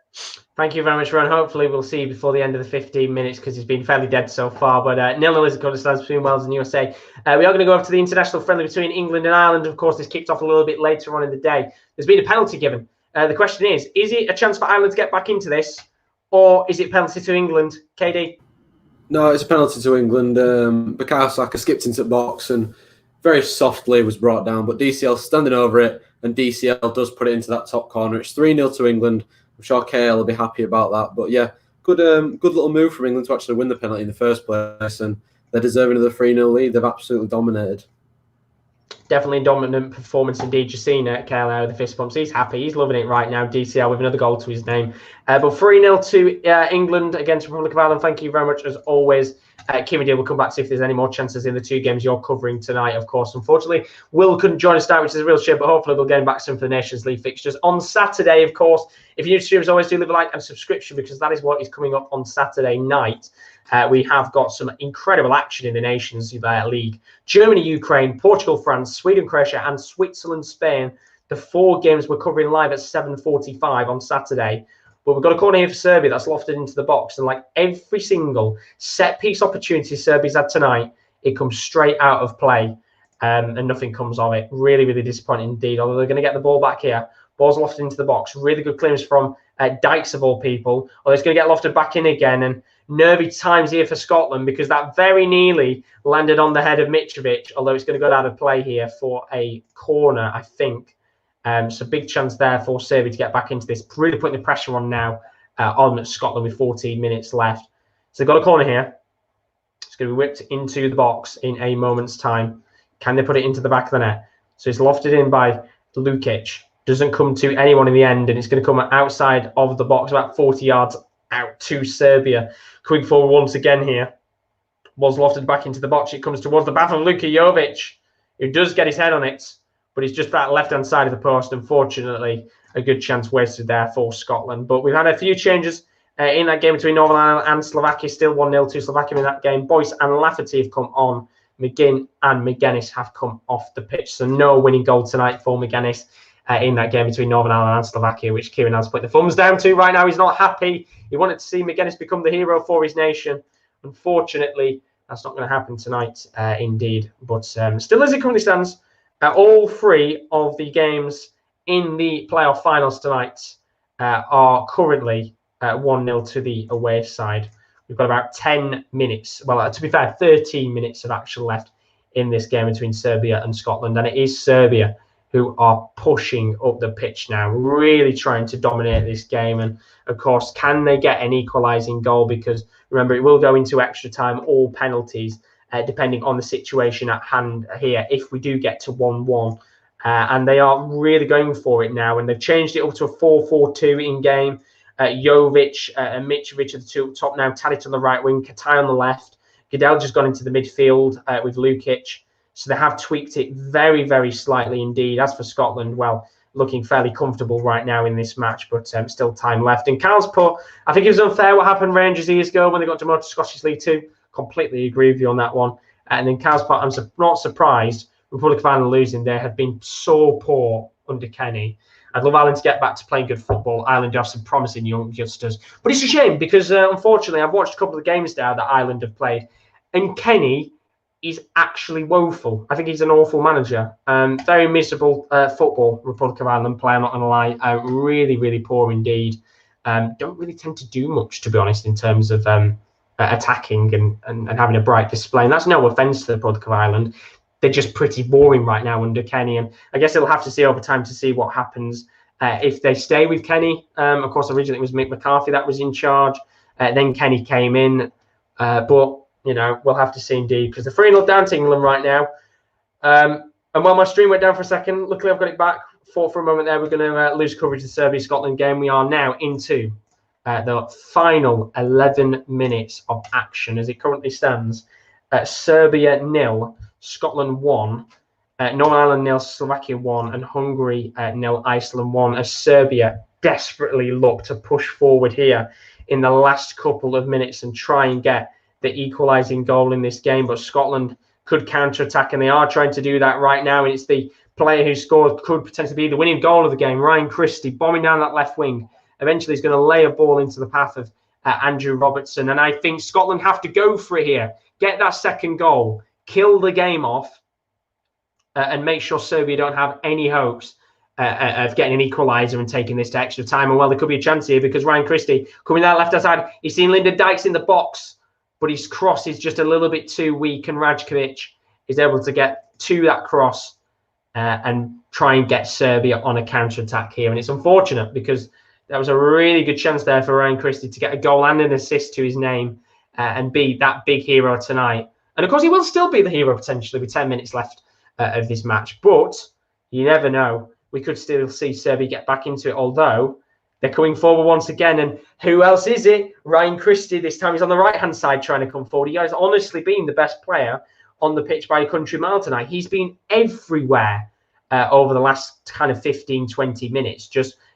Thank you very much, Ron. Hopefully we'll see you before the end of the 15 minutes because he's been fairly dead so far. But 0-0 is the current stands between Wales and USA. We are going to go over to the international friendly between England and Ireland. Of course, this kicked off a little bit later on in the day. There's been a penalty given. The question is it a chance for Ireland to get back into this, or is it penalty to England? KD? No, it's a penalty to England. Bukayo Saka skipped into the box and very softly was brought down, but DCL standing over it, and DCL does put it into that top corner. It's 3-0 to England. I'm sure KL will be happy about that. But yeah, good little move from England to actually win the penalty in the first place, and they're deserving of the 3-0 lead. They've absolutely dominated. Definitely a dominant performance indeed. You've seen KL with the fist bumps. He's happy. He's loving it right now. DCL with another goal to his name. But 3-0 to England against Republic of Ireland. Thank you very much as always. Kieran will come back to see if there's any more chances in the two games you're covering tonight, of course. Unfortunately, Will couldn't join us tonight, which is a real shame, but hopefully we'll get him back soon for the Nations League fixtures. On Saturday, of course, if you're new to stream, as always, do leave a like and subscription because that is what is coming up on Saturday night. We have got some incredible action in the Nations League. Germany, Ukraine, Portugal, France, Sweden, Croatia, and Switzerland, Spain. The 4 games we're covering live at 7:45 on Saturday. But we've got a corner here for Serbia that's lofted into the box. And like every single set-piece opportunity Serbia's had tonight, it comes straight out of play and nothing comes of it. Really, really disappointing indeed. Although they're going to get the ball back here. Ball's lofted into the box. Really good clearance from Dykes of all people. Although it's going to get lofted back in again. And nervy times here for Scotland because that very nearly landed on the head of Mitrovic. Although it's going to go out of play here for a corner, I think. So big chance there for Serbia to get back into this. Really putting the pressure on now on Scotland with 14 minutes left. So they've got a corner here. It's going to be whipped into the box in a moment's time. Can they put it into the back of the net? So it's lofted in by Lukic. Doesn't come to anyone in the end, and it's going to come outside of the box, about 40 yards out to Serbia. Quick forward once again here. Was lofted back into the box. It comes towards the back of Luka Jovic, who does get his head on it, but he's just that left-hand side of the post. Unfortunately, a good chance wasted there for Scotland. But we've had a few changes in that game between Northern Ireland and Slovakia, still 1-0 to Slovakia in that game. Boyce and Lafferty have come on. McGinn and McGuinness have come off the pitch. So no winning goal tonight for McGuinness in that game between Northern Ireland and Slovakia, which Kieran has put the thumbs down to right now. He's not happy. He wanted to see McGuinness become the hero for his nation. Unfortunately, that's not going to happen tonight, indeed. But still, as it currently stands, all three of the games in the playoff finals tonight are currently 1-0 to the away side. We've got about 10 minutes. Well, to be fair, 13 minutes of action left in this game between Serbia and Scotland. And it is Serbia who are pushing up the pitch now, really trying to dominate this game. And, of course, can they get an equalising goal? Because, remember, it will go into extra time or penalties, depending on the situation at hand here, if we do get to 1-1. And they are really going for it now. And they've changed it up to a 4-4-2 in-game. Jovic and Mitrovic are the two up top now. Tadic on the right wing, Katai on the left. Goodell just gone into the midfield with Lukic. So they have tweaked it very, very slightly indeed. As for Scotland, well, looking fairly comfortable right now in this match, but still time left. And Carl's put, I think it was unfair what happened Rangers years ago when they got demoted to Scottish League 2. Completely agree with you on that one. And then Carl's put, I'm not surprised Republic of Ireland losing. They have been so poor under Kenny. I'd love Ireland to get back to playing good football. Ireland do have some promising youngsters. But it's a shame because, unfortunately, I've watched a couple of games now that Ireland have played. And Kenny is actually woeful. I think he's an awful manager. Very miserable football, Republic of Ireland player, I'm not going to lie. Really, really poor indeed. Don't really tend to do much, to be honest, in terms of attacking and having a bright display. And that's no offence to the Republic of Ireland. They're just pretty boring right now under Kenny. And I guess it'll have to see over time to see what happens if they stay with Kenny. Of course, originally it was Mick McCarthy that was in charge. Then Kenny came in. But, you know, we'll have to see indeed because they're 3-0 down to England right now. And while my stream went down for a second, luckily I've got it back. Thought for a moment there we're going to lose coverage of the Serbia-Scotland game. We are now into the final 11 minutes of action as it currently stands. Serbia 0. Scotland 1, Northern Ireland 0, Slovakia 1, and Hungary 0, Iceland 1, as Serbia desperately look to push forward here in the last couple of minutes and try and get the equalising goal in this game. But Scotland could counter-attack, and they are trying to do that right now. And it's the player who scored could potentially be the winning goal of the game, Ryan Christie, bombing down that left wing. Eventually, he's going to lay a ball into the path of Andrew Robertson. And I think Scotland have to go for it here, get that second goal, kill the game off and make sure Serbia don't have any hopes of getting an equaliser and taking this to extra time. And well, there could be a chance here because Ryan Christie coming down left-hand side, he's seen Lyndon Dykes in the box, but his cross is just a little bit too weak and Rajkovic is able to get to that cross and try and get Serbia on a counter-attack here. And it's unfortunate because that was a really good chance there for Ryan Christie to get a goal and an assist to his name and be that big hero tonight. And, of course, he will still be the hero potentially with 10 minutes left of this match. But you never know. We could still see Serbia get back into it, although they're coming forward once again. And who else is it? Ryan Christie. This time he's on the right-hand side trying to come forward. He has honestly been the best player on the pitch by a country mile tonight. He's been everywhere over the last kind of 15, 20 minutes.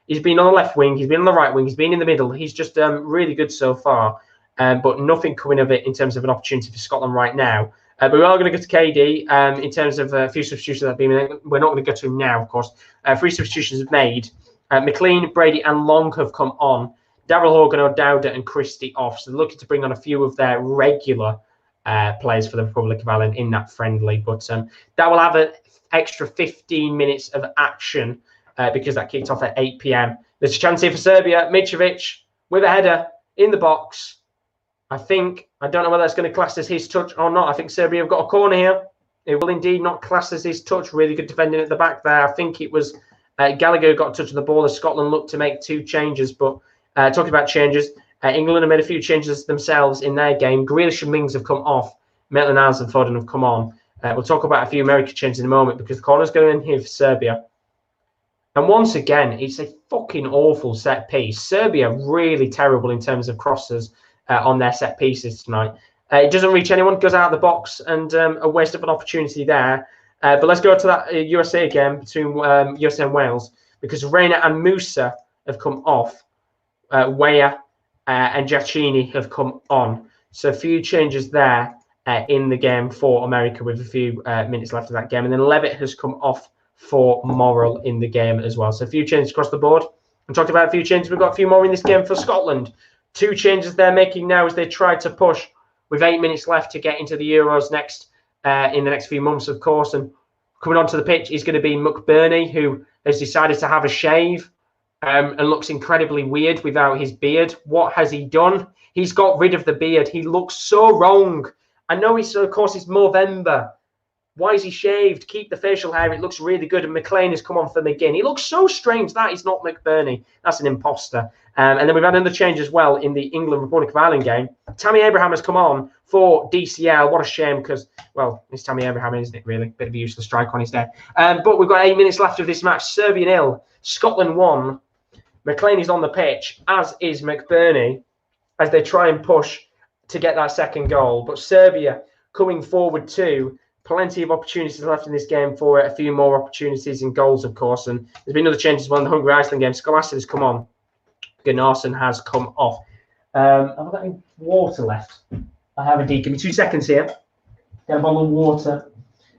He's been on the left wing. He's been on the right wing. He's been in the middle. He's just really good so far. But nothing coming of it in terms of an opportunity for Scotland right now. But we are going to go to KD in terms of a few substitutions that have been made. We're not going to go to him now, of course. 3 substitutions made. McLean, Brady and Long have come on. Darryl Horgan, O'Dowda and Christie off. So they're looking to bring on a few of their regular players for the Republic of Ireland in that friendly. But that will have an extra 15 minutes of action because that kicked off at 8 p.m. There's a chance here for Serbia. Mitrovic with a header in the box. I don't know whether that's going to class as his touch or not. I think Serbia have got a corner here. It will indeed not class as his touch. Really good defending at the back there. I think it was Gallagher who got a touch of the ball as Scotland looked to make 2 changes. But talking about changes, England have made a few changes themselves in their game. Grealish and Mings have come off. Maitland-Niles and Foden have come on. We'll talk about a few American changes in a moment because the corner's going in here for Serbia. And once again, it's a fucking awful set piece. Serbia really terrible in terms of crosses on their set pieces tonight. It doesn't reach anyone, goes out of the box, and a waste of an opportunity there. But let's go to that USA game between USA and Wales because Reina and Musa have come off. Weah and Giacchini have come on. So a few changes there in the game for America with a few minutes left of that game. And then Levitt has come off for Morrill in the game as well. So a few changes across the board. We talked about a few changes. We've got a few more in this game for Scotland. 2 changes they're making now as they try to push with 8 minutes left to get into the Euros next in the next few months, of course. And coming onto the pitch is going to be McBurney, who has decided to have a shave and looks incredibly weird without his beard. What has he done? He's got rid of the beard. He looks so wrong. I know of course, it's Movember. Why is he shaved? Keep the facial hair. It looks really good. And McLean has come on for McGinn. He looks so strange. That is not McBurney. That's an imposter. And then we've had another change as well in the England-Republic of Ireland game. Tammy Abraham has come on for DCL. What a shame because, well, it's Tammy Abraham, isn't it, really? Bit of a useless strike on his day. But we've got 8 minutes left of this match. Serbia 0, Scotland 1. McLean is on the pitch, as is McBurney, as they try and push to get that second goal. But Serbia coming forward too. Plenty of opportunities left in this game for a few more opportunities and goals, of course. And there's been other changes as well in the Hungary-Iceland game. Skolasov has come on. Gunnarsson has come off. Have I got any water left? I have indeed. Give me 2 seconds here. Get a bottle of water.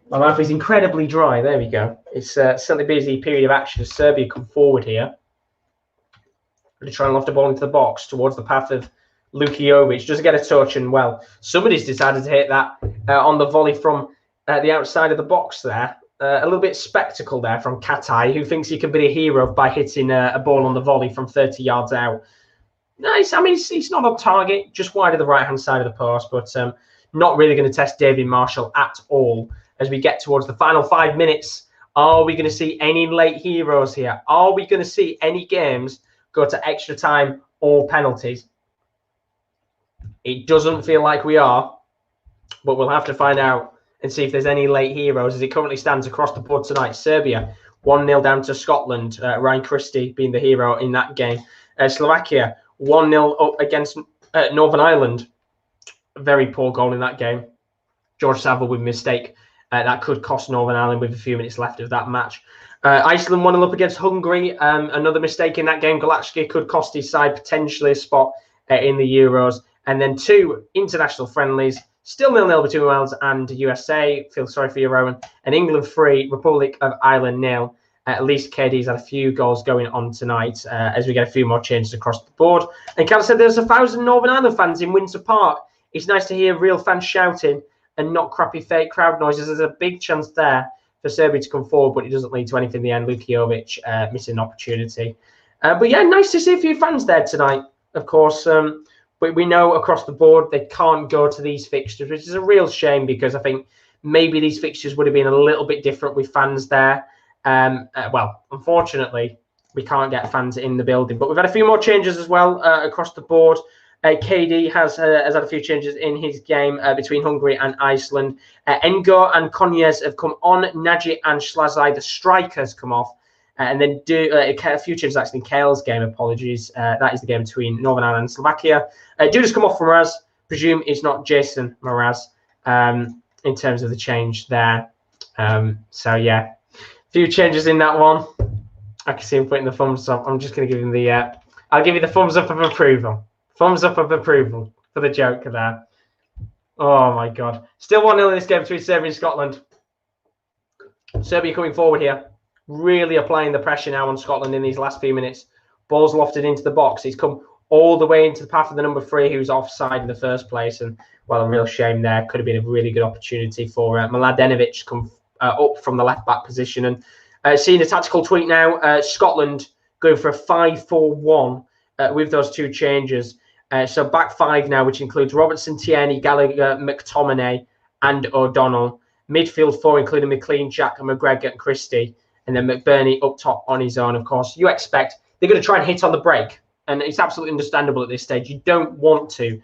My mouth is incredibly dry. There we go. It's certainly a busy period of action as Serbia come forward here. Really trying to loft the ball into the box towards the path of Lukijovic. Doesn't get a touch, and well, somebody's decided to hit that on the volley from the outside of the box there. A little bit spectacle there from Katai, who thinks he can be a hero by hitting a ball on the volley from 30 yards out. Nice. I mean, it's not on target, just wide of the right-hand side of the post, but not really going to test David Marshall at all as we get towards the final 5 minutes. Are we going to see any late heroes here? Are we going to see any games go to extra time or penalties? It doesn't feel like we are, but we'll have to find out and see if there's any late heroes as it currently stands across the board tonight. Serbia 1-0 down to Scotland. Ryan Christie being the hero in that game. Slovakia 1-0 up against Northern Ireland. Very poor goal in that game. George Saville with a mistake. That could cost Northern Ireland with a few minutes left of that match. Iceland 1-0 up against Hungary. Another mistake in that game. Galacki could cost his side potentially a spot in the Euros. And then 2 international friendlies. Still 0-0 between Wales and USA. Feel sorry for you, Rowan. And England 3, Republic of Ireland 0. At least KD's had a few goals going on tonight as we get a few more changes across the board. And Cal said there's 1,000 Northern Ireland fans in Windsor Park. It's nice to hear real fans shouting and not crappy fake crowd noises. There's a big chance there for Serbia to come forward, but it doesn't lead to anything in the end. Lukijovic missing an opportunity. But yeah, nice to see a few fans there tonight, of course. But we know across the board they can't go to these fixtures, which is a real shame because I think maybe these fixtures would have been a little bit different with fans there. Well, unfortunately, we can't get fans in the building. But we've had a few more changes as well across the board. KD has had a few changes in his game between Hungary and Iceland. Engo and Konyes have come on. Nagy and Schlazai, the strikers, come off. And then a few changes actually in Kale's game, apologies. That is the game between Northern Ireland and Slovakia. Duda's come off from Mraz. Presume it's not Jason Mraz in terms of the change there. So, yeah, a few changes in that one. I can see him putting the thumbs up. I'm just going to give him the... I'll give you the thumbs up of approval. Thumbs up of approval for the joker there. Oh, my God. Still 1-0 in this game between Serbia and Scotland. Serbia coming forward here. Really applying the pressure now on Scotland in these last few minutes. Ball's lofted into the box. He's come all the way into the path of the number 3 who's offside in the first place. And, well, a real shame there. Could have been a really good opportunity for Mladenovic to come up from the left-back position. And seeing a tactical tweet now, Scotland going for a 5-4-1 with those 2 changes. So back 5 now, which includes Robertson, Tierney, Gallagher, McTominay and O'Donnell. Midfield 4, including McLean, Jack and McGregor and Christie. And then McBurney up top on his own, of course. You expect they're going to try and hit on the break. And it's absolutely understandable at this stage. You don't want to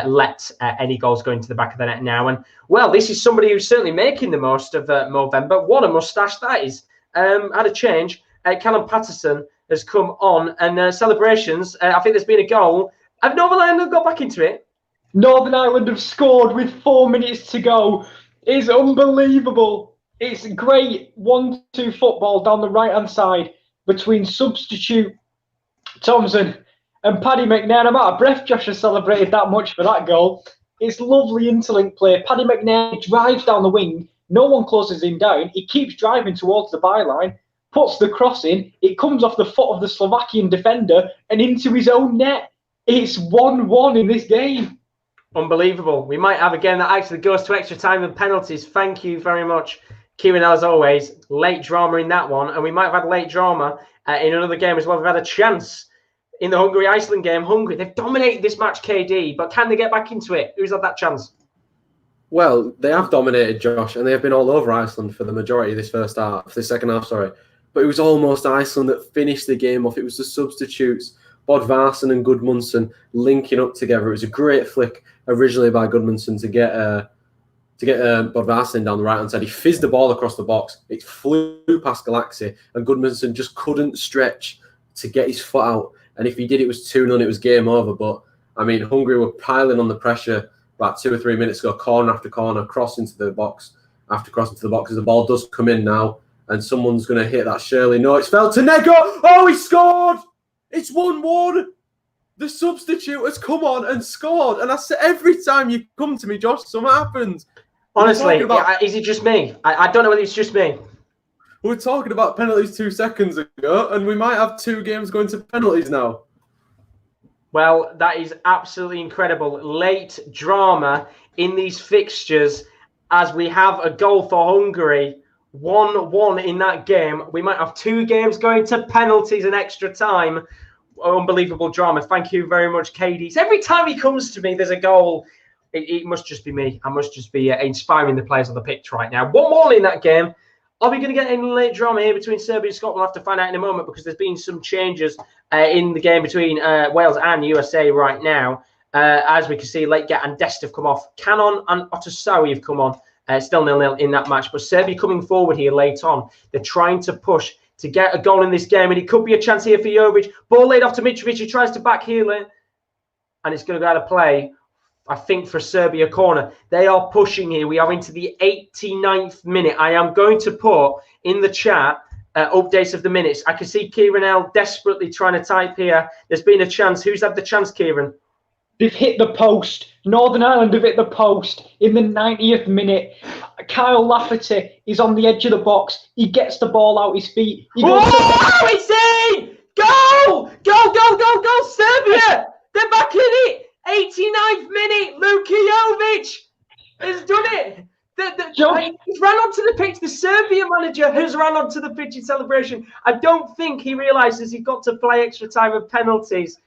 let any goals go into the back of the net now. And, well, this is somebody who's certainly making the most of Movember. What a moustache that is. Had a change. Callum Patterson has come on. And celebrations, I think there's been a goal. Have Northern Ireland got back into it? Northern Ireland have scored with 4 minutes to go. It's unbelievable. It's great 1-2 football down the right-hand side between substitute Thompson And Paddy McNair, I'm out of breath. Josh has celebrated that much for that goal. It's lovely interlink play. Paddy McNair drives down the wing. No one closes him down. He keeps driving towards the byline, puts the cross in. It comes off the foot of the Slovakian defender and into his own net. It's 1-1 in this game. Unbelievable. We might have a game that actually goes to extra time and penalties. Thank you very much, Kieran, as always. Late drama in that one. And we might have had late drama in another game as well. We've had a chance in the Hungary-Iceland game. Hungary, they've dominated this match, KD, but can they get back into it? Who's had that chance? Well, they have dominated, Josh, and they have been all over Iceland for the majority of this second half, sorry. But it was almost Iceland that finished the game off. It was the substitutes, Bodvarsson and Gudmundsson linking up together. It was a great flick originally by Gudmundsson to get Bodvarsson down the right-hand side. He fizzed the ball across the box. It flew past Galaxy, and Gudmundsson just couldn't stretch to get his foot out. And if he did, it was 2-0, it was game over. But, I mean, Hungary were piling on the pressure about 2 or 3 minutes ago, corner after corner, cross into the box after cross into the box. As the ball does come in now, and someone's going to hit that surely. No, it's fell to Nego. Oh, he scored! It's 1-1. The substitute has come on and scored. And I say every time you come to me, Josh, something happens. Honestly, is it just me? I don't know whether it's just me. We were talking about penalties 2 seconds ago, and we might have 2 games going to penalties now. Well, that is absolutely incredible. Late drama in these fixtures as we have a goal for Hungary. 1-1 in that game. We might have 2 games going to penalties and extra time. Unbelievable drama. Thank you very much, KD. Every time he comes to me, there's a goal. It must just be me. I must just be inspiring the players on the pitch right now. 1-1 in that game. Are we going to get any late drama here between Serbia and Scotland? We'll have to find out in a moment because there's been some changes in the game between Wales and USA right now. As we can see, Lategate and Dest have come off. Cannon and Otosawi have come on. Still 0-0 in that match. But Serbia coming forward here late on. They're trying to push to get a goal in this game. And it could be a chance here for Jovic. Ball laid off to Mitrovic. He tries to backheel it. And it's going to go out of play, I think, for Serbia corner. They are pushing here. We are into the 89th minute. I am going to put in the chat updates of the minutes. I can see Kieran L desperately trying to type here. There's been a chance. Who's had the chance, Kieran? They've hit the post. Northern Ireland have hit the post in the 90th minute. Kyle Lafferty is on the edge of the box. He gets the ball out his feet. It's in! Go! Go, Serbia! They're back in it! 89th minute, Luka Jovic has done it. He's ran onto the pitch. The Serbia manager has ran onto the pitch in celebration. I don't think he realises he's got to play extra time and penalties.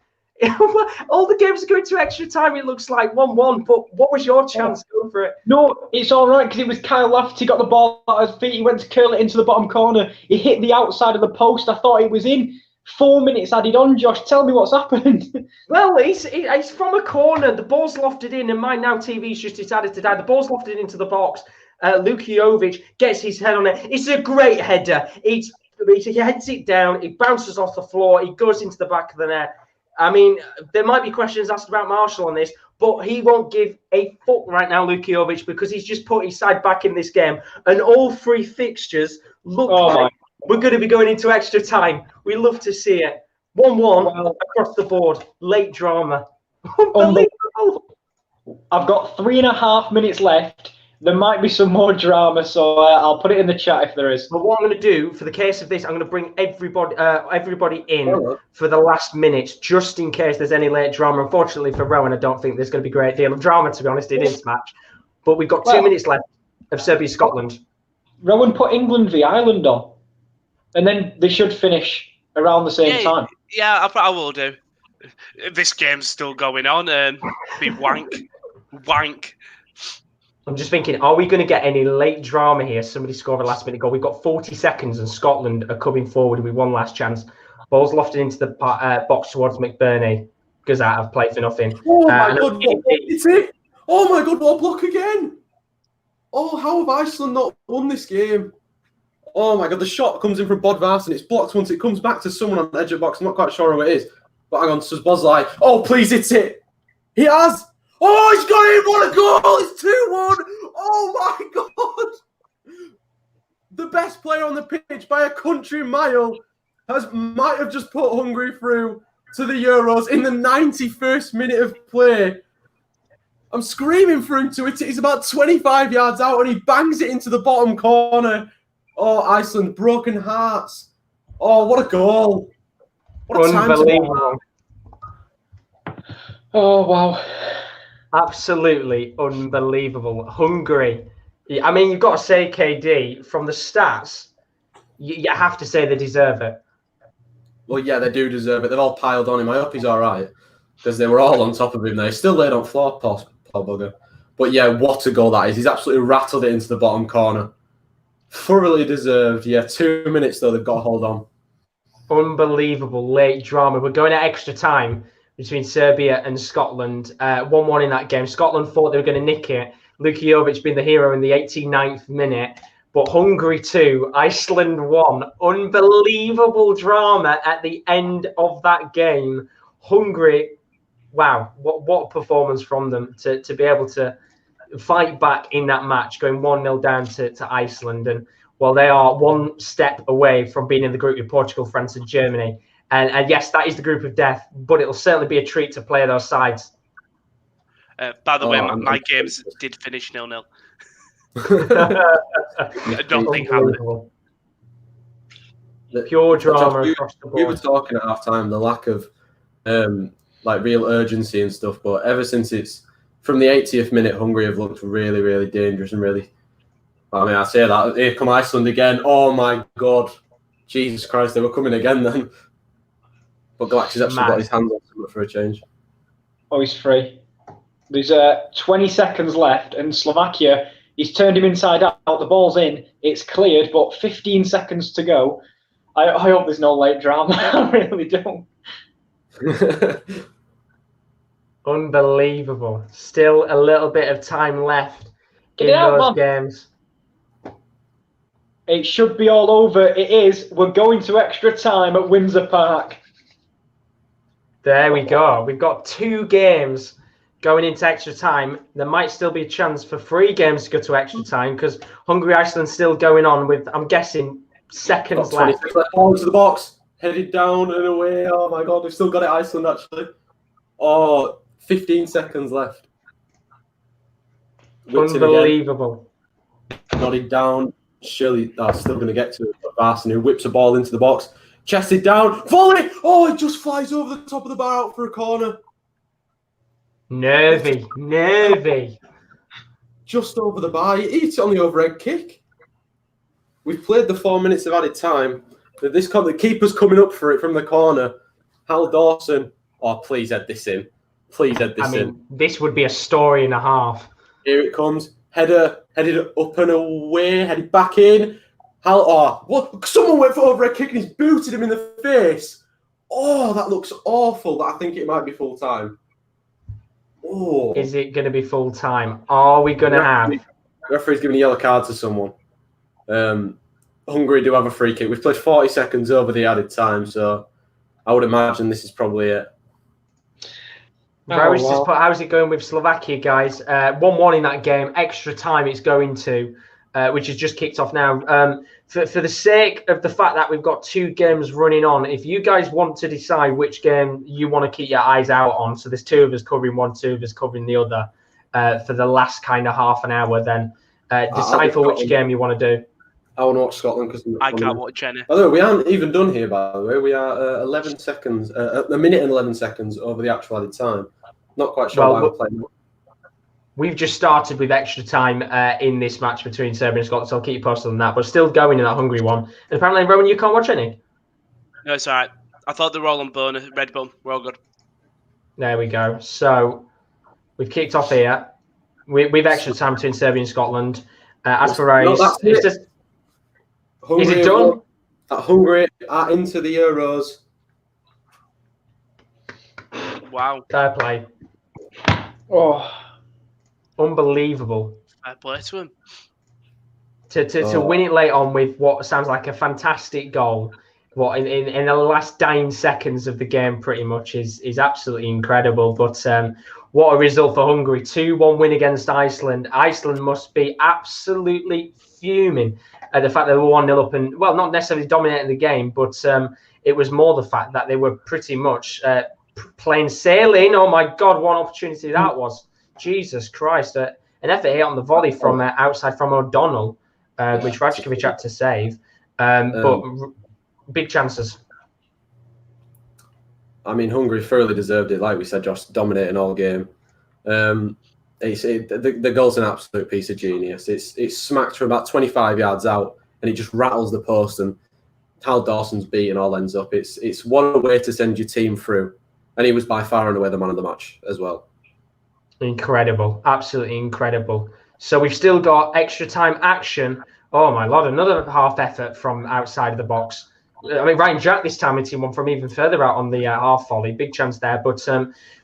All the games are going to extra time. It looks like 1-1. But what was your chance? Go for it. No, it's all right because it was Kyle Lafferty got the ball at his feet. He went to curl it into the bottom corner. He hit the outside of the post. I thought it was in. 4 minutes added on, Josh. Tell me what's happened. Well, he's from a corner. The ball's lofted in, and my Now TV's just decided to die. The ball's lofted into the box. Luka Jovic gets his head on it. It's a great header. He heads it down. It bounces off the floor. It goes into the back of the net. I mean, there might be questions asked about Marshall on this, but he won't give a fuck right now, Luka Jovic, because he's just put his side back in this game. And all 3 fixtures look like we're going to be going into extra time. We love to see it. 1-1 across the board. Late drama. Unbelievable. I've got 3.5 minutes left. There might be some more drama, so I'll put it in the chat if there is. But what I'm going to do for the case of this, I'm going to bring everybody in for the last minutes, just in case there's any late drama. Unfortunately for Rowan, I don't think there's going to be a great deal of drama, to be honest, in this match. But we've got 2 minutes left of Serbia-Scotland. Rowan put England v Ireland on, and then they should finish around the same time. Yeah, I will do. This game's still going on. Be wank. I'm just thinking, are we going to get any late drama here? Somebody scored a last-minute goal. We've got 40 seconds, and Scotland are coming forward with one last chance. Ball's lofted into the box towards McBurney. Goes out of play for nothing. Oh, my God. It's it. Oh, my God. What block again? Oh, how have Iceland not won this game? Oh, my God. The shot comes in from Bodvarsson. It's blocked once. It comes back to someone on the edge of the box. I'm not quite sure who it is. But hang on. So Bod's like, oh, please, it's it. He has. Oh, he's got it! What a goal! It's 2-1! Oh, my God! The best player on the pitch by a country mile might have just put Hungary through. to the Euros in the 91st minute of play. I'm screaming for him to hit it. He's about 25 yards out and he bangs it into the bottom corner. Oh, Iceland, broken hearts. Oh, what a goal. What a time to Unbelievable. Oh, wow. Absolutely unbelievable. Hungary. I mean, you've got to say, KD, from the stats, you have to say they deserve it. Well, yeah, they do deserve it. They've all piled on him. I hope he's all right because they were all on top of him there. He's still laid on floor, poor bugger. But yeah, what a goal that is. He's absolutely rattled it into the bottom corner. Thoroughly deserved. Yeah, 2 minutes, though, they've got to hold on. Unbelievable late drama. We're going at extra time between Serbia and Scotland. 1-1 in that game. Scotland thought they were going to nick it. Luka Jovic being the hero in the 89th minute. But Hungary 2, Iceland 1. Unbelievable drama at the end of that game. Hungary, wow, what performance from them to be able to fight back in that match, going 1-0 down to Iceland. And well, they are one step away from being in the group with Portugal, France, and Germany. And yes, that is the group of death, but it'll certainly be a treat to play those sides. By the way, my games did finish 0-0. I don't think pure drama across the board. We were talking at half time the lack of like real urgency and stuff, but ever since it's from the 80th minute, Hungary have looked really, really dangerous and really. I mean, I say that here come Iceland again. Oh my God, Jesus Christ, they were coming again then. But Galaxy's actually got his hands on something for a change. Oh, he's free. There's 20 seconds left, and Slovakia. He's turned him inside out. The ball's in. It's cleared, but 15 seconds to go. I hope there's no late drama. I really don't. Unbelievable. Still a little bit of time left in those games. It should be all over. It is. We're going to extra time at Windsor Park. There we go. We've got 2 games going into extra time. There might still be a chance for 3 games to go to extra time because Hungary-Iceland still going on with, I'm guessing, seconds left. Ball into the box, headed down and away. Oh my God, we've still got it, Iceland, actually. Oh, 15 seconds left. Unbelievable. Nodded down. Surely that's still going to get to it. But Varson, who whips a ball into the box, chested down, volley! Oh, it just flies over the top of the bar out for a corner. Nervy. Just over the bar. It's on the overhead kick. We've played the 4 minutes of added time. The keeper's coming up for it from the corner. Hal Dawson. Oh, please head this in. This would be a story and a half. Here it comes. Header, headed up and away, headed back in. What? Someone went for overhead kick and he's booted him in the face. Oh, that looks awful. I think it might be full time. Oh. Is it going to be full time? Are we going to have? The referee's giving a yellow card to someone. Hungary do have a free kick. We've played 40 seconds over the added time, so I would imagine this is probably it. How's it going with Slovakia, guys? 1-1 in that game. Extra time it's going to, which has just kicked off now. For the sake of the fact that we've got 2 games running on, if you guys want to decide which game you want to keep your eyes out on, so there's 2 of us covering one, 2 of us covering the other for the last kind of half an hour, then decipher which game you want to do. I want to watch Scotland because I can't watch any. By the way, we aren't even done here. By the way, we are 11 seconds, a minute and 11 seconds over the actual added time. Not quite sure why we're playing. We've just started with extra time in this match between Serbia and Scotland, so I'll keep you posted on that. But still going in that Hungary one. And apparently, Rowan, you can't watch any. No, it's all right. I thought they were all on bonus, Red Bull. We're all good. There we go. So we've kicked off here. We've extra time between Serbia and Scotland. As for Rose, is it done? Hungary are into the Euros. Wow. Fair play. Oh, unbelievable. Fair play to him. To win it late on with what sounds like a fantastic goal. What in the last dying seconds of the game, pretty much is absolutely incredible. But what a result for Hungary! 2-1 win against Iceland. Iceland must be absolutely fuming at the fact they were 1-0 up and not necessarily dominating the game, but It was more the fact that they were pretty much plain sailing. Oh my God, what opportunity that was. Jesus Christ. An effort here on the volley from outside from O'Donnell, which Rajkovic had to save. But big chances. I mean, Hungary thoroughly deserved it. Like we said, Josh, dominating all game. The goal's an absolute piece of genius. It's smacked from about 25 yards out, and it just rattles the post. And Hal Dawson's beating all ends up. It's one way to send your team through, and he was by far and away the man of the match as well. Incredible, absolutely incredible. So we've still got extra time action. Oh my Lord, another half effort from outside of the box. I mean, Ryan Jack this time in team one from even further out on the half volley. Big chance there. But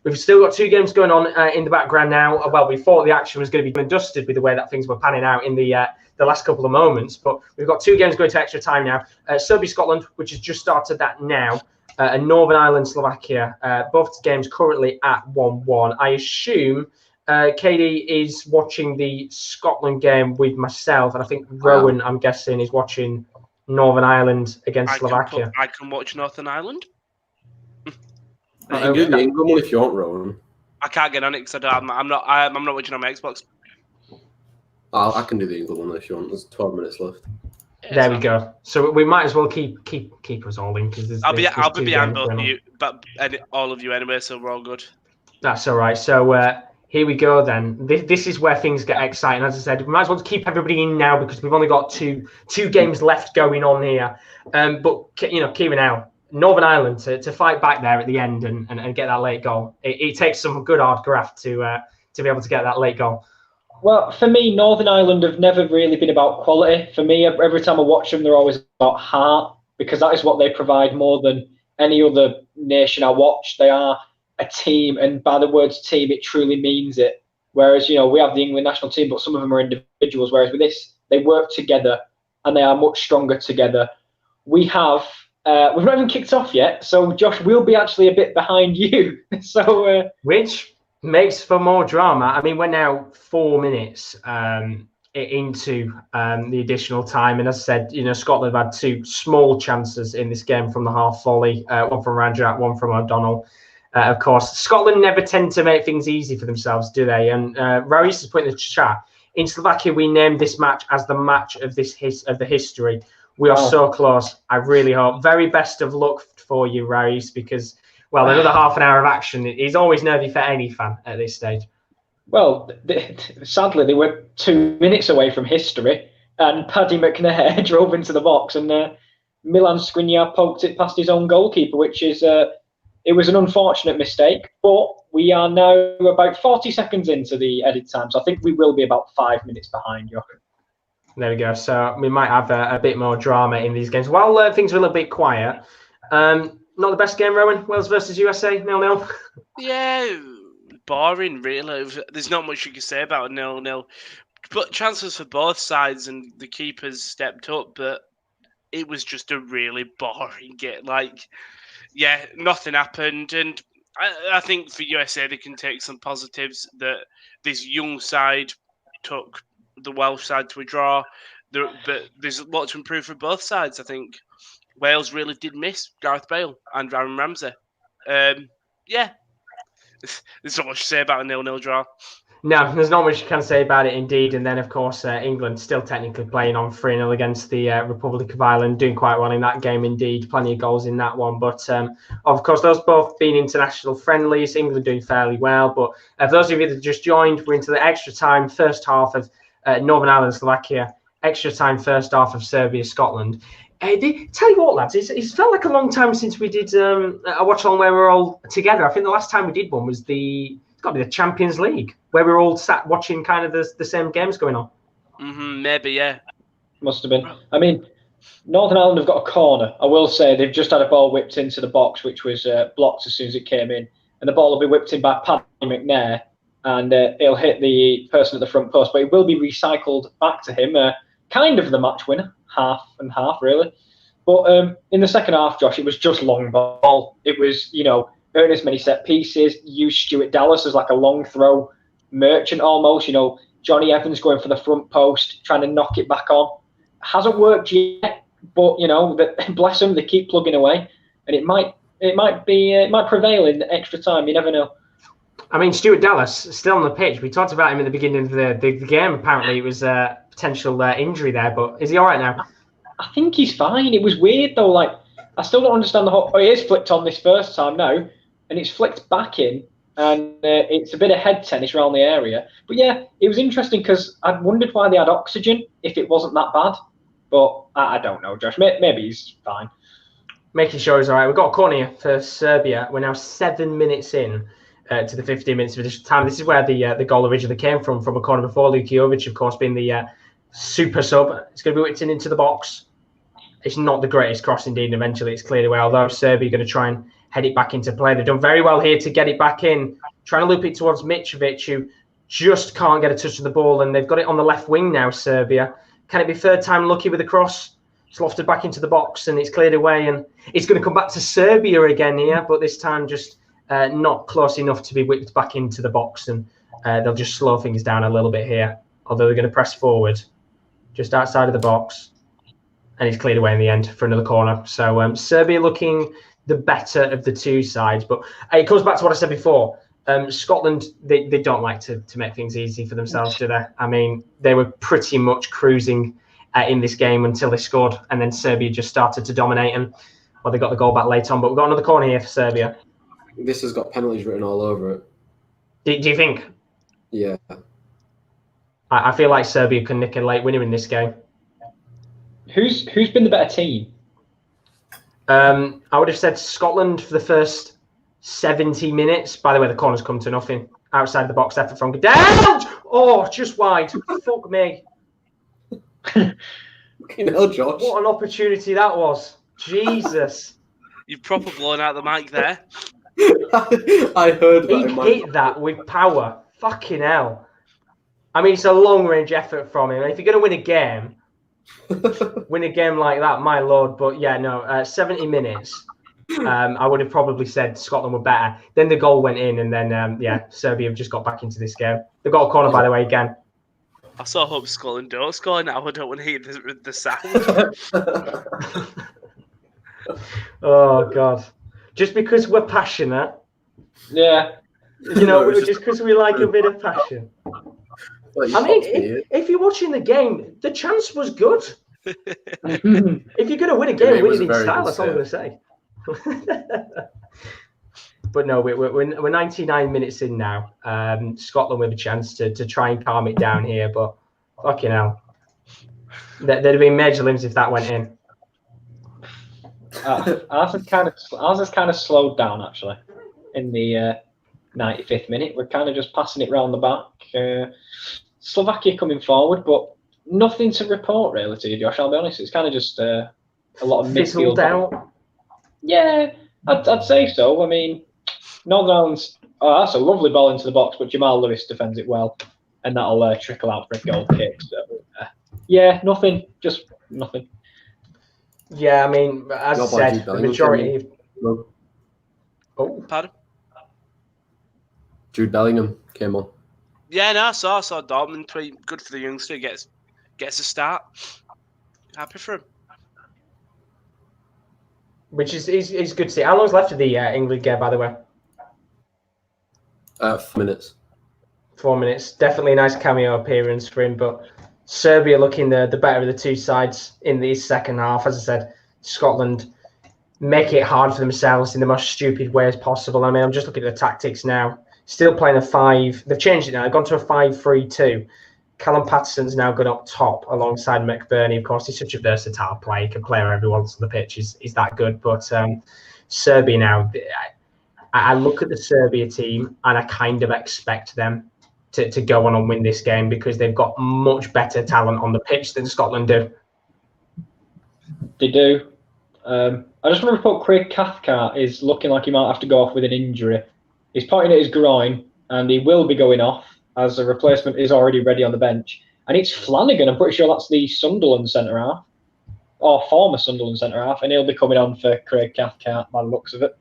we've still got 2 games going on in the background now. Well, we thought the action was going to be dusted with the way that things were panning out in the last couple of moments. But we've got 2 games going to extra time now. Serbia, Scotland, which has just started that now. And Northern Ireland, Slovakia. Both games currently at 1-1. I assume Katie is watching the Scotland game with myself. And I think Rowan, I'm guessing, is watching Northern Ireland against Slovakia. I can watch Northern Ireland. You can do the England one if you want, Rowan. I can't get on it because I'm not watching on my Xbox. I can do the England one if you want. There's 12 minutes left. Yeah, there we go. So we might as well keep us all in because I'll be behind both of you, but all of you anyway, so we're all good. That's all right. So here we go then. This is where things get exciting. As I said, we might as well keep everybody in now because we've only got two games left going on here. But Kieran, now Northern Ireland to fight back there at the end and get that late goal. It takes some good hard graft to be able to get that late goal. Well, for me, Northern Ireland have never really been about quality. For me, every time I watch them, they're always about heart because that is what they provide more than any other nation I watch. They are a team, and by the words team, it truly means it. Whereas, we have the England national team, but some of them are individuals. Whereas with this, they work together and they are much stronger together. We've not even kicked off yet, so Josh, we'll be actually a bit behind you. So which makes for more drama. I mean, we're now 4 minutes into the additional time, and as I said, Scotland have had 2 small chances in this game from the half volley, one from Ranjak, one from O'Donnell. Of course, Scotland never tend to make things easy for themselves, do they? And Raris has put in the chat, in Slovakia, we named this match as the match of the history. We are so close. I really hope. Very best of luck for you, Raris, because, well, another half an hour of action is always nervy for any fan at this stage. Well, sadly, they were 2 minutes away from history, and Paddy McNair drove into the box, and Milan Skriniar poked it past his own goalkeeper, which is... it was an unfortunate mistake, but we are now about 40 seconds into the edit time, so I think we will be about 5 minutes behind you. There we go. So we might have a bit more drama in these games. While things are a little bit quiet, not the best game, Rowan. Wales versus USA, 0-0. Yeah, boring, really. There's not much you can say about 0-0. But chances for both sides, and the keepers stepped up, but it was just a really boring game. Yeah, nothing happened, and I think for USA they can take some positives that this young side took the Welsh side to a draw, but there's a lot to improve for both sides. I think Wales really did miss Gareth Bale and Aaron Ramsey. Yeah, there's not much to say about a 0-0 draw. No, there's not much you can say about it, indeed. And then, of course, England still technically playing on 3-0 against the Republic of Ireland, doing quite well in that game, indeed. Plenty of goals in that one. But, of course, those both being international friendlies, England doing fairly well. But for those of you that just joined, we're into the extra time, first half of Northern Ireland, Slovakia, extra time, first half of Serbia, Scotland. Tell you what, lads, it's felt like a long time since we did a watch-along where we're all together. I think the last time we did one was it's got to be the Champions League, where we were all sat watching kind of the same games going on. Maybe, yeah. Must have been. I mean, Northern Ireland have got a corner. I will say they've just had a ball whipped into the box, which was blocked as soon as it came in. And the ball will be whipped in by Paddy McNair, and it'll hit the person at the front post. But it will be recycled back to him. Kind of the match winner, half and half, really. But in the second half, Josh, it was just long ball. It was, earn as many set pieces, use Stuart Dallas as like a long throw merchant almost, Johnny Evans going for the front post, trying to knock it back on. Hasn't worked yet, but, bless them, they keep plugging away. and it might prevail in extra time. You never know. I mean, Stuart Dallas still on the pitch. We talked about him in the beginning of the game. Apparently, it was a potential injury there, but is he all right now? I think he's fine. It was weird though. Like, I still don't understand the whole. Oh, he is flicked on this first time now, and it's flicked back in, and it's a bit of head tennis around the area. But yeah, it was interesting because I wondered why they had oxygen if it wasn't that bad. But I don't know, Josh. Maybe he's fine. Making sure he's all right. We've got a corner here for Serbia. We're now 7 minutes in to the 15 minutes of additional time. This is where the goal originally came from a corner before. Luka Jovic, of course, being the super sub. It's going to be whipped into the box. It's not the greatest cross indeed, and eventually it's cleared away, although Serbia are going to try and head it back into play. They've done very well here to get it back in, trying to loop it towards Mitrovic, who just can't get a touch of the ball, and they've got it on the left wing now, Serbia. Can it be third time lucky with the cross? It's lofted back into the box, and it's cleared away, and it's going to come back to Serbia again here, but this time just not close enough to be whipped back into the box, and they'll just slow things down a little bit here, although they're going to press forward just outside of the box, and it's cleared away in the end for another corner. So Serbia looking the better of the two sides, but it goes back to what I said before. Scotland, they don't like to make things easy for themselves, do they? I mean, they were pretty much cruising in this game until they scored, and then Serbia just started to dominate, and they got the goal back late on. But we've got another corner here for Serbia. This has got penalties written all over it. Do you think? Yeah. I feel like Serbia can nick a late winner in this game. Who's been the better team? I would have said Scotland for the first 70 minutes. By the way, the corner's come to nothing. Outside the box effort from down. Oh, just wide. Fuck me. Fucking hell, Josh. What an opportunity that was. Jesus. You've proper blown out the mic there. I heard that. He hit that with power. Fucking hell. I mean, it's a long-range effort from him. And if you're going to win a game like that, my lord. But yeah, no, 70 minutes. I would have probably said Scotland were better. Then the goal went in, and then, Serbia have just got back into this game. They've got a corner, by the way, again. I so hope Scotland don't score now. I don't want to hear the sound. Oh, God. Just because we're passionate. Yeah. You know, just because we like a bit of passion. I mean, if you're watching the game, the chance was good. If you're going to win a game, win it in style. That's all I'm going to say. But no, we're 99 minutes in now. Scotland with a chance to try and calm it down here, but fucking hell, there'd have been major limbs if that went in. Ours has kind of slowed down actually in the 95th minute. We're kind of just passing it round the back. Slovakia coming forward, but nothing to report really to you, Josh. I'll be honest. It's kind of just a lot of midfield. Out. Yeah, I'd say so. I mean, Northern Ireland's that's a lovely ball into the box, but Jamal Lewis defends it well, and that'll trickle out for a goal kick. So, yeah, nothing, just nothing. Yeah, I mean, as I said, the majority. Pardon? Jude Bellingham came on. Yeah, no, I saw Dortmund tweet. Good for the youngster. Gets a start. Happy for him. Which is good to see. How long's left of the England game, by the way? 4 minutes. 4 minutes. Definitely a nice cameo appearance for him. But Serbia looking the better of the two sides in the second half. As I said, Scotland make it hard for themselves in the most stupid way as possible. I mean, I'm just looking at the tactics now. Still playing a 5. They've changed it now. They've gone to a 5-3-2. Callum Patterson's now gone up top alongside McBurney. Of course, he's such a versatile player. He can play wherever he wants on the pitch. He's that good. But Serbia now, I look at the Serbia team and I kind of expect them to go on and win this game because they've got much better talent on the pitch than Scotland do. They do. I just want to report Craig Cathcart is looking like he might have to go off with an injury. He's pointing at his groin and he will be going off as a replacement is already ready on the bench. And it's Flanagan. I'm pretty sure that's the Sunderland centre-half or former Sunderland centre-half, and he'll be coming on for Craig Cathcart by the looks of it.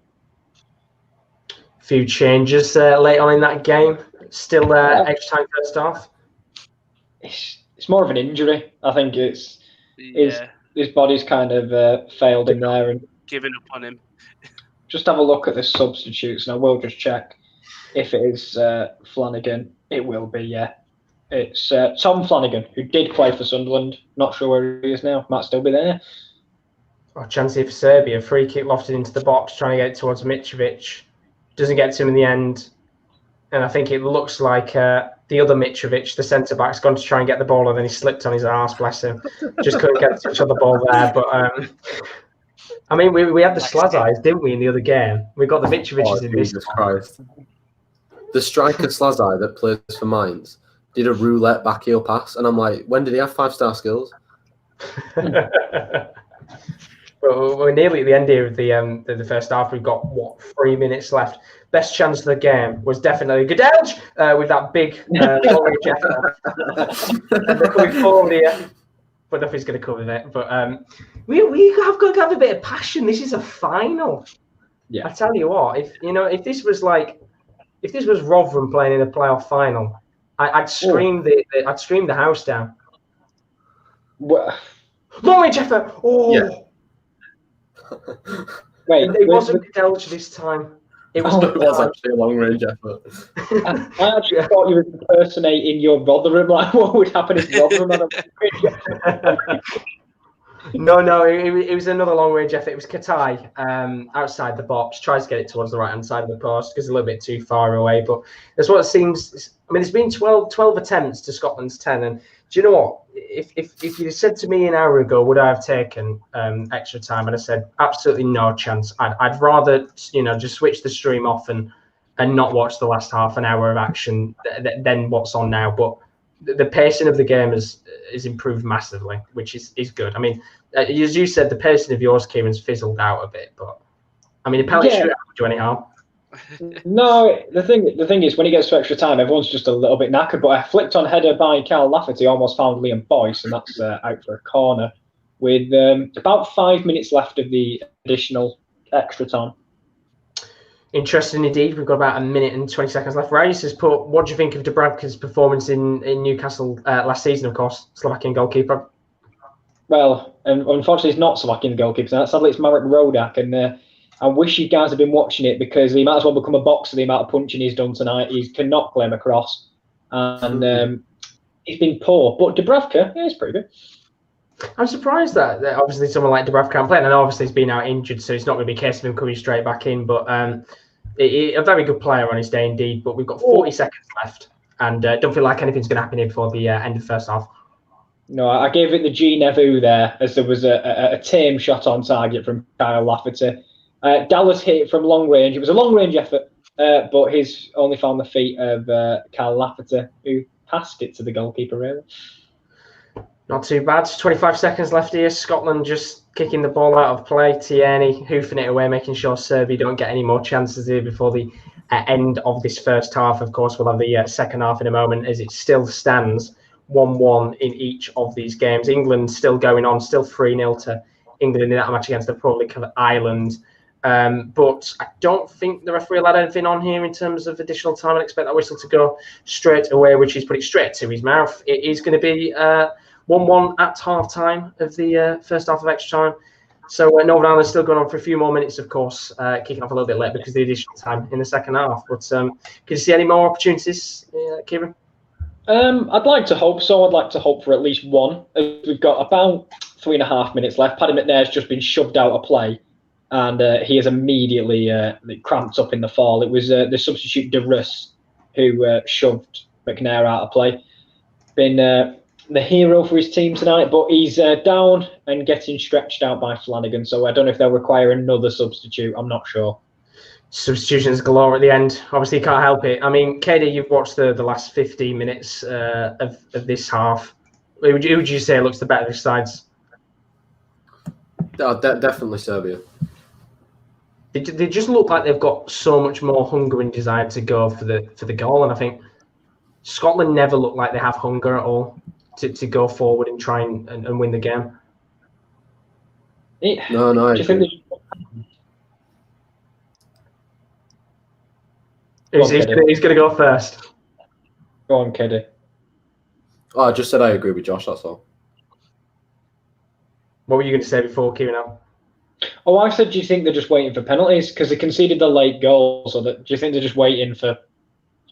A few changes late on in that game. Still extra time first half. It's more of an injury. I think his body's kind of failed him there and given up on him. Just have a look at the substitutes, and I will just check if it is Flanagan. It will be, yeah. It's Tom Flanagan, who did play for Sunderland. Not sure where he is now. Might still be there. Oh, chance here for Serbia. Free kick lofted into the box, trying to get it towards Mitrovic. Doesn't get to him in the end. And I think it looks like the other Mitrovic, the centre-back's gone to try and get the ball, and then he slipped on his arse, bless him. Just couldn't get a touch on the ball there. But, I mean, we had the Slazais, didn't we, in the other game? We got the Mitrovics in this. Jesus Christ. The striker Slazai that plays for Mainz did a roulette back heel pass, and I'm like, when did he have 5-star skills? Well, we're nearly at the end here of the first half. We've got 3 minutes left. Best chance of the game was definitely Gadelj with that big long-range effort. They're coming forward here, but nothing's going to cover it. But we have got to have a bit of passion. This is a final. Yeah. I tell you what, if this was Rotherham playing in a playoff final, I'd scream I'd scream the house down. Long-range effort. Oh. Yeah. Wait, it wasn't Gadelj this time. It was, it was actually a long-range effort. I actually thought you were impersonating your Rotherham. Like, what would happen if Rotherham had a No, it was another long-range effort. It was Katai outside the box, tries to get it towards the right-hand side of the post, because a little bit too far away. But that's what it seems. I mean, there's been 12 attempts to Scotland's 10, and do you know what? If you'd said to me an hour ago, would I have taken extra time? And I said, absolutely no chance. I'd rather, just switch the stream off and not watch the last half an hour of action than what's on now. But the pacing of the game is improved massively, which is good. I mean, as you said, the pacing of yours, Kieran's fizzled out a bit. But, I mean, a penalty shootout would do any harm. No, the thing is, when he gets to extra time, everyone's just a little bit knackered. But I flicked on header by Carl Lafferty, almost found Liam Boyce, and that's out for a corner with about 5 minutes left of the additional extra time. Interesting indeed. We've got about a minute and 20 seconds left. Reyes has put, what do you think of Dubravka's performance in Newcastle last season, of course, Slovakian goalkeeper? Well, and unfortunately, it's not Slovakian goalkeeper. Sadly, it's Marek Rodak, and I wish you guys had been watching it, because he might as well become a boxer, the amount of punching he's done tonight. He cannot claim a cross. And he's been poor. But Dubravka, he's pretty good. I'm surprised that obviously someone like Dubravka can't play. And obviously he's been out injured, so it's not going to be a case of him coming straight back in. But a very good player on his day indeed. But we've got 40 seconds left, and don't feel like anything's going to happen here before the end of the first half. No, I gave it the G Nevu there, as there was a tame shot on target from Kyle Lafferty. Dallas hit it from long range. It was a long range effort, but he's only found the feet of Kyle Lafferty, who passed it to the goalkeeper, really. Not too bad. 25 seconds left here. Scotland just kicking the ball out of play. Tierney hoofing it away, making sure Serbia don't get any more chances here before the end of this first half. Of course, we'll have the second half in a moment, as it still stands 1-1 in each of these games. England still going on, still 3-0 to England in that match against the probably covered Ireland. But I don't think the referee allowed anything on here in terms of additional time. I expect that whistle to go straight away, which he's put it straight to his mouth. It is going to be 1-1 at half time of the first half of extra time. So Northern Ireland still going on for a few more minutes, of course, kicking off a little bit late because of the additional time in the second half. But can you see any more opportunities, Kieran? I'd like to hope so. I'd like to hope for at least one. We've got about 3.5 minutes left. Paddy McNair's just been shoved out of play, and he is immediately cramped up in the fall. It was the substitute De Rus who shoved McNair out of play. Been the hero for his team tonight, but he's down and getting stretched out by Flanagan. So I don't know if they'll require another substitute. I'm not sure. Substitutions galore at the end. Obviously, you can't help it. I mean, KD, you've watched the last 15 minutes of this half. Who would you say looks the better of the sides? Definitely Serbia. They just look like they've got so much more hunger and desire to go for the goal, and I think Scotland never look like they have hunger at all to go forward and try and win the game. No. He's going to go first. Go on, Keddy. Oh, I just said I agree with Josh, that's all. What were you going to say before, Kieran? Oh, I said, do you think they're just waiting for penalties because they conceded the late goal? So do you think they're just waiting for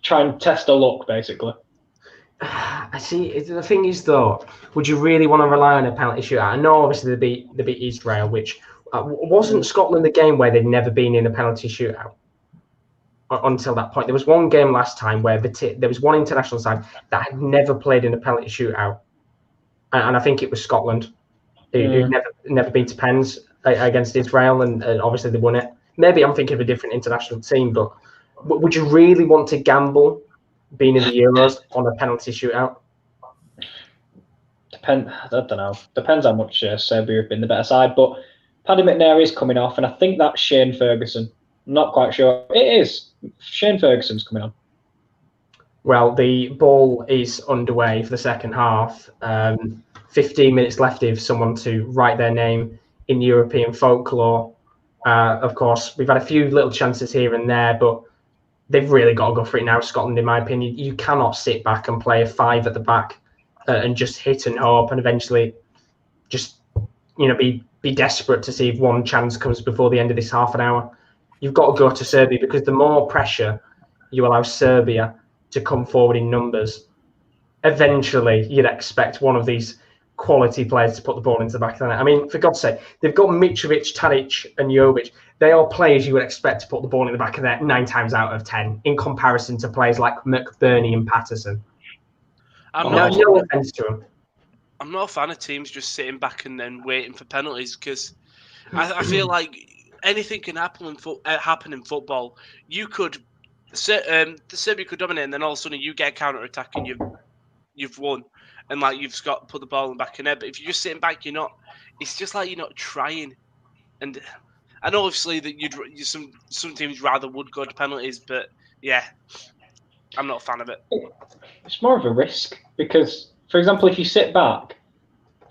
try and test a luck, basically? I see. The thing is, though, would you really want to rely on a penalty shootout? I know, obviously, they beat Israel, which wasn't Scotland the game where they'd never been in a penalty shootout until that point. There was one game last time where there was one international side that had never played in a penalty shootout, and I think it was Scotland, who'd never been to pens against Israel, and obviously they won it. Maybe I'm thinking of a different international team, but would you really want to gamble being in the Euros on a penalty shootout? I don't know. Depends how much Serbia have been the better side. But Paddy McNair is coming off, and I think that's Shane Ferguson. I'm not quite sure. It is. Shane Ferguson's coming on. Well, the ball is underway for the second half. 15 minutes left if someone to write their name in European folklore. Of course, we've had a few little chances here and there, but they've really got to go for it now, Scotland, in my opinion. You cannot sit back and play a 5 at the back and just hit and hope and eventually just, be desperate to see if one chance comes before the end of this half an hour. You've got to go to Serbia because the more pressure you allow Serbia to come forward in numbers, eventually you'd expect one of these quality players to put the ball into the back of the net. I mean, for God's sake, they've got Mitrovic, Tadic and Jovic. They are players you would expect to put the ball in the back of the net 9 times out of 10 in comparison to players like McBurney and Patterson. No offense to them. I'm not a fan of teams just sitting back and then waiting for penalties because I feel like anything can happen in football. You could, the Serbia could dominate, and then all of a sudden you get a counter attack and you've won, and you've got to put the ball in the back of the net. But if you're just sitting back, you're not. It's just like you're not trying. And I know obviously that some teams rather would go to penalties, but yeah, I'm not a fan of it. It's more of a risk because, for example, if you sit back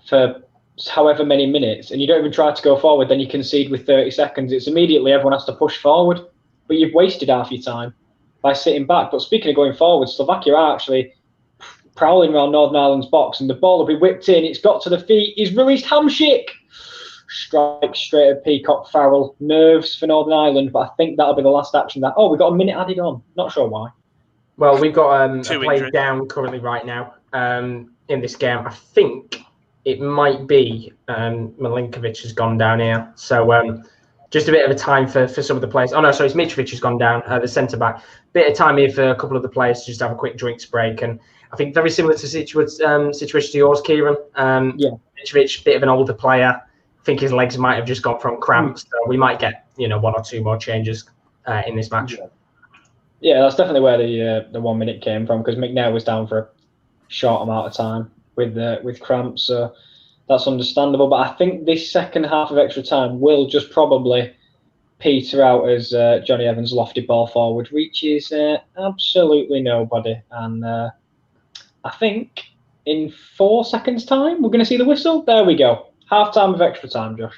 for however many minutes and you don't even try to go forward, then you concede with 30 seconds. It's immediately everyone has to push forward, but you've wasted half your time by sitting back. But speaking of going forward, Slovakia are actually prowling around Northern Ireland's box and the ball will be whipped in. It's got to the feet. He's released Hamsik. Strike straight at Peacock Farrell. Nerves for Northern Ireland, but I think that'll be the last action. We got a minute added on. Not sure why. Well, we've got a play down currently right now in this game. I think it might be Milinkovic has gone down here. So just a bit of a time for some of the players. Oh, no, sorry, it's Mitrovic has gone down, the centre-back. Bit of time here for a couple of the players to just have a quick drinks break. And I think very similar to situation to yours, Kieran. Mitrovic, bit of an older player. I think his legs might have just gone from cramps. So we might get, 1 or 2 more changes in this match. Yeah, that's definitely where the 1 minute came from because McNair was down for a short amount of time with cramps, so that's understandable. But I think this second half of extra time will just probably peter out as Johnny Evans' lofted ball forward reaches absolutely nobody, and I think in 4 seconds' time we're going to see the whistle. There we go, half time of extra time, Josh.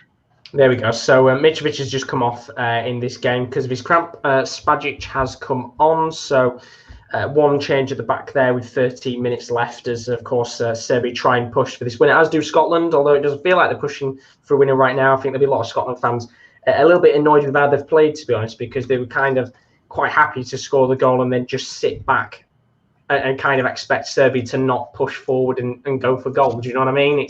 There we go. So Mitrovic has just come off in this game because of his cramp. Spajic has come on. So one change at the back there with 13 minutes left as, of course, Serbia try and push for this winner, as do Scotland, although it doesn't feel like they're pushing for a winner right now. I think there'll be a lot of Scotland fans a little bit annoyed with how they've played, to be honest, because they were kind of quite happy to score the goal and then just sit back and kind of expect Serbia to not push forward and go for goal. Do you know what I mean?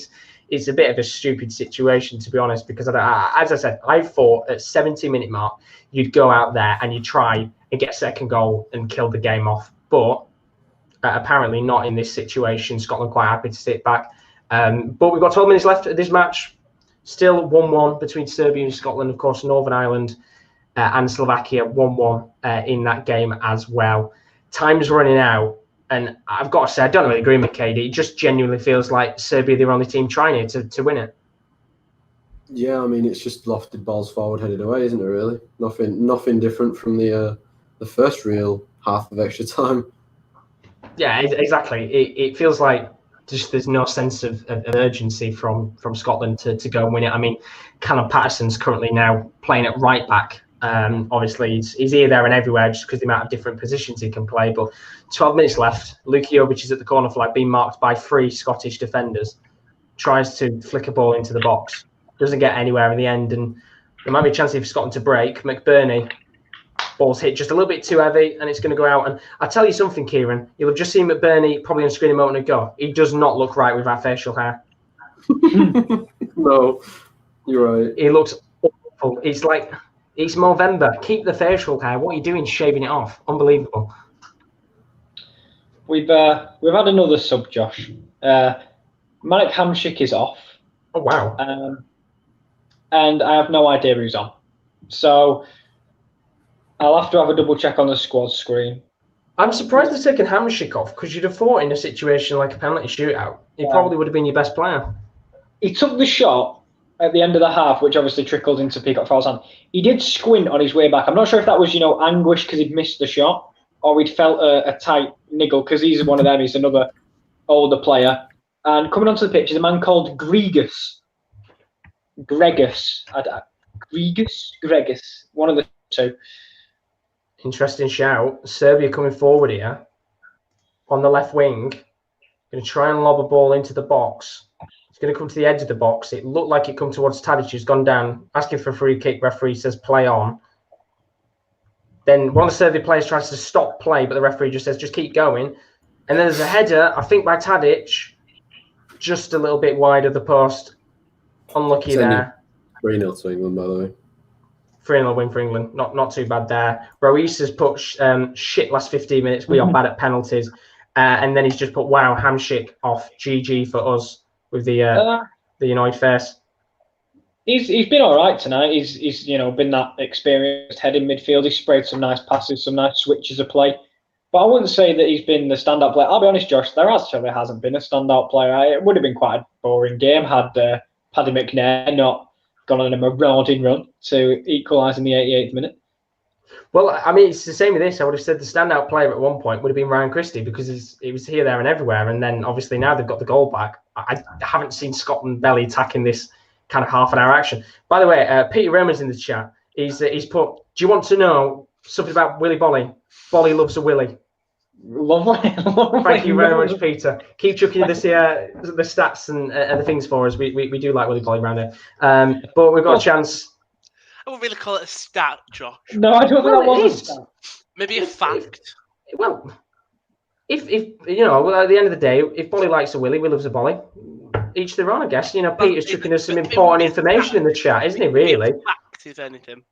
It's a bit of a stupid situation, to be honest, because as I said, I thought at 70-minute mark, you'd go out there and you'd try and get a second goal and kill the game off. But apparently not in this situation. Scotland quite happy to sit back. But we've got 12 minutes left of this match. Still 1-1 between Serbia and Scotland. Of course, Northern Ireland and Slovakia 1-1 in that game as well. Time's running out. And I've got to say, I don't really agree with KD. It just genuinely feels like Serbia, the only team trying here to win it. Yeah, I mean, it's just lofted balls forward, headed away, isn't it, really? Nothing different from the first real half of extra time. Yeah, exactly. It feels like just there's no sense of urgency from Scotland to go and win it. I mean, Callum Patterson's currently now playing at right back. Obviously, he's here, there and everywhere just because the amount of different positions he can play. But 12 minutes left. Luka Jovic is at the corner flag being marked by 3 Scottish defenders. Tries to flick a ball into the box. Doesn't get anywhere in the end. And There might be a chance for Scotland to break. McBurney, ball's hit just a little bit too heavy, and it's going to go out. And I tell you something, Kieran, you'll have just seen McBurney probably on screen a moment ago. He does not look right with that facial hair. No, you're right. He looks awful. It's like it's Movember. Keep the facial hair. What are you doing, shaving it off? Unbelievable. We've had another sub, Josh. Malik Hamsik is off. Oh wow. And I have no idea who's on. So I'll have to have a double check on the squad screen. I'm surprised they've taken Hamsik off because you'd have thought in a situation like a penalty shootout, he probably would have been your best player. He took the shot at the end of the half, which obviously trickled into Peacock Fowler's hand. He did squint on his way back. I'm not sure if that was, anguish because he'd missed the shot or he'd felt a tight niggle because he's one of them. He's another older player. And coming onto the pitch is a man called Gregus. Gregus, one of the two. Interesting shout. Serbia coming forward here on the left wing. Going to try and lob a ball into the box. It's going to come to the edge of the box. It looked like it come towards Tadic, who's gone down, asking for a free kick. Referee says play on. Then one of the Serbia players tries to stop play, but the referee just says just keep going. And then there's a header, I think by Tadic, just a little bit wide of the post. Unlucky there. 3-0 to England, by the way. 3-0 win for England. Not too bad there. Ruiz has put shit last 15 minutes. We are bad at penalties. And then he's just put, wow, Hamsik off. GG for us with the annoyed face. He's been all right tonight. He's been that experienced head in midfield. He's sprayed some nice passes, some nice switches of play. But I wouldn't say that he's been the standout player. I'll be honest, Josh, there actually hasn't been a standout player. It would have been quite a boring game had Paddy McNair not gone on a marauding run to equalise in the 88th minute. Well, I mean, it's the same with this. I would have said the standout player at one point would have been Ryan Christie because he was here, there and everywhere. And then obviously now they've got the goal back. I haven't seen Scotland belly attacking this kind of half an hour action. By the way, Peter Roman's in the chat. He's put, do you want to know something about Willy Bolly? Bolly loves a Willy. Lovely. Thank you very much, Peter. Keep chucking the stats and the things for us. We do like Willy Bolly around here. But we've got a chance. I wouldn't really call it a stat, Josh. No, I don't think that was a stat. Maybe a fact. If at the end of the day, if Bolly likes a Willy, we loves a Bolly. Each their own, I guess. Peter's chucking us some important information in the chat, isn't he? Really? Fact, if anything.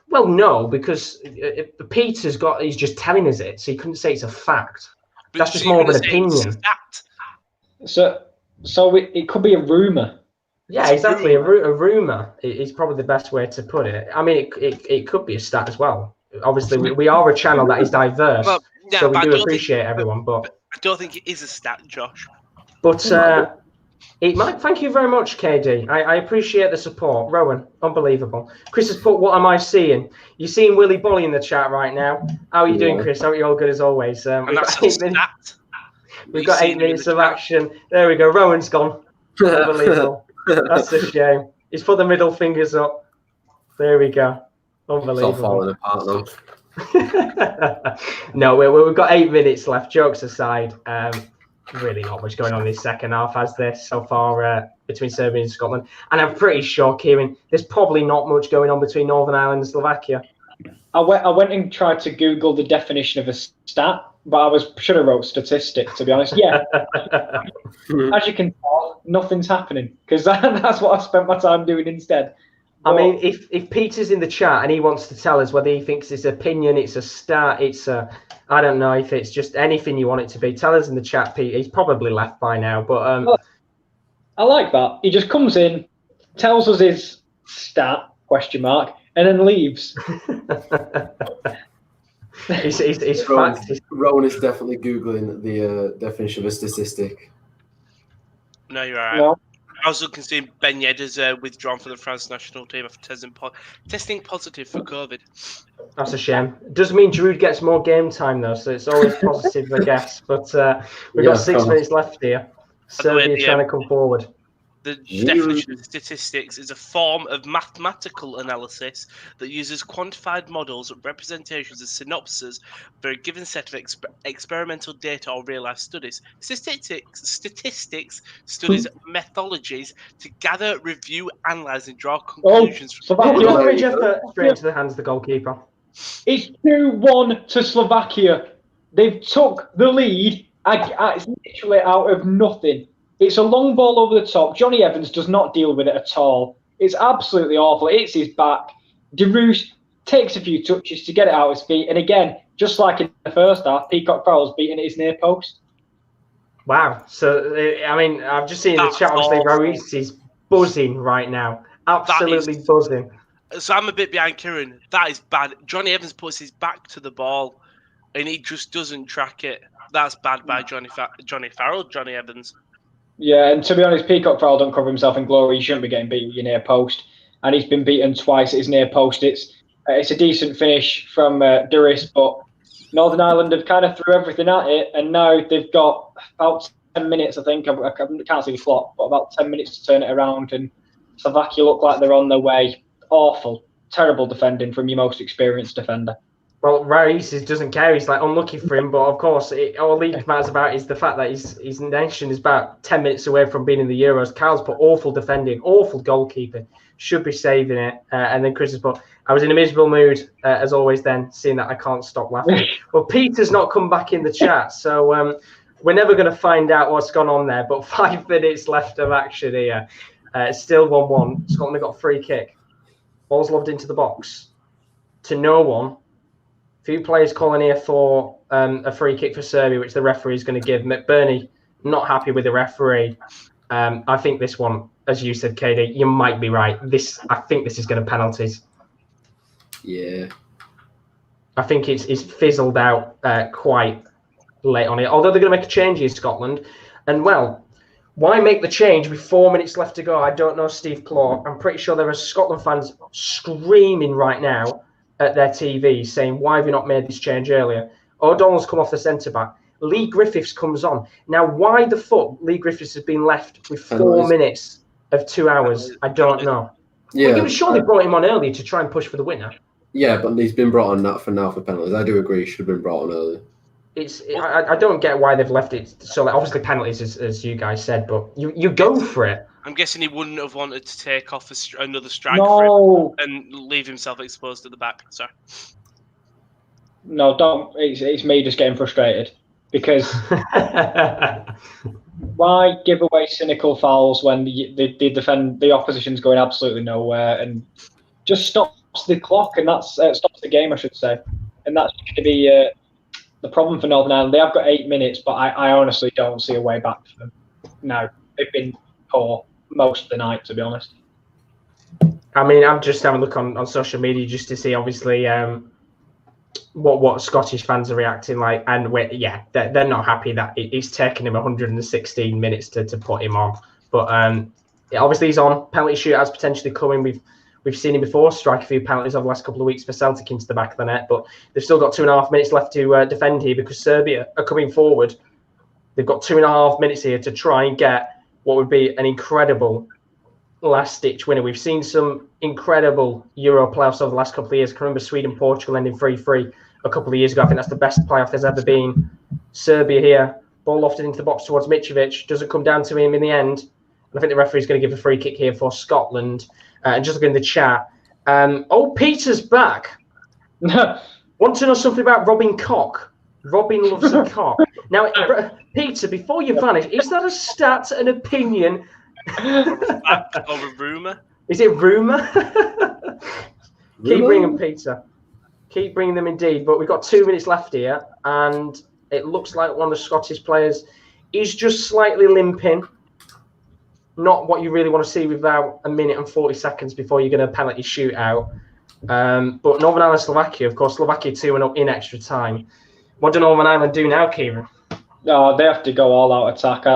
Well, no, because he's just telling us it, so you couldn't say it's a fact. That's just more of an opinion. So it could be a rumour. Yeah, exactly. A rumour is probably the best way to put it. I mean, it could be a stat as well. Obviously, we are a channel that is diverse, so we do appreciate everyone. But I don't think it is a stat, Josh. But it might. Thank you very much, KD. I appreciate the support. Rowan, unbelievable. Chris has put, what am I seeing? You're seeing Willy Bolly in the chat right now. How are you doing, Chris? Hope you're all good as always. And that's a stat. We've got 8 minutes of action. There we go. Rowan's gone. Unbelievable. That's a shame. He's put the middle fingers up. There we go. Unbelievable. It's all falling apart now. No, we've got 8 minutes left. Jokes aside, really not much going on in this second half as there so far between Serbia and Scotland. And I'm pretty sure, Kieran, there's probably not much going on between Northern Ireland and Slovakia. I went and tried to Google the definition of a stat, but should have wrote statistic, to be honest. Yeah. As you can tell, nothing's happening because that's what I spent my time doing instead. But, I mean, if Peter's in the chat and he wants to tell us whether he thinks it's opinion, it's a stat, I don't know if it's just anything you want it to be. Tell us in the chat, Pete. He's probably left by now, but I like that. He just comes in, tells us his stat ? And then leaves. It's fact. Rowan is definitely Googling the definition of a statistic. No, you're all right. No. I was looking to see Ben Yedder's withdrawn from the France national team after testing positive for COVID. That's a shame. Doesn't mean Giroud gets more game time, though, so it's always positive, I guess. But we've got 6 minutes left here. Serbia trying to come forward. The definition of statistics is a form of mathematical analysis that uses quantified models, representations, and synopses for a given set of experimental data or real-life studies. Statistics studies methodologies to gather, review, analyse, and draw conclusions from Slovakia. Good damage effort straight into the hands of the goalkeeper. It's 2-1 to Slovakia. They've took the lead. It's literally out of nothing. It's a long ball over the top. Johnny Evans does not deal with it at all. It's absolutely awful. It's his back. DeRoos takes a few touches to get it out of his feet. And again, just like in the first half, Peacock Farrell's beating his near post. Wow. So, I mean, I've just seen in the chat, obviously, Ruiz is buzzing right now. Absolutely buzzing. So I'm a bit behind Kieran. That is bad. Johnny Evans puts his back to the ball and he just doesn't track it. That's bad by Johnny Evans. Yeah, and to be honest, Peacock Farrell don't cover himself in glory. He shouldn't be getting beaten with your near post. And he's been beaten twice at his near post. It's a decent finish from Duris, but Northern Ireland have kind of threw everything at it, and now they've got about 10 minutes, I think. I can't see the clock, but about 10 minutes to turn it around, and Slovakia look like they're on their way. Awful, terrible defending from your most experienced defender. Well, Ruiz doesn't care. He's like unlucky for him, but of course, all he matters about is the fact that his nation is about 10 minutes away from being in the Euros. Kyle's put awful defending, awful goalkeeping, should be saving it. And then Chris has put, I was in a miserable mood, as always, then, seeing that I can't stop laughing. Well, Peter's not come back in the chat, so we're never going to find out what's gone on there, but 5 minutes left of action here. It's still 1-1. Scotland got a free kick. Ball's lobbed into the box to no one. Few players calling here for a free kick for Serbia, which the referee is going to give. McBurney not happy with the referee. I think this one, as you said, KD, you might be right. I think this is going to penalties. Yeah. I think it's fizzled out quite late on it. Although they're going to make a change in Scotland. And, well, why make the change with 4 minutes left to go? I don't know, Steve Claw. I'm pretty sure there are Scotland fans screaming right now at their TV saying, why have you not made this change earlier? O'Donnell's come off the centre-back. Lee Griffiths comes on. Now, why the fuck Lee Griffiths has been left with 4 minutes of 2 hours? I don't know. Yeah. I'm sure they brought him on earlier to try and push for the winner. Yeah, but he's been brought on for penalties. I do agree he should have been brought on earlier. I don't get why they've left it so obviously penalties, as you guys said, but you go for it. I'm guessing he wouldn't have wanted to take off another strike for him and leave himself exposed at the back. Sorry. No, don't. It's me just getting frustrated because why give away cynical fouls when the opposition's going absolutely nowhere, and just stops the clock, and that's stops the game, I should say, and that's going to be the problem for Northern Ireland. They have got 8 minutes, but I honestly don't see a way back for them. No, they've been poor most of the night, to be honest. I mean, I'm just having a look on social media just to see, obviously, what Scottish fans are reacting like, and they're not happy that it's taken him 116 minutes to put him on. But obviously he's on. Penalty shootout's potentially coming. We've seen him before strike a few penalties over the last couple of weeks for Celtic into the back of the net, but they've still got 2.5 minutes left to defend here because Serbia are coming forward. They've got 2.5 minutes here to try and get what would be an incredible last-ditch winner. We've seen some incredible Euro playoffs over the last couple of years. I can remember Sweden-Portugal ending 3-3 a couple of years ago. I think that's the best playoff there's ever been. Serbia here, ball lofted into the box towards Mitrovic. Doesn't come down to him in the end. And I think the referee's going to give a free kick here for Scotland. And just looking in the chat. Peter's back. Want to know something about Robin Koch? Robin loves a cock. Now, Peter, before you vanish, is that a stat, an opinion? Or a rumour? Is it rumour? Keep bringing them, Peter. Keep bringing them indeed. But we've got 2 minutes left here, and it looks like one of the Scottish players is just slightly limping. Not what you really want to see without 1 minute and 40 seconds before you're going to penalty shootout. But Northern Ireland, Slovakia, of course, Slovakia 2-0 in extra time. What do Northern Ireland do now, Kieran? No, they have to go all-out attack.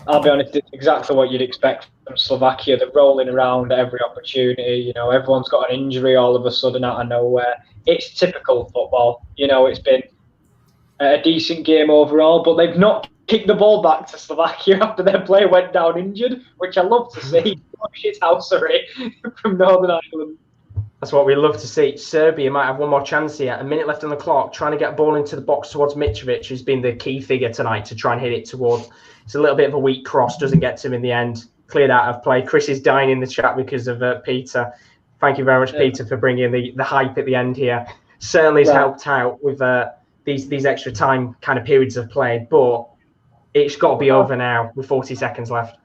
I'll be honest, it's exactly what you'd expect from Slovakia. They're rolling around at every opportunity. You know, everyone's got an injury all of a sudden out of nowhere. It's typical football. You know, it's been a decent game overall, but they've not kicked the ball back to Slovakia after their player went down injured, which I love to see. Shit housery from Northern Ireland. That's what we love to see. Serbia might have one more chance here. A minute left on the clock, trying to get a ball into the box towards Mitrovic, who's been the key figure tonight to try and hit it towards. It's a little bit of a weak cross, doesn't get to him in the end. Cleared out of play. Chris is dying in the chat because of Peter. Thank you very much, Peter, for bringing the hype at the end here. Certainly has helped out with these extra time kind of periods of play, but it's got to be over now with 40 seconds left.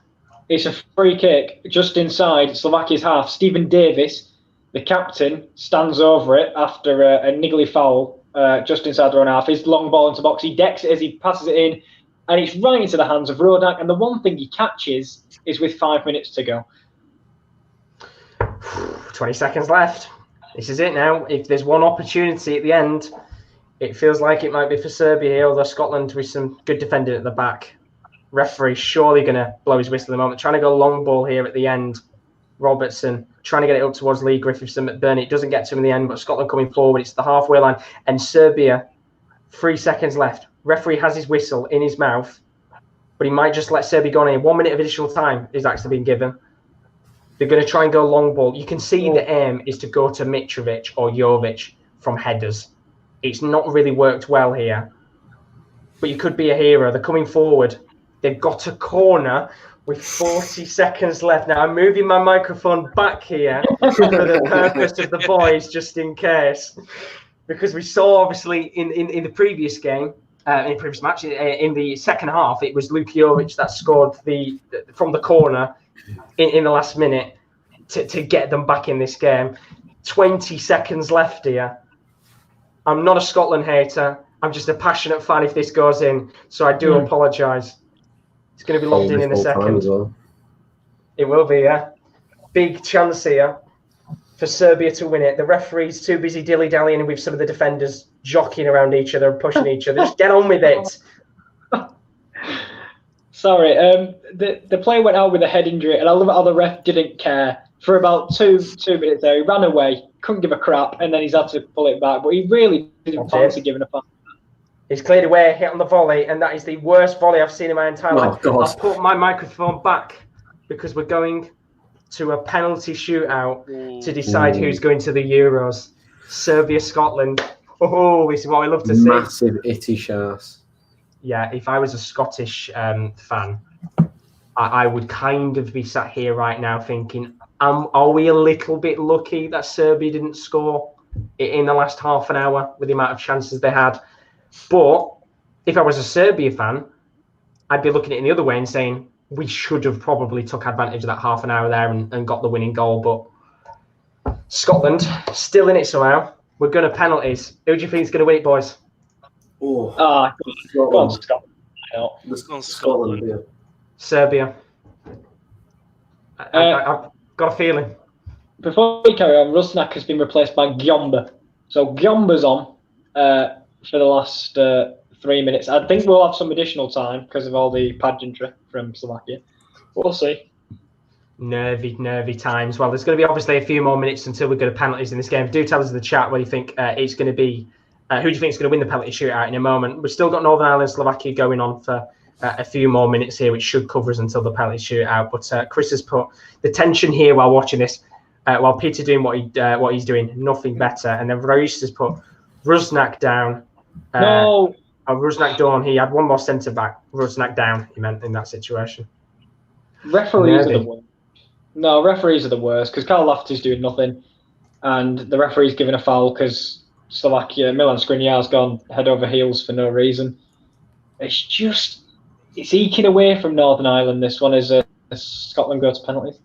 It's a free kick just inside Slovakia's half. Stephen Davis, the captain, stands over it after a niggly foul just inside their own half. His long ball into the box. He decks it as he passes it in, and it's right into the hands of Rodak. And the one thing he catches is with 5 minutes to go. 20 seconds left. This is it now. If there's one opportunity at the end, it feels like it might be for Serbia here, although Scotland with some good defending at the back. Referee surely going to blow his whistle at the moment. Trying to go long ball here at the end. Robertson trying to get it up towards Lee Griffiths and McBurney. It doesn't get to him in the end, but Scotland coming forward. It's the halfway line. And Serbia, 3 seconds left. Referee has his whistle in his mouth, but he might just let Serbia go on here. 1 minute of additional time is actually being given. They're going to try and go long ball. You can see the aim is to go to Mitrovic or Jovic from headers. It's not really worked well here, but you could be a hero. They're coming forward. They've got a corner with 40 seconds left. Now, I'm moving my microphone back here for the purpose of the boys, just in case. Because we saw, obviously, in the previous game, in the previous match, in the second half, it was Luka Jovic that scored from the corner in the last minute to get them back in this game. 20 seconds left here. I'm not a Scotland hater. I'm just a passionate fan if this goes in. So I do apologise. It's going to be locked in a second. Well. It will be, yeah. Big chance here for Serbia to win it. The referee's too busy dilly-dallying with some of the defenders, jockeying around each other and pushing each other. Just get on with it. Sorry, the player went out with a head injury, and I love how the ref didn't care. For about two minutes there, he ran away, couldn't give a crap, and then he's had to pull it back. But he really didn't fancy giving a fuck. He's cleared away, hit on the volley, and that is the worst volley I've seen in my entire life. God. I'll put my microphone back because we're going to a penalty shootout to decide who's going to the Euros. Serbia, Scotland. Oh, this is what we love to see. Massive itty shafts. Yeah, if I was a Scottish fan, I would kind of be sat here right now thinking, are we a little bit lucky that Serbia didn't score in the last half an hour with the amount of chances they had? But if I was a Serbia fan, I'd be looking at it the other way and saying we should have probably took advantage of that half an hour there and got the winning goal. But Scotland still in it somehow. We're going to penalties. Who do you think is going to win it, boys? Go on, Scotland. Let's go on Scotland. Yeah. Serbia. I've got a feeling. Before we carry on, Rusnak has been replaced by Gjomba. So Gjomba's on for the last 3 minutes. I think we'll have some additional time because of all the pageantry from Slovakia. We'll see. Nervy times. Well, there's going to be obviously a few more minutes until we go to penalties in this game. Do tell us in the chat what you think it's going to be. Who do you think is going to win the penalty shootout in a moment? We've still got Northern Ireland, Slovakia going on for a few more minutes here, which should cover us until the penalty shootout. But Chris has put the tension here while watching this, while Peter doing what he's doing, nothing better. And then Royce has put Rusnak down. No. Rusnak down. He had one more centre back. Rusnak down, he meant, in that situation. Referees are the worst. No, referees are the worst because Karl Lafferty's doing nothing. And the referee's giving a foul because Slovakia, Milan Skriniar's gone head over heels for no reason. It's eking away from Northern Ireland, this one, as Scotland go to penalties.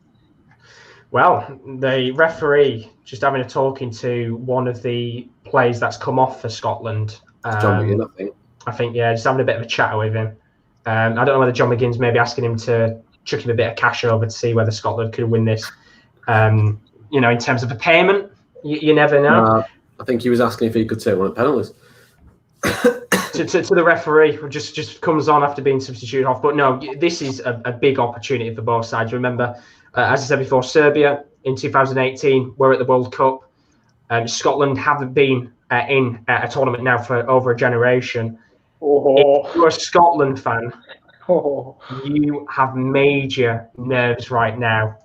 Well, the referee just having a talking to one of the players that's come off for Scotland. John McGinn, I think. Yeah, just having a bit of a chat with him. I don't know whether John McGinn's maybe asking him to chuck him a bit of cash over to see whether Scotland could win this. In terms of a payment, you never know. I think he was asking if he could take one of the penalties. to the referee, who just comes on after being substituted off. But no, this is a big opportunity for both sides. Remember, as I said before, Serbia in 2018 were at the World Cup. Scotland haven't been in a tournament now for over a generation. Oh. If you're a Scotland fan, Oh. you have major nerves right now.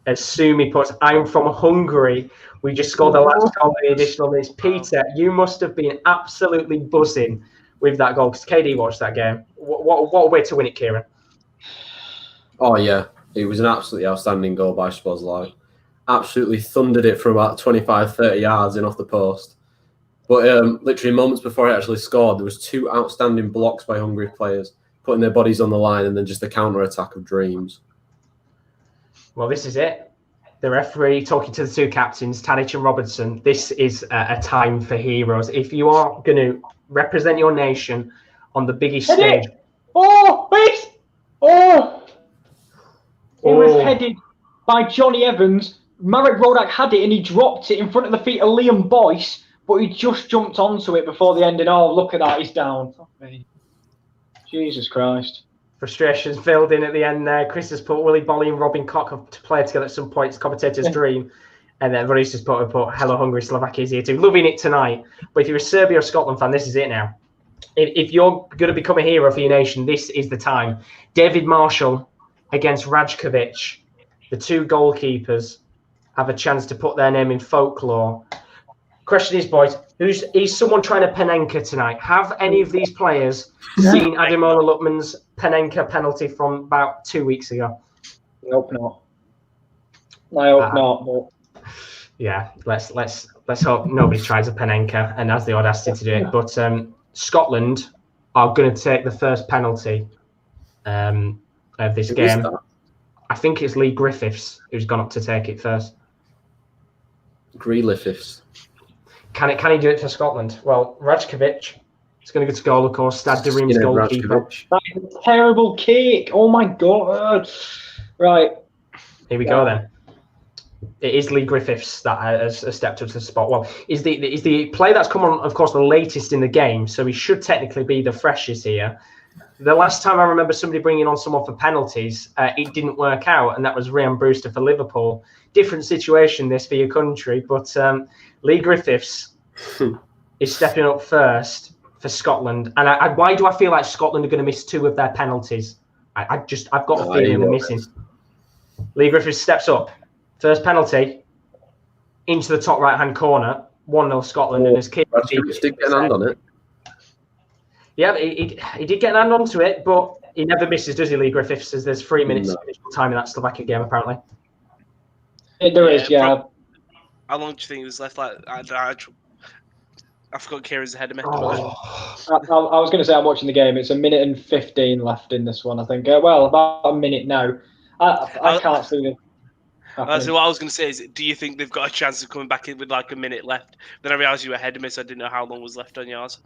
As Sumi puts, I'm from Hungary. We just scored the last goal in the additional minutes. Peter, you must have been absolutely buzzing with that goal because KD watched that game. What a way to win it, Kieran. Oh, yeah. It was an absolutely outstanding goal by Szoboszlai. Absolutely thundered it from about 25, 30 yards in off the post. But literally moments before he actually scored, there was 2 outstanding blocks by Hungary players, putting their bodies on the line, and then just a counter-attack of dreams. Well, this is it. The referee talking to the 2 captains, Tadic and Robertson. This is a time for heroes. If you are going to represent your nation on the biggest stage. Oh, wait! Oh! It was headed by Johnny Evans. Marek Rodak had it and he dropped it in front of the feet of Liam Boyce, but he just jumped onto it before the ending. Oh, look at that, he's down. Jesus Christ. Frustrations filled in at the end there. Chris has put Willie Bolly and Robin Koch to play together at some point. It's commentator's dream. And then Ronnie's just put hello Hungary, Slovakia is here too. Loving it tonight. But if you're a Serbia or Scotland fan, this is it now. If you're going to become a hero for your nation, this is the time. David Marshall against Rajkovic. The 2 goalkeepers have a chance to put their name in folklore. Question is, boys, is someone trying to Panenka tonight? Have any of these players seen Ademola Lookman's Panenka penalty from about 2 weeks ago? I hope not. I hope not. But... Yeah, let's hope nobody tries a Panenka and has the audacity to do it. But Scotland are going to take the first penalty of this game. I think it's Lee Griffiths who's gone up to take it first. Griffiths. Can he do it for Scotland? Well, Rajkovic is going to go to goal, of course. Stade de Reims goalkeeper. That is a terrible kick. Oh my God. Right. Here we go then. It is Lee Griffiths that has stepped up to the spot. Well, is the play that's come on, of course, the latest in the game, so he should technically be the freshest here. The last time I remember somebody bringing on someone for penalties, it didn't work out, and that was Ryan Brewster for Liverpool. Different situation this for your country, but Lee Griffiths is stepping up first for Scotland. And why do I feel like Scotland are going to miss 2 of their penalties? I've got a feeling they're missing. Lee Griffiths steps up. First penalty into the top right-hand corner. 1-0 Scotland. And his kid did get an hand on it. Yeah, he did get an hand onto it, but he never misses, does he, Lee Griffiths? As there's 3 minutes of additional time in that Slovakia game, apparently. There is, yeah. How long do you think was left? Like, I forgot Kieran's ahead of me. I was going to say I'm watching the game. It's 1 minute and 15 left in this one, I think. Well, about a minute now. I can't see it. So what I was going to say is, do you think they've got a chance of coming back in with like a minute left? Then I realised you were ahead of me, so I didn't know how long was left on yours.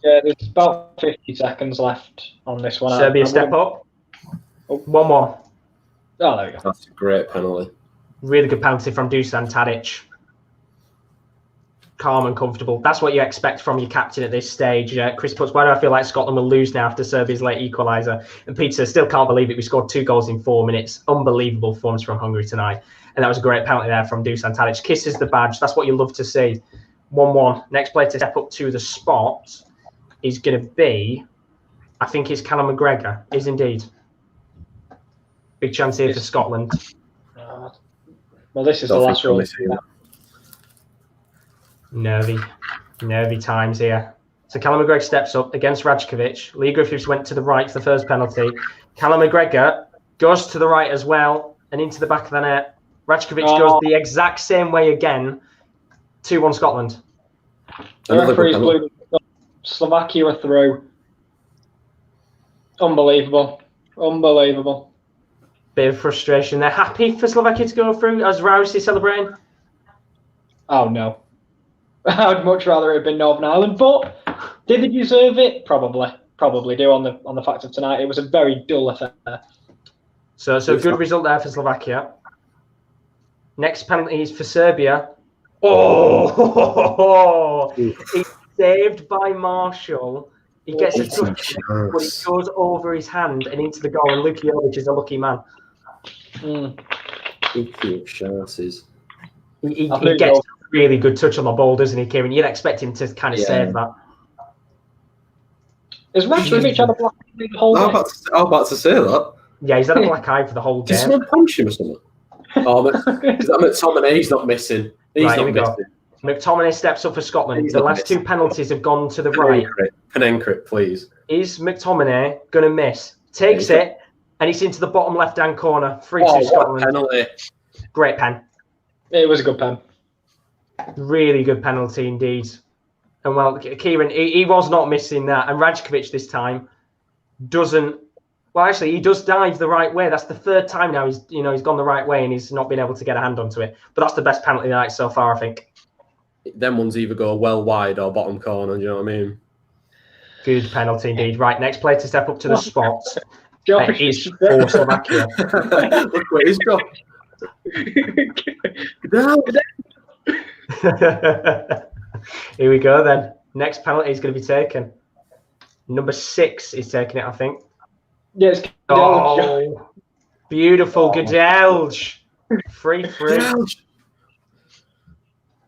Yeah, there's about 50 seconds left on this one. Serbia step up. 1-1. Oh, there we go. That's a great penalty. Really good penalty from Dusan Tadic. Calm and comfortable. That's what you expect from your captain at this stage. Chris puts, why do I feel like Scotland will lose now after Serbia's late equaliser? And Peter, still can't believe it. We scored 2 goals in 4 minutes. Unbelievable performance from Hungary tonight. And that was a great penalty there from Dusan Tadic. Kisses the badge. That's what you love to see. 1-1. Next player to step up to the spot is going to be, I think it's Callum McGregor. Is indeed. Big chance here for Scotland. Well, this is the last one. Nervy times here. So Callum McGregor steps up against Rajkovic. Lee Griffiths went to the right for the first penalty. Callum McGregor goes to the right as well and into the back of the net. Rajkovic goes the exact same way again. 2-1 Scotland. The referee's blew. Slovakia are through. Unbelievable. Bit of frustration. They're happy for Slovakia to go through as Rousey celebrating. Oh no. I'd much rather it have been Northern Ireland, but did they deserve it? Probably do on the fact of tonight. It was a very dull affair. So good result there for Slovakia. Next penalty is for Serbia. Oh, he's saved by Marshall. He gets a touch, but it goes over his hand and into the goal. And Luka Jovic is a lucky man. He chances. He gets a really good touch on the ball, doesn't he, Kieran? You'd expect him to kind of save that. Has Rajkovic had a black eye the whole I'm day? about to say that. Yeah, he's had a black eye for the whole Did game. someone punch him or something? Oh, is that McTominay? He's not missing. He's Right, not here we missing. go. McTominay steps up for Scotland. He's The not last missing. two penalties have gone to the right. Penencrit, please. Is McTominay going to miss? Takes it, and it's into the bottom left-hand corner. 3-2 What a Scotland. penalty. Great pen. It was a good pen. Really good penalty indeed. And well, Kieran, he was not missing that. And Rajkovic this time doesn't. Well, actually, he does dive the right way. That's the third time now he's gone the right way and he's not been able to get a hand onto it. But that's the best penalty night so far, I think. Them ones either go well wide or bottom corner. Do you know what I mean? Good penalty indeed. Right, next player to step up to the spot is Josh. for Slovakia. Look where he's got. Here we go then. Next penalty is going to be taken. Number 6 is taking it, I think. Yes. Oh, beautiful Gadelge. 3-3.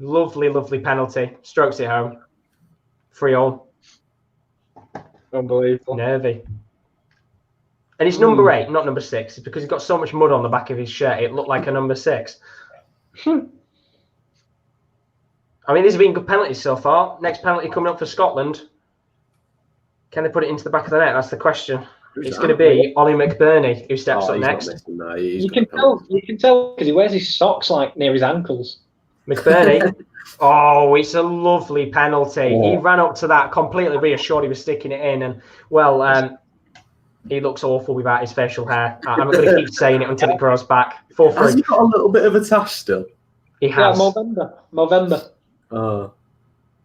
Lovely, lovely penalty. Strokes it home. 3-all. Unbelievable. Nervy. And it's number 8, not number 6. It's because he's got so much mud on the back of his shirt, it looked like a number 6. I mean, these have been good penalties so far. Next penalty coming up for Scotland. Can they put it into the back of the net? That's the question. It's going to be Ollie McBurney who steps up next. You can tell because he wears his socks like near his ankles. McBurney. Oh, it's a lovely penalty. He ran up to that completely reassured he was sticking it in. And, well, he looks awful without his facial hair. I'm going to keep saying it until it grows back. 4-3. Has he got a little bit of a tash still? He has. Yeah, Movember.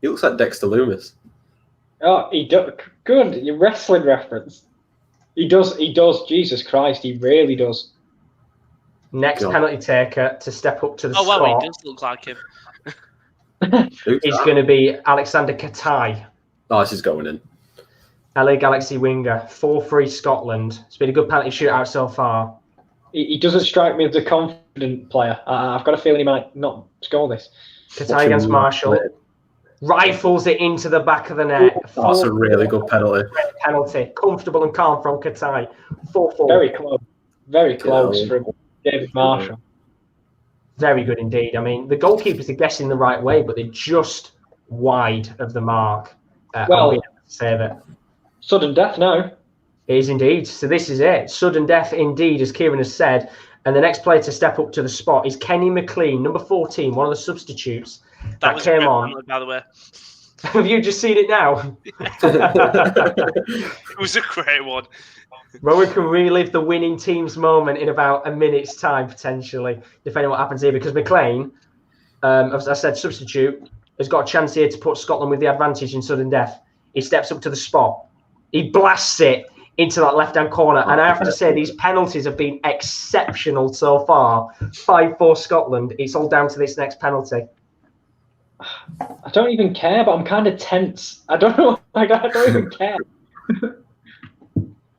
He looks like Dexter Loomis. Oh, he does. Good. Your wrestling reference. He does. Jesus Christ, he really does. Next penalty taker to step up to the Oh, spot. wow, he does look like him. Is going to be Alexander Katai. Oh, this is going in. LA Galaxy winger. 4-3 Scotland. It's been a good penalty shootout so far. He doesn't strike me as a confident player. I've got a feeling he might not score this. Katai against Marshall. Rifles it into the back of the net. That's a really good penalty. Comfortable and calm from Katai. 4-4. Very close. Very close from David Marshall. Very good indeed. I mean, the goalkeepers are guessing the right way, but they're just wide of the mark. Well, being able to save it. Sudden death now. It is indeed. So this is it. Sudden death indeed, as Kieran has said. And the next player to step up to the spot is Kenny McLean, number 14, one of the substitutes that was came a on. penalty, by the way. Have you just seen it now? It was a great one. Rowan can relive the winning team's moment in about a minute's time, potentially, depending on what happens here. Because McLean, as I said, substitute, has got a chance here to put Scotland with the advantage in sudden death. He steps up to the spot. He blasts it into that left-hand corner. And I have to say, these penalties have been exceptional so far. 5-4 Scotland. It's all down to this next penalty. I don't even care, but I'm kind of tense. I don't know. I don't even care.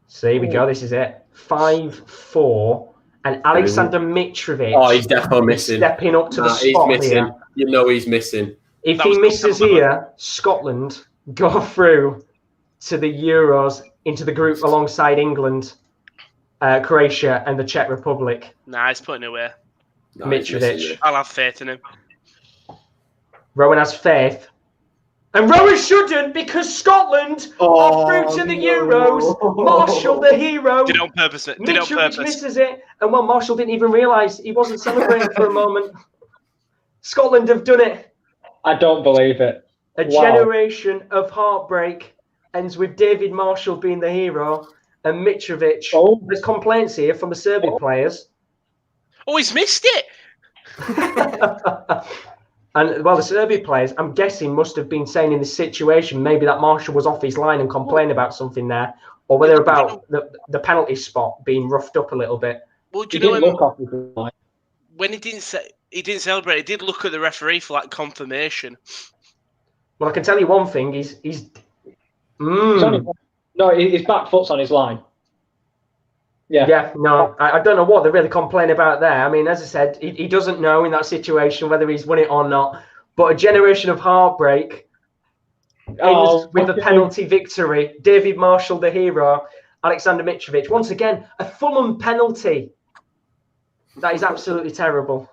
So here we go. This is it. 5-4. And Alexander Mitrovic. Oh, he's definitely missing. Stepping up to the spot he's missing. here. You know he's missing. If he misses here, Scotland go through to the Euros into the group alongside England, Croatia, and the Czech Republic. Nah, he's putting it away. No, he's Mitrovic. missing it. I'll have faith in him. Rowan has faith. And Rowan shouldn't, because Scotland are through to the Euros. Marshall, the hero. Did it on purpose. Did it on Mitrovic purpose. misses it. And well, Marshall didn't even realise. He wasn't celebrating for a moment. Scotland have done it. I don't believe it. A generation of heartbreak ends with David Marshall being the hero and Mitrovic. There's complaints here from the Serbian players. Oh, he's missed it. And well, the Serbian players, I'm guessing, must have been saying in this situation, maybe that Marshall was off his line and complaining about something there, or whether about the penalty spot being roughed up a little bit. Well, do He you know didn't look off his line. when he didn't celebrate? He did look at the referee for like confirmation. Well, I can tell you one thing: he's He's his back foot's on his line. Yeah. No, I don't know what they're really complaining about there. I mean, as I said, he doesn't know in that situation whether he's won it or not. But a generation of heartbreak with the penalty victory. David Marshall, the hero. Alexander Mitrovic. Once again, a Fulham penalty. That is absolutely terrible.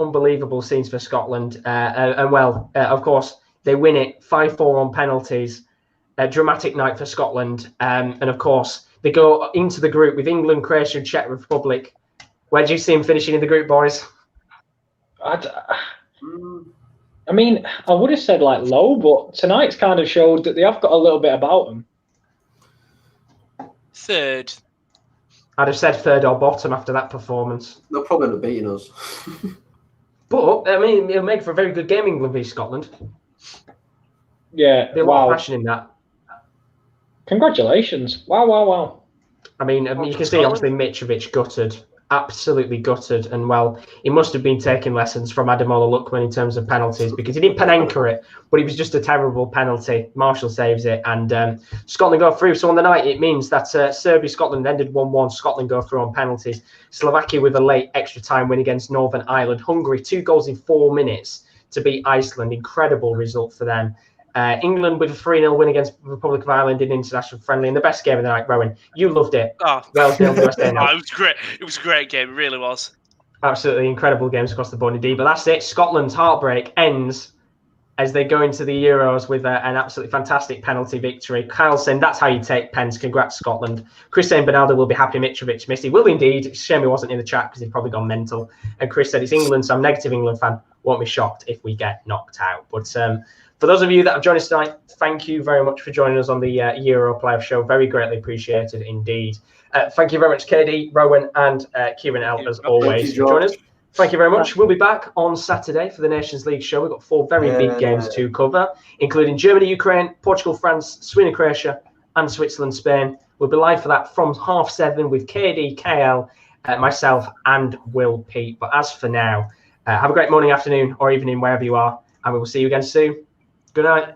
Unbelievable scenes for Scotland. Of course, they win it 5-4 on penalties. A dramatic night for Scotland. And of course, they go into the group with England, Croatia, and Czech Republic. Where do you see them finishing in the group, boys? I mean, I would have said like low, but tonight's kind of showed that they have got a little bit about them. Third. I'd have said third or bottom after that performance. They'll probably end up beating us. But, I mean, it'll make for a very good game, England v Scotland. Yeah, There'll be a lot of passion in that. Congratulations. Wow. I mean, you can see, obviously, Mitrovic gutted. Absolutely gutted. And, well, he must have been taking lessons from Ademola Lookman in terms of penalties because he didn't Panenka it, but it was just a terrible penalty. Marshall saves it, and Scotland go through. So on the night, it means that Serbia-Scotland ended 1-1. Scotland go through on penalties. Slovakia with a late extra time win against Northern Ireland. Hungary, 2 goals in 4 minutes to beat Iceland. Incredible result for them. England with a 3-0 win against the Republic of Ireland in international friendly, and the best game of the night. Rowan, you loved it. Wales 0 USA 0. It was great. It was a great game. It really was. Absolutely incredible games across the board indeed. But that's it. Scotland's heartbreak ends as they go into the Euros with an absolutely fantastic penalty victory. Kyle saying that's how you take pens. Congrats, Scotland. Chris saying Bernardo will be happy Mitrovic missed. He will indeed. It's a shame he wasn't in the chat because he'd probably gone mental. And Chris said it's England, so I'm a negative England fan. Won't be shocked if we get knocked out. But for those of you that have joined us tonight, thank you very much for joining us on the Euro Playoff Show. Very greatly appreciated indeed. Thank you very much, KD, Rowan, and Kieran L, as always, for joining us. Thank you very much. We'll be back on Saturday for the Nations League show. We've got 4 very big games to cover, including Germany, Ukraine, Portugal, France, Sweden, Croatia, and Switzerland, Spain. We'll be live for that from 7:30 with KD, KL, myself, and Will Pete. But as for now, have a great morning, afternoon, or evening, wherever you are, and we will see you again soon. Good night.